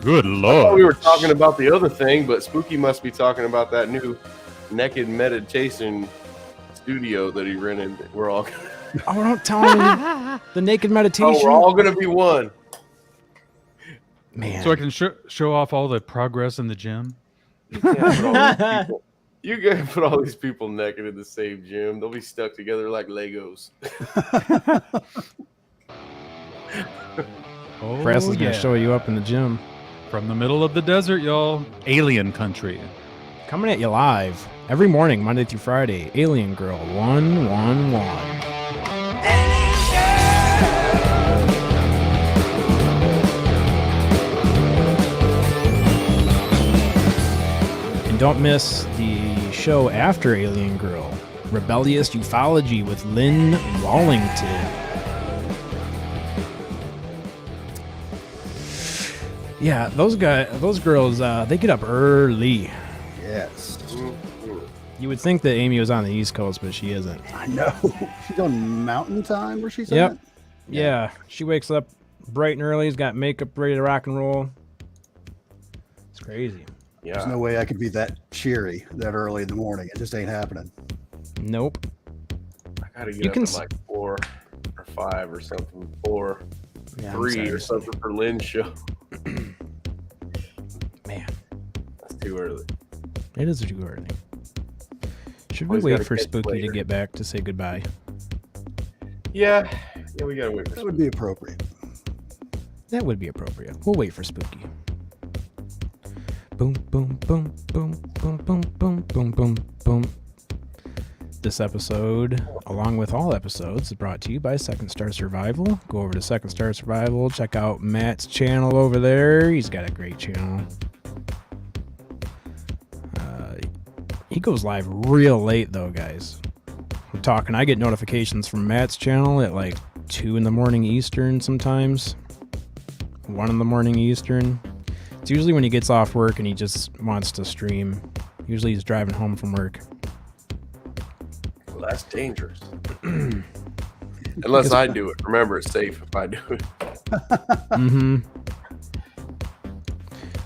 Good I thought lord. we were talking about the other thing, but Spooky must be talking about that new naked meditation studio that he rented. We're all Oh, don't tell me. The naked meditation? we're all gonna be one. Man. So I can show off all the progress in the gym. You can't put all these people naked in the same gym. They'll be stuck together like Legos. Brass is going to show you up in the gym. From the middle of the desert, y'all. Alien country. Coming at you live every morning, Monday through Friday. Alien Girl 111. And don't miss the show after Alien Girl, Rebellious Ufology with Lynn Wallington. Yeah, those girls, they get up early. Yes. You would think that Amy was on the East Coast, but she isn't. I know. She's on mountain time where she's Yep. at? Yeah, she wakes up bright and early. Has got makeup ready to rock and roll. It's crazy. Yeah. There's no way I could be that cheery that early in the morning. It just ain't happening. Nope. I gotta get up at like 4 or 5 or something. 4, Yeah, 3 or something for Lynn's show. Man, That's too early. it is too early. Should we Always wait gotta for catch Spooky later. to get back to say goodbye? Yeah, we gotta wait for That would be appropriate. That would be appropriate. We'll wait for Spooky. Boom, boom, boom, boom, boom, boom, boom, boom, boom, boom. This episode, along with all episodes, is brought to you by Second Star Survival. Go over to Second Star Survival. Check out Matt's channel over there. He's got a great channel. He goes live real late, though, guys. I'm talking. I get notifications from Matt's channel at like 2 in the morning Eastern sometimes. 1 in the morning Eastern. It's usually when he gets off work and he just wants to stream. Usually he's driving home from work. Well, that's dangerous. Unless I do it. Remember, it's safe if I do it. Mm-hmm.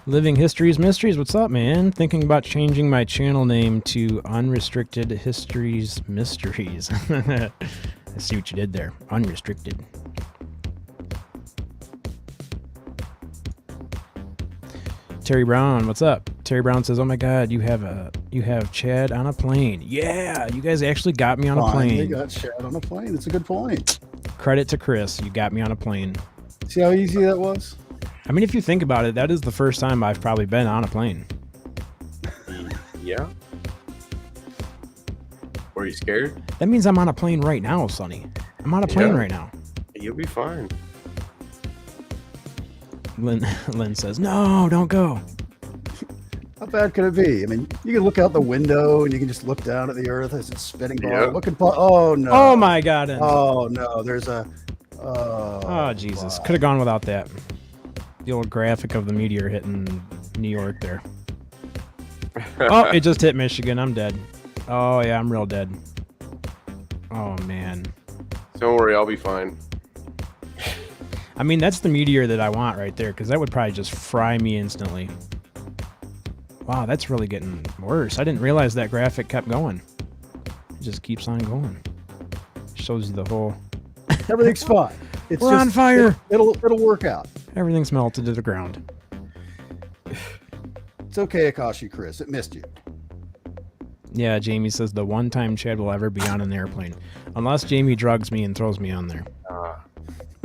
Living Histories Mysteries. What's up, man? Thinking about changing my channel name to Unrestricted Histories Mysteries. I see what you did there. Unrestricted. Terry Brown, what's up? Terry Brown says, "Oh my God, you have Chad on a plane." Yeah, you guys actually got me on a Finally plane. got Chad on a plane. That's a good point. Credit to Chris, you got me on a plane. See how easy that was? I mean, if you think about it, that is the first time I've probably been on a plane. Yeah. Were you scared? That means I'm on a plane right now, Sonny. I'm on a plane Yeah. right now. You'll be fine. Lynn says, "No, don't go." How bad could it be? I mean, you can look out the window and you can just look down at the earth as it's spinning by. Yeah. Oh no! Oh my God! Enzo. Oh no! There's a. Oh Jesus! wow. Could have gone without that. The old graphic of the meteor hitting New York there. Oh, it just hit Michigan. I'm dead. Oh yeah, I'm real dead. Oh man. Don't worry, I'll be fine. I mean, that's the meteor that I want right there, because that would probably just fry me instantly. Wow, that's really getting worse. I didn't realize that graphic kept going. It just keeps on going. Shows you the whole... Everything's fine. It's We're on fire. It'll work out. Everything's melted to the ground. It's okay, Akashi Chris. It missed you. Yeah, Jamie says the one time Chad will ever be on an airplane. Unless Jamie drugs me and throws me on there.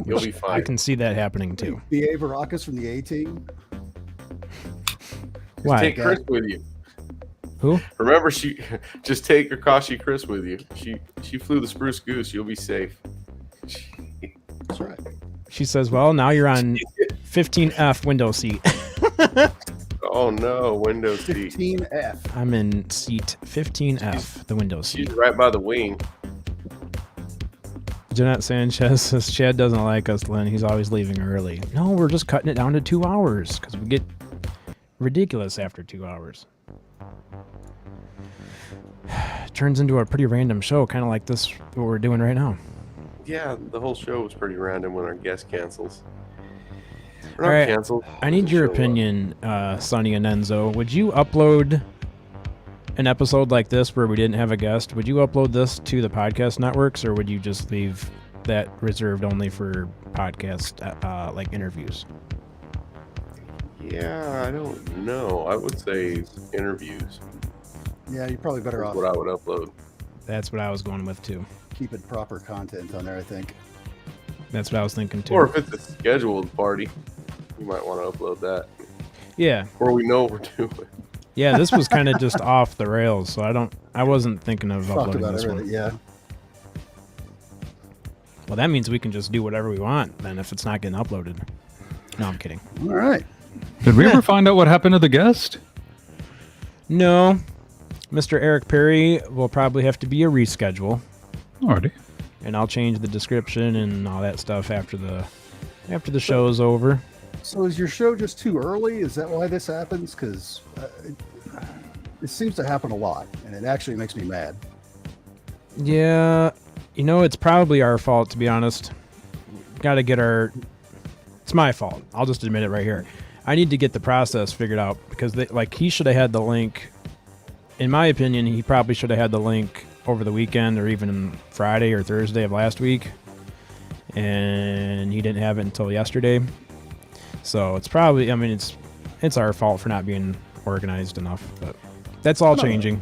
You'll be fine. I can see that happening too. B.A. Baracus from the A-Team. Why? Take Chris with you. Who? Remember, just take Akashi Chris with you. She flew the Spruce Goose. You'll be safe. That's right. She says, well, now you're on 15F window seat. Oh no, window seat. 15F. I'm in seat 15F, the window seat. She's right by the wing. Jeanette Sanchez says, Chad doesn't like us, Lynn. He's always leaving early. No, we're just cutting it down to 2 hours because we get ridiculous after 2 hours. It turns into a pretty random show, kind of like this, what we're doing right now. Yeah, the whole show was pretty random when our guest cancels. We're All not right, canceled. I need Just your show up. opinion, Sonny and Enzo. Would you upload an episode like this where we didn't have a guest? Would you upload this to the podcast networks, or would you just leave that reserved only for podcast like interviews? Yeah, I don't know. I would say interviews. Yeah, you're probably better That's off what I would upload. That's what I was going with too. keeping proper content on there, I think. That's what I was thinking too. Or if it's a scheduled party, you might want to upload that. Yeah. Or we know what we're doing. Yeah, this was kind of just off the rails, so I wasn't thinking of Talked uploading about this everything. one. Yeah. Well, that means we can just do whatever we want then if it's not getting uploaded. No, I'm kidding. All right. Did we ever find out what happened to the guest? No. Mr. Eric Perry will probably have to be a reschedule. Alrighty. And I'll change the description and all that stuff after the show's over. So is your show just too early? Is that why this happens? Because it seems to happen a lot, and it actually makes me mad. Yeah, it's probably our fault, to be honest. Got to get it's my fault. I'll just admit it right here. I need to get the process figured out because he should have had the link. In my opinion, he probably should have had the link over the weekend or even Friday or Thursday of last week. And he didn't have it until yesterday. So it's probably, it's our fault for not being organized enough. But that's all changing.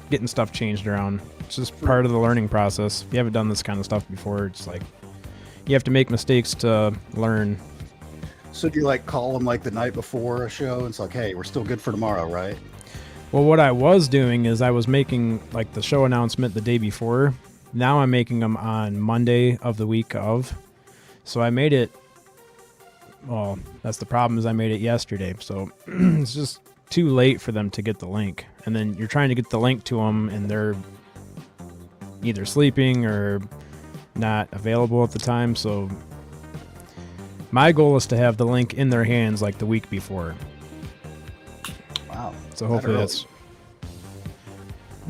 Getting stuff changed around. It's just part of the learning process. If you haven't done this kind of stuff before, it's like you have to make mistakes to learn. So do you call them the night before a show? It's like, hey, we're still good for tomorrow, right? Well, what I was doing is I was making the show announcement the day before. Now I'm making them on Monday of the week of. So I made it. Well, that's the problem is I made it yesterday. So it's just too late for them to get the link. And then you're trying to get the link to them and they're either sleeping or not available at the time. So my goal is to have the link in their hands the week before. Wow. So hopefully that's...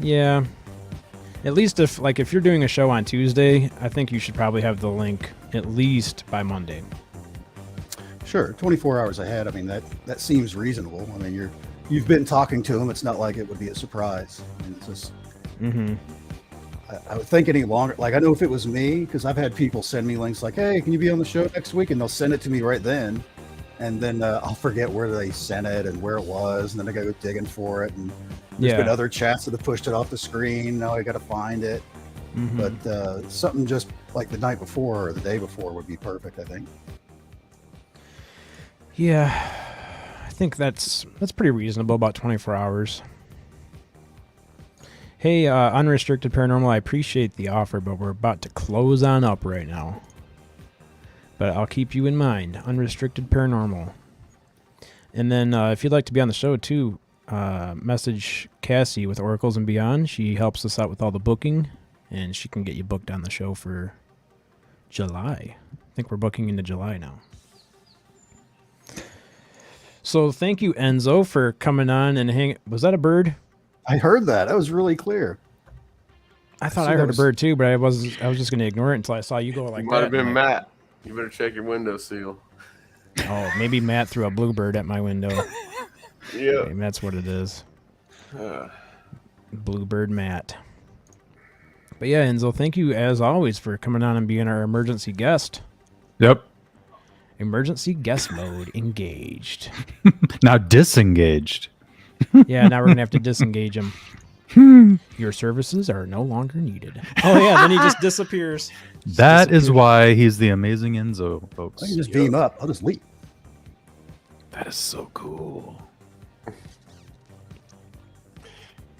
Yeah. At least if you're doing a show on Tuesday, I think you should probably have the link at least by Monday. Sure, 24 hours ahead. That seems reasonable. You've been talking to them. It's not like it would be a surprise. It's just. Mm-hmm. I would think any longer. I know if it was me, because I've had people send me links hey, can you be on the show next week? And they'll send it to me right then, and then I'll forget where they sent it and where it was, and then I got to go digging for it. And there's been other chats that have pushed it off the screen. Now I got to find it. Mm-hmm. But something just the night before or the day before would be perfect, I think. Yeah, I think that's pretty reasonable, about 24 hours. Hey, Unrestricted Paranormal, I appreciate the offer, but we're about to close on up right now. But I'll keep you in mind, Unrestricted Paranormal. And then if you'd like to be on the show too, message Cassie with Oracles and Beyond. She helps us out with all the booking, and she can get you booked on the show for July. I think we're booking into July now. So thank you, Enzo, for coming on and hanging. Was that a bird? I heard that. That was really clear. I thought I heard a bird too, but I was just going to ignore it until I saw you go like that. Might have been Matt. You better check your window seal. Oh, maybe Matt threw a bluebird at my window. Yeah. Maybe that's what it is. Bluebird Matt. But yeah, Enzo, thank you as always for coming on and being our emergency guest. Yep. Emergency guest mode engaged. Now disengaged. Yeah, now we're going to have to disengage him. Your services are no longer needed. Oh, yeah, then he just disappears. That is why he's the amazing Enzo, folks. I can just beam up. I'll just leave. That is so cool.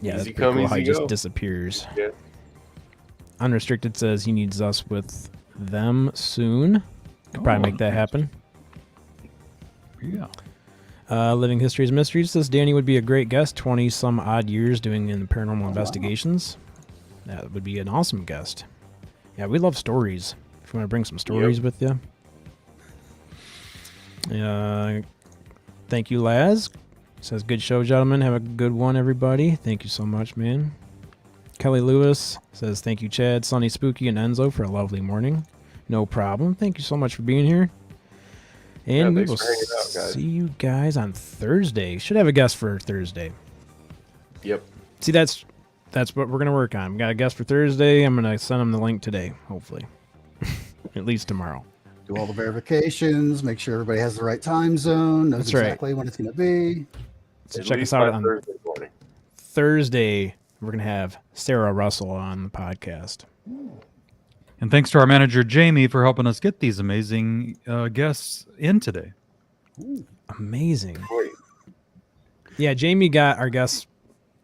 Yeah, that's Easy pretty come, cool how he easy just go. disappears. Yeah. Unrestricted says he needs us with them soon. Could probably make that happen. Yeah. Living Histories Mysteries says Danny would be a great guest, 20 some odd years doing in paranormal investigations. That would be an awesome guest. Yeah, we love stories. If you want to bring some stories with you. Thank you, Laz. Says good show, gentlemen. Have a good one, everybody. Thank you so much, man. Kelly Lewis says thank you, Chad, Sonny, Spooky, and Enzo for a lovely morning. No problem. Thank you so much for being here. And we will see you guys on Thursday. Should have a guest for Thursday. Yep. See, that's what we're going to work on. We got a guest for Thursday. I'm going to send him the link today, hopefully. At least tomorrow. Do all the verifications, make sure everybody has the right time zone, knows exactly when it's going to be. So check us out on Thursday morning. Thursday, we're going to have Sarah Russell on the podcast. And thanks to our manager, Jamie, for helping us get these amazing guests in today. Amazing. Yeah, Jamie got our guests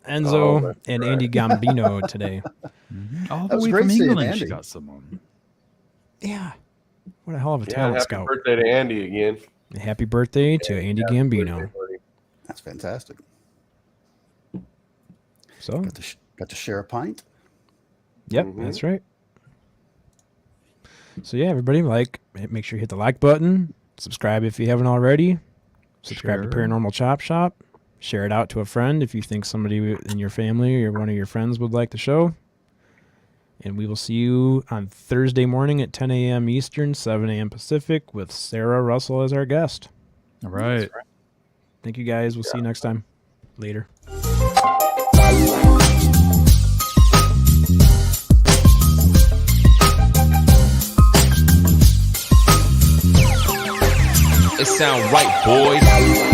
Enzo that's and right. Andy Gambino today. All That the was way great from seeing England, she Andy. got someone. Yeah. What a hell of a Yeah, talent happy scout. birthday to Andy again. Happy birthday to Andy Happy Gambino. birthday, buddy. That's fantastic. So, Got to share a pint. yep, that's right. So yeah, everybody, make sure you hit the like button, subscribe if you haven't already, subscribe to Share. Paranormal Chop Shop, share it out to a friend if you think somebody in your family or one of your friends would like the show. And we will see you on Thursday morning at 10 a.m. Eastern, 7 a.m. Pacific with Sarah Russell as our guest. All right. Thank you guys. We'll see you next time. Later. It sound right, boys.